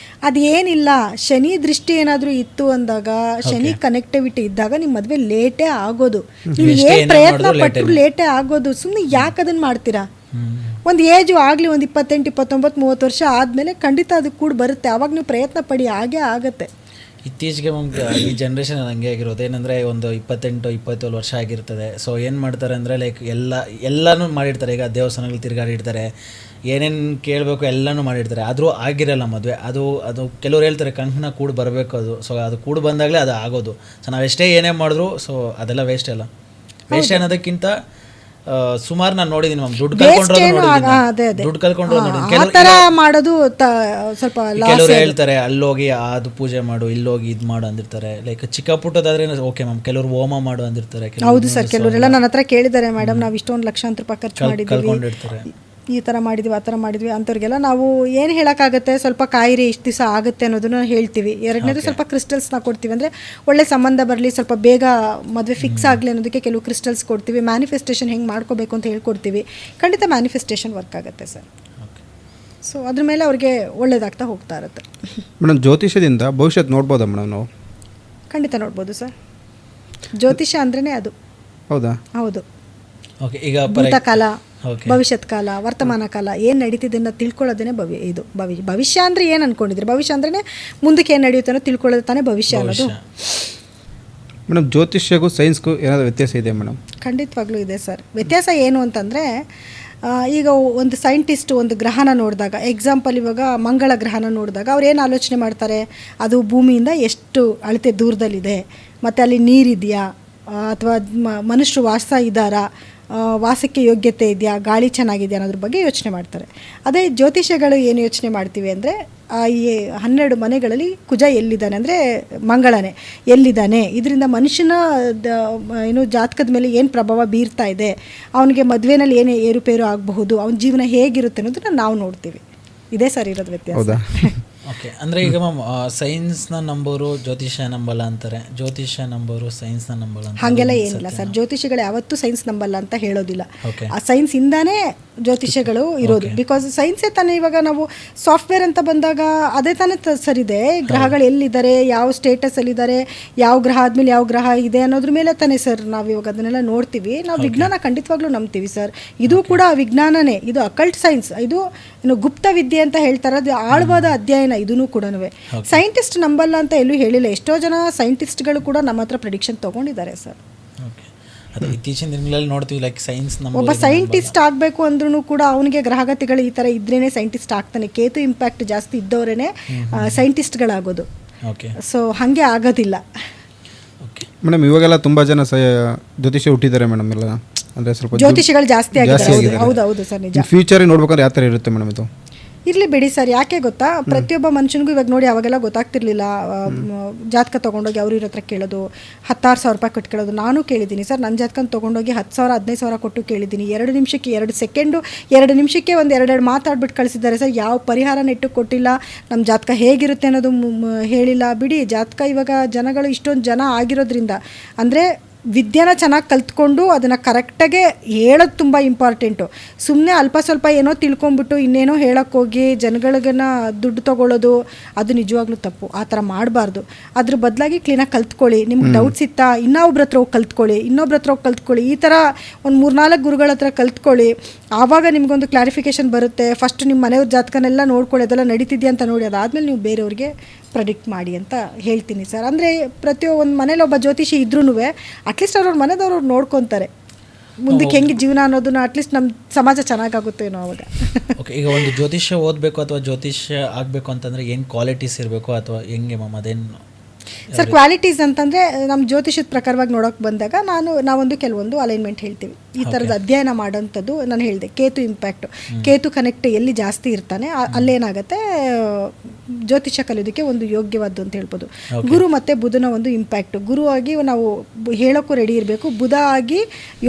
ಅದು ಏನಿಲ್ಲ. ಶನಿ ದೃಷ್ಟಿ ಏನಾದರೂ ಇತ್ತು ಅಂದಾಗ, ಶನಿ ಕನೆಕ್ಟಿವಿಟಿ ಇದ್ದಾಗ ನಿಮ್ಮ ಮದುವೆ ಲೇಟೇ ಆಗೋದು. ನೀವು ಏನು ಪ್ರಯತ್ನ ಪಟ್ಟರು ಲೇಟೇ ಆಗೋದು. ಸುಮ್ಮನೆ ಯಾಕೆ ಅದನ್ನು ಮಾಡ್ತೀರಾ? ಒಂದು ಏಜು ಆಗಲಿ, ಒಂದು 28, 29, 30 ವರ್ಷ ಆದಮೇಲೆ ಖಂಡಿತ ಅದು ಕೂಡ ಬರುತ್ತೆ. ಆವಾಗ ನೀವು ಪ್ರಯತ್ನ ಪಡಿ, ಹಾಗೇ ಆಗುತ್ತೆ. ಇತ್ತೀಚೆಗೆ ಈ ಜನ್ರೇಷನ್ ಹಂಗೆ ಆಗಿರೋದು. ಏನಂದರೆ ಒಂದು 28, 27 ವರ್ಷ ಆಗಿರ್ತದೆ. ಸೊ ಏನು ಮಾಡ್ತಾರೆ ಅಂದರೆ ಲೈಕ್ ಎಲ್ಲನೂ ಮಾಡಿರ್ತಾರೆ. ಈಗ ದೇವಸ್ಥಾನಗಳು ತಿರುಗಾಡಿರ್ತಾರೆ, ಏನೇನು ಕೇಳಬೇಕು ಎಲ್ಲನೂ ಮಾಡಿರ್ತಾರೆ. ಆದರೂ ಆಗಿರಲ್ಲ ಮದುವೆ. ಅದು ಕೆಲವ್ರು ಹೇಳ್ತಾರೆ ಕಂಕಣ ಕೂಡ ಬರಬೇಕು ಅದು. ಸೊ ಅದು ಕೂಡ ಬಂದಾಗಲೇ ಅದು ಆಗೋದು. ಸೊ ನಾವೆಷ್ಟೇ ಏನೇ ಮಾಡಿದ್ರು ಸೊ ಅದೆಲ್ಲ ವೇಸ್ಟ್ ಅಲ್ಲ. ವೇಸ್ಟ್ ಅನ್ನೋದಕ್ಕಿಂತ ಸುಮಾರು ನಾನು ನೋಡಿದ್ದೀನಿ ಮ್ಯಾಮ್, ದುಡ್ಡು ಕಳ್ಕೊಂಡು ಮಾಡೋದು ಸ್ವಲ್ಪ ಕೆಲವರು ಹೇಳ್ತಾರೆ ಅಲ್ಲೋಗಿ ಅದು ಪೂಜೆ ಮಾಡು, ಇಲ್ಲೋಗಿ ಇದು ಮಾಡು ಅಂದಿರ್ತಾರೆ. ಲೈಕ್ ಚಿಕ್ಕ ಪುಟ್ಟದಾದ್ರೆ ಓಕೆ ಮ್ಯಾಮ್, ಕೆಲವರು ಹೋಮ ಮಾಡು ಅಂದಿರ್ತಾರೆ. ಹೌದು ಸರ್, ಕೆಲವರೆಲ್ಲ ನನ್ನ ಹತ್ರ ಕೇಳಿದ್ದಾರೆ, ಮೇಡಮ್ ನಾವು ಇಷ್ಟೊಂದು ಲಕ್ಷಾಂತರ ರೂಪಾಯಿ ಖರ್ಚು ಮಾಡಿದ್ದೀವಿ, ಕಳ್ಕೊಂಡಿರ್ತಾರೆ, ಈ ಥರ ಮಾಡಿದ್ವಿ, ಆ ಥರ ಮಾಡಿದ್ವಿ ಅಂಥವ್ರಿಗೆಲ್ಲ ನಾವು ಏನು ಹೇಳೋಕ್ಕಾಗುತ್ತೆ, ಸ್ವಲ್ಪ ಕಾಯಿರಿ ಇಷ್ಟು ದಿವಸ ಆಗುತ್ತೆ ಅನ್ನೋದನ್ನು ಹೇಳ್ತೀವಿ. ಎರಡನೇದು ಸ್ವಲ್ಪ ಕ್ರಿಸ್ಟಲ್ಸ್ನ ಕೊಡ್ತೀವಿ. ಅಂದರೆ ಒಳ್ಳೆ ಸಂಬಂಧ ಬರಲಿ, ಸ್ವಲ್ಪ ಬೇಗ ಮದುವೆ ಫಿಕ್ಸ್ ಆಗಲಿ ಅನ್ನೋದಕ್ಕೆ ಕೆಲವು ಕ್ರಿಸ್ಟಲ್ಸ್ ಕೊಡ್ತೀವಿ. ಮ್ಯಾನಿಫೆಸ್ಟೇಷನ್ ಹೆಂಗೆ ಮಾಡ್ಕೋಬೇಕು ಅಂತ ಹೇಳ್ಕೊಡ್ತೀವಿ. ಖಂಡಿತ ಮ್ಯಾನಿಫೆಸ್ಟೇಷನ್ ವರ್ಕ್ ಆಗುತ್ತೆ ಸರ್. ಸೊ ಅದ್ರ ಮೇಲೆ ಅವ್ರಿಗೆ ಒಳ್ಳೇದಾಗ್ತಾ ಹೋಗ್ತಾ ಇರುತ್ತೆ. ಮೇಡಮ್, ಜ್ಯೋತಿಷ್ಯದಿಂದ ಭವಿಷ್ಯತ್ ನೋಡ್ಬೋದಾ ಮೇಡಮ್ ನಾವು? ಖಂಡಿತ ನೋಡ್ಬೋದು ಸರ್. ಜ್ಯೋತಿಷ್ಯ ಅಂದ್ರೇ ಅದು. ಹೌದಾ? ಹೌದು. ಓಕೆ. ಈಗ ಭೂತಕಾಲ, ಭವಿಷ್ಯತ್ ಕಾಲ, ವರ್ತಮಾನ ಕಾಲ ಏನು ನಡೀತಿದೆ ಅನ್ನೋ ತಿಳ್ಕೊಳ್ಳೋದೇ ಭವಿಷ್ಯ ಅಂದರೆ ಏನು ಅನ್ಕೊಂಡಿದ್ರಿ? ಭವಿಷ್ಯ ಅಂದ್ರೆ ಮುಂದಕ್ಕೆ ಏನು ನಡೆಯುತ್ತೆ ಅನ್ನೋ ತಿಳ್ಕೊಳ್ಳೋದು ತಾನೇ ಭವಿಷ್ಯ ಅನ್ನೋದು. ಮೇಡಮ್, ಜ್ಯೋತಿಷ್ಯಗೂ ಸೈನ್ಸ್ಗೂ ಏನಾದರೂ ವ್ಯತ್ಯಾಸ ಇದೆ ಮೇಡಮ್? ಖಂಡಿತವಾಗ್ಲೂ ಇದೆ ಸರ್. ವ್ಯತ್ಯಾಸ ಏನು ಅಂತಂದರೆ, ಈಗ ಒಂದು ಸೈಂಟಿಸ್ಟ್ ಒಂದು ಗ್ರಹನ ನೋಡಿದಾಗ, ಎಕ್ಸಾಂಪಲ್ ಇವಾಗ ಮಂಗಳ ಗ್ರಹನ ನೋಡಿದಾಗ ಅವ್ರು ಏನು ಆಲೋಚನೆ ಮಾಡ್ತಾರೆ, ಅದು ಭೂಮಿಯಿಂದ ಎಷ್ಟು ಅಳತೆ ದೂರದಲ್ಲಿದೆ, ಮತ್ತು ಅಲ್ಲಿ ನೀರಿದೆಯಾ, ಅಥವಾ ಮನುಷ್ಯರು ವಾಸ ಇದ್ದಾರಾ, ವಾಸಕ್ಕೆ ಯೋಗ್ಯತೆ ಇದೆಯಾ, ಗಾಳಿ ಚೆನ್ನಾಗಿದೆಯಾ ಅನ್ನೋದ್ರ ಬಗ್ಗೆ ಯೋಚನೆ ಮಾಡ್ತಾರೆ. ಅದೇ ಜ್ಯೋತಿಷ್ಯಗಳು ಏನು ಯೋಚನೆ ಮಾಡ್ತೀವಿ ಅಂದರೆ, ಈ 12 ಮನೆಗಳಲ್ಲಿ ಕುಜ ಎಲ್ಲಿದ್ದಾನೆ, ಅಂದರೆ ಮಂಗಳನೇ ಎಲ್ಲಿದ್ದಾನೆ, ಇದರಿಂದ ಮನುಷ್ಯನ ಏನು ಜಾತಕದ ಮೇಲೆ ಏನು ಪ್ರಭಾವ ಬೀರ್ತಾ ಇದೆ, ಅವನಿಗೆ ಮದುವೆನಲ್ಲಿ ಏನು ಏರುಪೇರು ಆಗಬಹುದು, ಅವನ ಜೀವನ ಹೇಗಿರುತ್ತೆ ಅನ್ನೋದನ್ನ ನಾವು ನೋಡ್ತೀವಿ. ಇದೇ ಸರ್ ಇರೋದು ವ್ಯತ್ಯಾಸ. ಓಕೆ. ಅಂದರೆ ಈಗ ಮ್ಯಾಮ್, ಸೈನ್ಸ್ನ ನಂಬೋರು ಜ್ಯೋತಿಷ್ಯ ನಂಬಲ್ಲ ಅಂತಾರೆ, ಜ್ಯೋತಿಷ್ಯ ನಂಬೋರು ಸೈನ್ಸ್ನ ನಂಬಲ್ಲ ಅಂತ. ಹಾಗೆಲ್ಲ ಏನಿಲ್ಲ ಸರ್. ಜ್ಯೋತಿಷಿಗಳು ಯಾವತ್ತೂ ಸೈನ್ಸ್ ನಂಬಲ್ಲ ಅಂತ ಹೇಳೋದಿಲ್ಲ. ಆ ಸೈನ್ಸಿಂದಾನೇ ಜ್ಯೋತಿಷ್ಯಗಳು ಇರೋದು. ಬಿಕಾಸ್ ಸೈನ್ಸೇ ತಾನೇ. ಇವಾಗ ನಾವು ಸಾಫ್ಟ್ವೇರ್ ಅಂತ ಬಂದಾಗ ಅದೇ ತಾನೇ ಸರಿದೆ. ಗ್ರಹಗಳು ಎಲ್ಲಿದ್ದಾರೆ, ಯಾವ ಸ್ಟೇಟಸಲ್ಲಿದ್ದಾರೆ, ಯಾವ ಗ್ರಹ ಆದಮೇಲೆ ಯಾವ ಗ್ರಹ ಇದೆ ಅನ್ನೋದ್ರ ಮೇಲೆ ತಾನೇ ಸರ್ ನಾವು ಇವಾಗ ಅದನ್ನೆಲ್ಲ ನೋಡ್ತೀವಿ. ನಾವು ವಿಜ್ಞಾನ ಖಂಡಿತವಾಗ್ಲೂ ನಂಬ್ತೀವಿ ಸರ್. ಇದು ಕೂಡ ವಿಜ್ಞಾನನೇ. ಇದು ಅಕಲ್ಟ್ ಸೈನ್ಸ್, ಇದು ಏನು ಗುಪ್ತ ವಿದ್ಯೆ ಅಂತ ಹೇಳ್ತಾರೆ, ಅದು ಆಳವಾದ ಅಧ್ಯಯನ. ಇದೂ ಕೂಡ ಸೈಂಟಿಸ್ಟ್ ನಂಬಲ್ಲ ಅಂತ ಎಲ್ಲೂ ಹೇಳಿಲ್ಲ. ಎಷ್ಟೋ ಜನ ಸೈಂಟಿಸ್ಟ್ಗಳು ಕೂಡ ನಮ್ಮ ಹತ್ರ ಪ್ರೆಡಿಕ್ಷನ್ ತೊಗೊಂಡಿದ್ದಾರೆ ಸರ್. ಅದು ಇತ್ತೀಚಿನ ದಿನಗಳಲ್ಲಿ ನೋಡ್ತೀವಿ. ಲೈಕ್ ಸೈನ್ಸ್ ಒಬ್ಬ ಸೈಂಟಿಸ್ಟ್ ಆಗಬೇಕು ಅಂದ್ರೂ ಕೂಡ ಅವನಿಗೆ ಗ್ರಹಗತಿಗಳು ಈ ಥರ ಇದ್ರೇ ಸೈಂಟಿಸ್ಟ್ ಆಗ್ತಾನೆ. ಕೇತು ಇಂಪ್ಯಾಕ್ಟ್ ಜಾಸ್ತಿ ಇದ್ದವರೇ ಸೈಂಟಿಸ್ಟ್ಗಳಾಗೋದು. ಸೊ ಹಾಗೆ ಆಗೋದಿಲ್ಲ ಮೇಡಮ್. ಇವಾಗೆಲ್ಲ ತುಂಬ ಜನ ಜ್ಯೋತಿಷ್ಯ ಹುಟ್ಟಿದ್ದಾರೆ ಮೇಡಮ್. ಎಲ್ಲ ಅಂದರೆ ಸ್ವಲ್ಪ ಜ್ಯೋತಿಷಿಗಳು ಜಾಸ್ತಿ ಆಗಿದ್ದಾರೆ. ಹೌದು ಸರ್, ನಿಜ. ಫ್ಯೂಚರಿಗೆ ನೋಡ್ಬೇಕಾದ್ರೆ ಯಾವ ಥರ ಇರುತ್ತೆ ಮೇಡಮ್ ಇದು? ಇರಲಿ ಬಿಡಿ ಸರ್. ಯಾಕೆ ಗೊತ್ತಾ, ಪ್ರತಿಯೊಬ್ಬ ಮನುಷ್ಯನಿಗೂ ಇವಾಗ ನೋಡಿ, ಅವಾಗೆಲ್ಲ ಗೊತ್ತಾಗ್ತಿರ್ಲಿಲ್ಲ. ಜಾತಕ ತೊಗೊಂಡೋಗಿ ಅವ್ರ ಹತ್ರ ಕೇಳೋದು, 10,000 ರೂಪಾಯಿ ಕೊಟ್ಟು ಕೇಳೋದು. ನಾನು ಕೇಳಿದ್ದೀನಿ ಸರ್, ನನ್ನ ಜಾತಕ ತೊಗೊಂಡೋಗಿ 10,000 15,000 ಕೊಟ್ಟು ಕೇಳಿದ್ದೀನಿ. 2 ನಿಮಿಷಕ್ಕೆ 2 ಸೆಕೆಂಡು 2 ನಿಮಿಷಕ್ಕೆ ಎರಡು ಮಾತಾಡ್ಬಿಟ್ಟು ಕಳಿಸಿದ್ದಾರೆ ಸರ್. ಯಾವ ಪರಿಹಾರ ನೆಟ್ಟು ಕೊಟ್ಟಿಲ್ಲ, ನಮ್ಮ ಜಾತಕ ಹೇಗಿರುತ್ತೆ ಅನ್ನೋದು ಹೇಳಿಲ್ಲ. ಬಿಡಿ, ಜಾತಕ ಇವಾಗ ಜನಗಳು ಇಷ್ಟೊಂದು ಜನ ಆಗಿರೋದ್ರಿಂದ, ಅಂದರೆ ವಿದ್ಯೆನ ಚೆನ್ನಾಗಿ ಕಲ್ತ್ಕೊಂಡು ಅದನ್ನು ಕರೆಕ್ಟಾಗೆ ಹೇಳೋದು ತುಂಬ ಇಂಪಾರ್ಟೆಂಟು. ಸುಮ್ಮನೆ ಅಲ್ಪ ಸ್ವಲ್ಪ ಏನೋ ತಿಳ್ಕೊಂಬಿಟ್ಟು ಇನ್ನೇನೋ ಹೇಳೋಕ್ಕೋಗಿ ಜನಗಳಿಗನ್ನ ದುಡ್ಡು ತೊಗೊಳ್ಳೋದು, ಅದು ನಿಜವಾಗ್ಲೂ ತಪ್ಪು. ಆ ಥರ ಮಾಡಬಾರ್ದು. ಅದ್ರ ಬದಲಾಗಿ ಕ್ಲೀನಾಗಿ ಕಲ್ತ್ಕೊಳ್ಳಿ. ನಿಮ್ಗೆ ಡೌಟ್ಸ್ ಇತ್ತಾ, ಇನ್ನೊಬ್ರ ಹತ್ರ ಹೋಗಿ ಕಲ್ತ್ಕೊಳ್ಳಿ, ಈ ಥರ ಒಂದು 3-4 ಗುರುಗಳ ಹತ್ರ ಕಲ್ತ್ಕೊಳ್ಳಿ. ಆವಾಗ ನಿಮಗೊಂದು ಕ್ಲಾರಿಫಿಕೇಷನ್ ಬರುತ್ತೆ. ಫಸ್ಟ್ ನಿಮ್ಮ ಮನೆಯವ್ರ ಜಾತಕನೆಲ್ಲ ನೋಡ್ಕೊಳ್ಳಿ, ಅದೆಲ್ಲ ನಡೀತಿದೆಯಾ ಅಂತ ನೋಡಿ, ಅದಾದಮೇಲೆ ನೀವು ಬೇರೆಯವ್ರಿಗೆ ಪ್ರೆಡಿಕ್ಟ್ ಮಾಡಿ ಅಂತ ಹೇಳ್ತೀನಿ ಸರ್. ಅಂದರೆ ಪ್ರತಿಯೊಂದು ಮನೇಲಿ ಒಬ್ಬ ಜ್ಯೋತಿಷಿ ಇದ್ರೂ ಅಟ್ಲೀಸ್ಟ್ ಅವ್ರವ್ರ ಮನೆದವ್ರು ನೋಡ್ಕೊತಾರೆ ಮುಂದಕ್ಕೆ ಹೆಂಗೆ ಜೀವನ ಅನ್ನೋದನ್ನ. ಅಟ್ಲೀಸ್ಟ್ ನಮ್ಮ ಸಮಾಜ ಚೆನ್ನಾಗಾಗುತ್ತೇನೋ ಅವಾಗ. ಓಕೆ. ಈಗ ಒಂದು ಜ್ಯೋತಿಷ್ಯ ಓದಬೇಕು ಅಥವಾ ಜ್ಯೋತಿಷ್ಯ ಆಗಬೇಕು ಅಂತಂದರೆ ಏನು ಕ್ವಾಲಿಟೀಸ್ ಇರಬೇಕು ಅಥವಾ ಹೆಂಗೆ ಮ್ಯಾಮ್? ಅದೇನು ಸರ್ ಕ್ವಾಲಿಟೀಸ್ ಅಂತಂದರೆ, ನಮ್ಮ ಜ್ಯೋತಿಷದ ಪ್ರಕಾರವಾಗಿ ನೋಡೋಕೆ ಬಂದಾಗ ನಾವೊಂದು ಕೆಲವೊಂದು ಅಲೈನ್ಮೆಂಟ್ ಹೇಳ್ತೀವಿ. ಈ ಥರದ ಅಧ್ಯಯನ ಮಾಡೋಂಥದ್ದು ನಾನು ಹೇಳಿದೆ. ಕೇತು ಇಂಪ್ಯಾಕ್ಟು, ಕೇತು ಕನೆಕ್ಟ್ ಎಲ್ಲಿ ಜಾಸ್ತಿ ಇರ್ತಾನೆ ಅಲ್ಲೇನಾಗುತ್ತೆ, ಜ್ಯೋತಿಷ್ಯ ಕಲಿಯೋದಕ್ಕೆ ಒಂದು ಯೋಗ್ಯವಾದ್ದು ಅಂತ ಹೇಳ್ಬೋದು. ಗುರು ಮತ್ತು ಬುಧನ ಒಂದು ಇಂಪ್ಯಾಕ್ಟು. ಗುರು ಆಗಿ ನಾವು ಹೇಳೋಕ್ಕೂ ರೆಡಿ ಇರಬೇಕು, ಬುಧ ಆಗಿ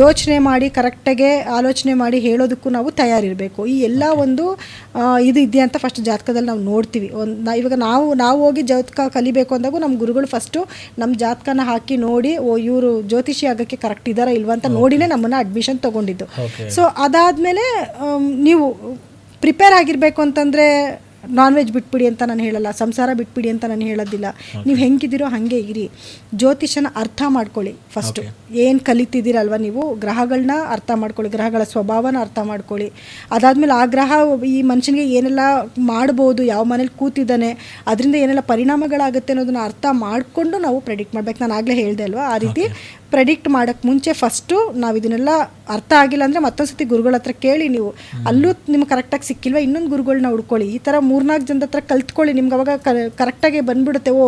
ಯೋಚನೆ ಮಾಡಿ ಕರೆಕ್ಟಾಗೆ ಆಲೋಚನೆ ಮಾಡಿ ಹೇಳೋದಕ್ಕೂ ನಾವು ತಯಾರಿರಬೇಕು. ಈ ಎಲ್ಲ ಒಂದು ಇದು ಇದೆಯಾ ಅಂತ ಫಸ್ಟ್ ಜಾತಕದಲ್ಲಿ ನಾವು ನೋಡ್ತೀವಿ. ಇವಾಗ ನಾವು ಹೋಗಿ ಜಾತಕ ಕಲಿಬೇಕು ಅಂದಾಗ ನಮ್ಮ ಗುರುಗಳು ಫಸ್ಟು ನಮ್ಮ ಜಾತಕನ ಹಾಕಿ ನೋಡಿ, ಇವರು ಜ್ಯೋತಿಷಿ ಆಗೋಕ್ಕೆ ಕರೆಕ್ಟ್ ಇದ್ದಾರಾ ಇಲ್ವಾ ಅಂತ ನೋಡಿನೇ ನಮ್ಮನ್ನು ಅಡ್ಮಿಷನ್ ತೊಗೊಂಡಿದ್ದು. ಸೊ ಅದಾದಮೇಲೆ ನೀವು ಪ್ರಿಪೇರ್ ಆಗಿರಬೇಕು ಅಂತಂದರೆ ನಾನ್ ವೆಜ್ ಬಿಟ್ಬಿಡಿ ಅಂತ ನಾನು ಹೇಳಲ್ಲ, ಸಂಸಾರ ಬಿಟ್ಬಿಡಿ ಅಂತ ನಾನು ಹೇಳೋದಿಲ್ಲ. ನೀವು ಹೆಂಗಿದ್ದೀರೋ ಹಾಗೆ ಇರಿ. ಜ್ಯೋತಿಷನ ಅರ್ಥ ಮಾಡ್ಕೊಳ್ಳಿ ಫಸ್ಟು. ಏನು ಕಲಿತಿದ್ದೀರಲ್ವ ನೀವು, ಗ್ರಹಗಳನ್ನ ಅರ್ಥ ಮಾಡ್ಕೊಳ್ಳಿ, ಗ್ರಹಗಳ ಸ್ವಭಾವನ ಅರ್ಥ ಮಾಡ್ಕೊಳ್ಳಿ. ಅದಾದಮೇಲೆ ಆ ಗ್ರಹ ಈ ಮನುಷ್ಯನಿಗೆ ಏನೆಲ್ಲ ಮಾಡ್ಬೋದು, ಯಾವ ಮನೇಲಿ ಕೂತಿದ್ದಾನೆ, ಅದರಿಂದ ಏನೆಲ್ಲ ಪರಿಣಾಮಗಳಾಗುತ್ತೆ ಅನ್ನೋದನ್ನ ಅರ್ಥ ಮಾಡಿಕೊಂಡು ನಾವು ಪ್ರೆಡಿಕ್ಟ್ ಮಾಡ್ಬೇಕು. ನಾನು ಆಗಲೇ ಹೇಳಿದೆ ಅಲ್ವಾ, ಆ ರೀತಿ ಪ್ರೆಡಿಕ್ಟ್ ಮಾಡೋಕ್ಕೆ ಮುಂಚೆ ಫಸ್ಟು ನಾವು ಇದನ್ನೆಲ್ಲ ಅರ್ಥ ಆಗಿಲ್ಲ ಅಂದರೆ ಮತ್ತೊಂದು ಸತಿ ಗುರುಗಳ ಹತ್ರ ಕೇಳಿ. ನೀವು ಅಲ್ಲೂ ನಿಮ್ಗೆ ಕರೆಕ್ಟಾಗಿ ಸಿಕ್ಕಿಲ್ವ, ಇನ್ನೊಂದು ಗುರುಗಳನ್ನ ಹುಡ್ಕೊಳ್ಳಿ. ಈ ಥರ 3-4 ಜನದ ಹತ್ರ ಕಲ್ತ್ಕೊಳ್ಳಿ. ನಿಮ್ಗೆ ಅವಾಗ ಕರೆಕ್ಟಾಗಿ ಬಂದ್ಬಿಡುತ್ತೆ, ಓ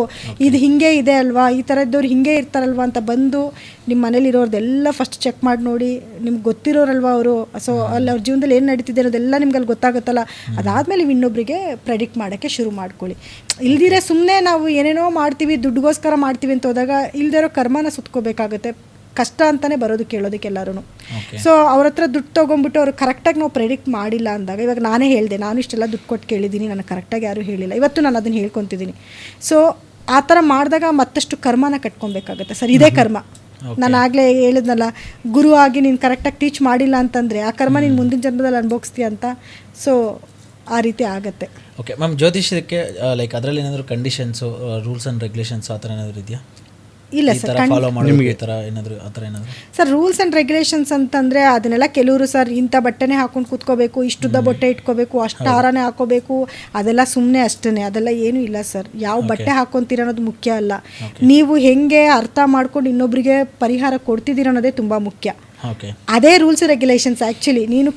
ಇದು ಹಿಂಗೆ ಇದೆ ಅಲ್ವಾ, ಈ ಥರದ್ದವ್ರು ಹಿಂಗೆ ಇರ್ತಾರಲ್ವ ಅಂತ ಬಂದು ನಿಮ್ಮ ಮನೇಲಿರೋರ್ದೆಲ್ಲ ಫಸ್ಟ್ ಚೆಕ್ ಮಾಡಿ ನೋಡಿ. ನಿಮ್ಗೆ ಗೊತ್ತಿರೋರಲ್ವ ಅವರು, ಸೊ ಅಲ್ಲಿ ಅವ್ರ ಜೀವನದಲ್ಲಿ ಏನು ನಡೀತಿದೆ ಅನ್ನೋದೆಲ್ಲ ನಿಮ್ಗೆ ಅಲ್ಲಿ ಗೊತ್ತಾಗುತ್ತಲ್ಲ. ಅದಾದಮೇಲೆ ನೀವು ಇನ್ನೊಬ್ಬರಿಗೆ ಪ್ರೆಡಿಕ್ಟ್ ಮಾಡೋಕ್ಕೆ ಶುರು ಮಾಡ್ಕೊಳ್ಳಿ. ಇಲ್ದಿರೆ ಸುಮ್ಮನೆ ನಾವು ಏನೇನೋ ಮಾಡ್ತೀವಿ, ದುಡ್ಡುಗೋಸ್ಕರ ಮಾಡ್ತೀವಿ ಅಂತ ಹೋದಾಗ ಇಲ್ದಿರೋ ಕರ್ಮನ ಸುತ್ಕೋಬೇಕಾಗುತ್ತೆ. ಕಷ್ಟ ಅಂತಲೇ ಬರೋದು ಕೇಳೋದಕ್ಕೆ ಎಲ್ಲರೂ. ಸೊ ಅವ್ರ ಹತ್ರ ದುಡ್ಡು ತೊಗೊಂಡ್ಬಿಟ್ಟು ಅವ್ರು ಕರೆಕ್ಟಾಗಿ ನಾವು ಪ್ರೆಡಿಕ್ಟ್ ಮಾಡಿಲ್ಲ ಅಂದಾಗ, ಇವಾಗ ನಾನೇ ಹೇಳಿದೆ, ನಾನು ಇಷ್ಟೆಲ್ಲ ದುಡ್ಡು ಕೊಟ್ಟು ಕೇಳಿದ್ದೀನಿ, ನನಗೆ ಕರೆಕ್ಟಾಗಿ ಯಾರೂ ಹೇಳಿಲ್ಲ, ಇವತ್ತು ನಾನು ಅದನ್ನು ಹೇಳ್ಕೊತಿದ್ದೀನಿ. ಸೊ ಆ ಥರ ಮಾಡಿದಾಗ ಮತ್ತಷ್ಟು ಕರ್ಮನ ಕಟ್ಕೊಬೇಕಾಗುತ್ತೆ ಸರ್. ಇದೇ ಕರ್ಮ. ನಾನು ಆಗಲೇ ಹೇಳಿದ್ನಲ್ಲ, ಗುರು ಆಗಿ ನೀನು ಕರೆಕ್ಟಾಗಿ ಟೀಚ್ ಮಾಡಿಲ್ಲ ಅಂತಂದರೆ ಆ ಕರ್ಮ ನೀನು ಮುಂದಿನ ಜನ್ಮದಲ್ಲಿ ಅನುಭವಿಸ್ತೀಯ ಅಂತ. ಸೊ ಆ ರೀತಿ ಆಗುತ್ತೆ. ಓಕೆ ಮ್ಯಾಮ್, ಜ್ಯೋತಿಷ್ಯಕ್ಕೆ ಲೈಕ್ ಅದರಲ್ಲಿ ಏನಾದರೂ ಕಂಡೀಷನ್ಸು, ರೂಲ್ಸ್ ಆ್ಯಂಡ್ ರೆಗ್ಯುಲೇಷನ್ಸ್ ಆ ಥರ ಏನಾದರೂ ಇದೆಯಾ? ಇಲ್ಲ ಸರ್, ಫಾಲೋ ಮಾಡಬೇಕು ಈ ಥರ ಏನಾದರೂ ಆ ಥರ ಏನಾದರೂ? ಸರ್ ರೂಲ್ಸ್ ಆ್ಯಂಡ್ ರೆಗ್ಯುಲೇಷನ್ಸ್ ಅಂತಂದರೆ ಅದನ್ನೆಲ್ಲ ಕೆಲವರು ಸರ್ ಇಂಥ ಬಟ್ಟೆನೇ ಹಾಕೊಂಡು ಕೂತ್ಕೋಬೇಕು, ಇಷ್ಟುದ್ದ ಬಟ್ಟೆ ಇಟ್ಕೋಬೇಕು, ಅಷ್ಟು ಹಾರನೇ ಹಾಕೋಬೇಕು, ಅದೆಲ್ಲ ಸುಮ್ಮನೆ ಅಷ್ಟೇ. ಅದೆಲ್ಲ ಏನೂ ಇಲ್ಲ ಸರ್. ಯಾವ ಬಟ್ಟೆ ಹಾಕ್ಕೊತೀರ ಅನ್ನೋದು ಮುಖ್ಯ ಅಲ್ಲ, ನೀವು ಹೆಂಗೆ ಅರ್ಥ ಮಾಡ್ಕೊಂಡು ಇನ್ನೊಬ್ಬರಿಗೆ ಪರಿಹಾರ ಕೊಡ್ತಿದ್ದೀರ ಅನ್ನೋದೇ ತುಂಬ ಮುಖ್ಯ. ಅದೇ ರೂಲ್ಸ್ ರೆಗ್ಯುಲೇಷನ್ಸ್. ಆ್ಯಕ್ಚುಲಿ ನೀನು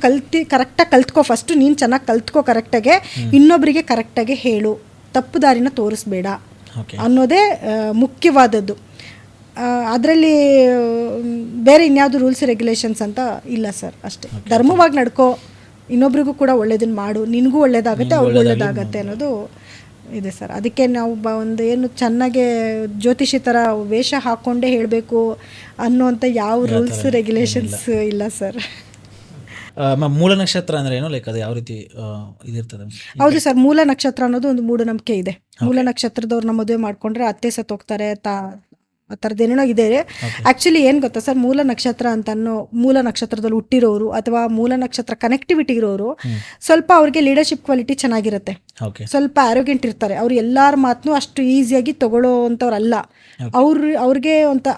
ಕರೆಕ್ಟಾಗಿ ಕಲ್ತ್ಕೋ ಫಸ್ಟು, ನೀನು ಚೆನ್ನಾಗಿ ಕಲ್ತ್ಕೋ ಕರೆಕ್ಟಾಗೆ, ಇನ್ನೊಬ್ಬರಿಗೆ ಕರೆಕ್ಟಾಗಿ ಹೇಳು, ತಪ್ಪು ದಾರಿನ ತೋರಿಸ್ಬೇಡ ಅನ್ನೋದೇ ಮುಖ್ಯವಾದದ್ದು. ಅದರಲ್ಲಿ ಬೇರೆ ಇನ್ಯಾವುದು ರೂಲ್ಸ್ ರೆಗ್ಯುಲೇಷನ್ಸ್ ಅಂತ ಇಲ್ಲ ಸರ್. ಅಷ್ಟೇ, ಧರ್ಮವಾಗಿ ನಡ್ಕೋ, ಇನ್ನೊಬ್ರಿಗೂ ಕೂಡ ಒಳ್ಳೇದನ್ನು ಮಾಡು, ನಿನಗೂ ಒಳ್ಳೇದಾಗುತ್ತೆ, ಅವ್ರಿಗೂ ಒಳ್ಳೇದಾಗತ್ತೆ ಅನ್ನೋದು ಇದೆ ಸರ್. ಅದಕ್ಕೆ ನಾವು ಒಂದು ಏನು ಚೆನ್ನಾಗೆ ಜ್ಯೋತಿಷಿ ಥರ ವೇಷ ಹಾಕ್ಕೊಂಡೇ ಹೇಳಬೇಕು ಅನ್ನೋಂಥ ಯಾವ ರೂಲ್ಸ್ ರೆಗ್ಯುಲೇಷನ್ಸ್ ಇಲ್ಲ ಸರ್. ಮೂಲ ನಕ್ಷತ್ರ ಅಂದರೆ ಏನು, ಲೈಕ್ ಅದು ಯಾವ ರೀತಿ ಇದಿರ್ತದೆ? ಹೌದು ಸರ್, ಮೂಲ ನಕ್ಷತ್ರ ಅನ್ನೋದು ಒಂದು ಮೂಢನಂಬಿಕೆ ಇದೆ. ಮೂಲ ನಕ್ಷತ್ರದವ್ರನ್ನ ಮದುವೆ ಮಾಡ್ಕೊಂಡ್ರೆ ಅತ್ತೆ ಸತ್ತೋಗ್ತಾರೆ, ಆ ಥರದ್ದು ಏನೇನೋ ಇದೆ. ಆ್ಯಕ್ಚುಲಿ ಏನು ಗೊತ್ತಾ ಸರ್, ಮೂಲ ನಕ್ಷತ್ರ ಅಂತನೋ, ಮೂಲ ನಕ್ಷತ್ರದಲ್ಲಿ ಹುಟ್ಟಿರೋರು ಅಥವಾ ಮೂಲ ನಕ್ಷತ್ರ ಕನೆಕ್ಟಿವಿಟಿ ಇರೋರು ಸ್ವಲ್ಪ ಅವ್ರಿಗೆ ಲೀಡರ್ಶಿಪ್ ಕ್ವಾಲಿಟಿ ಚೆನ್ನಾಗಿರುತ್ತೆ, ಸ್ವಲ್ಪ ಆರೋಗ್ಯಂಟ್ ಇರ್ತಾರೆ. ಅವ್ರು ಎಲ್ಲರ ಮಾತನ್ನು ಅಷ್ಟು ಈಸಿಯಾಗಿ ತಗೊಳ್ಳೋ ಅಂಥವ್ರಲ್ಲ. ಅವ್ರಿಗೆ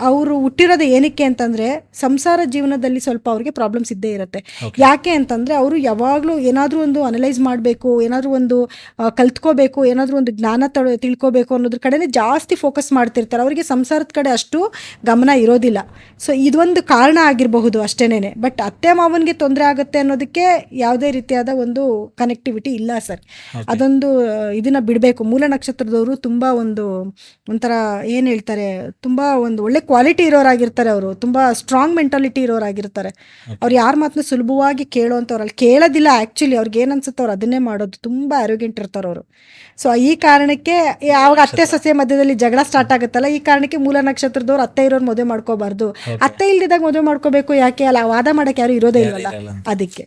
ಅವರು ಹುಟ್ಟಿರೋದು ಏನಕ್ಕೆ ಅಂತಂದರೆ ಸಂಸಾರ ಜೀವನದಲ್ಲಿ ಸ್ವಲ್ಪ ಅವ್ರಿಗೆ ಪ್ರಾಬ್ಲಮ್ಸ್ ಇದ್ದೇ ಇರುತ್ತೆ. ಯಾಕೆ ಅಂತಂದರೆ ಅವರು ಯಾವಾಗಲೂ ಏನಾದರೂ ಒಂದು ಅನಲೈಸ್ ಮಾಡಬೇಕು, ಏನಾದರೂ ಒಂದು ಕಲ್ತ್ಕೋಬೇಕು, ಏನಾದರೂ ಒಂದು ಜ್ಞಾನ ತಿಳ್ಕೋಬೇಕು ಅನ್ನೋದ್ರ ಕಡೆನೇ ಜಾಸ್ತಿ ಫೋಕಸ್ ಮಾಡ್ತಿರ್ತಾರೆ. ಅವರಿಗೆ ಸಂಸಾರದ ಕಡೆ ಅಷ್ಟು ಗಮನ ಇರೋದಿಲ್ಲ. ಸೊ ಇದೊಂದು ಕಾರಣ ಆಗಿರಬಹುದು ಅಷ್ಟೇನೆ. ಬಟ್ ಅತ್ತೆ ಮಾವನಿಗೆ ತೊಂದರೆ ಆಗುತ್ತೆ ಅನ್ನೋದಕ್ಕೆ ಯಾವುದೇ ರೀತಿಯಾದ ಒಂದು ಕನೆಕ್ಟಿವಿಟಿ ಇಲ್ಲ ಸರ್. ಅದೊಂದು ಇದನ್ನ ಬಿಡಬೇಕು. ಮೂಲ ನಕ್ಷತ್ರದವರು ತುಂಬ ಒಂಥರ ಏನು ಹೇಳ್ತಾರೆ, ತುಂಬ ಒಂದು ಒಳ್ಳೆ ಕ್ವಾಲಿಟಿ ಇರೋರಾಗಿರ್ತಾರೆ. ಅವರು ತುಂಬ ಸ್ಟ್ರಾಂಗ್ ಮೆಂಟಾಲಿಟಿ ಇರೋರಾಗಿರ್ತಾರೆ. ಅವ್ರು ಯಾರ ಮಾತನ್ನು ಸುಲಭವಾಗಿ ಕೇಳೋವಂಥವ್ರಲ್ಲಿ ಕೇಳೋದಿಲ್ಲ. ಆ್ಯಕ್ಚುಲಿ ಅವ್ರಿಗೆ ಏನು ಅನ್ಸುತ್ತೆ ಅವ್ರು ಅದನ್ನೇ ಮಾಡೋದು. ತುಂಬ ಆರೋಗ್ಯಂಟ್ ಇರ್ತಾರೆ ಅವರು. ಸೊ ಈ ಕಾರಣಕ್ಕೆ ಯಾವಾಗ ಅತ್ತೆ ಸೊಸೆ ಮಧ್ಯದಲ್ಲಿ ಜಗಳ ಸ್ಟಾರ್ಟ್ ಆಗುತ್ತಲ್ಲ, ಈ ಕಾರಣಕ್ಕೆ ಮೂಲ ನಕ್ಷತ್ರದವ್ರು ಅತ್ತೆ ಇರೋರು ಮದುವೆ ಮಾಡ್ಕೋಬಾರ್ದು. ಅತ್ತೆ ಇಲ್ದಿದಾಗ ಮದುವೆ ಮಾಡ್ಕೋಬೇಕು. ಯಾಕೆ ಅಲ್ಲ, ವಾದ ಮಾಡಕ್ಕೆ ಯಾರು ಇರೋದೇ ಇಲ್ವಲ್ಲ, ಅದಕ್ಕೆ.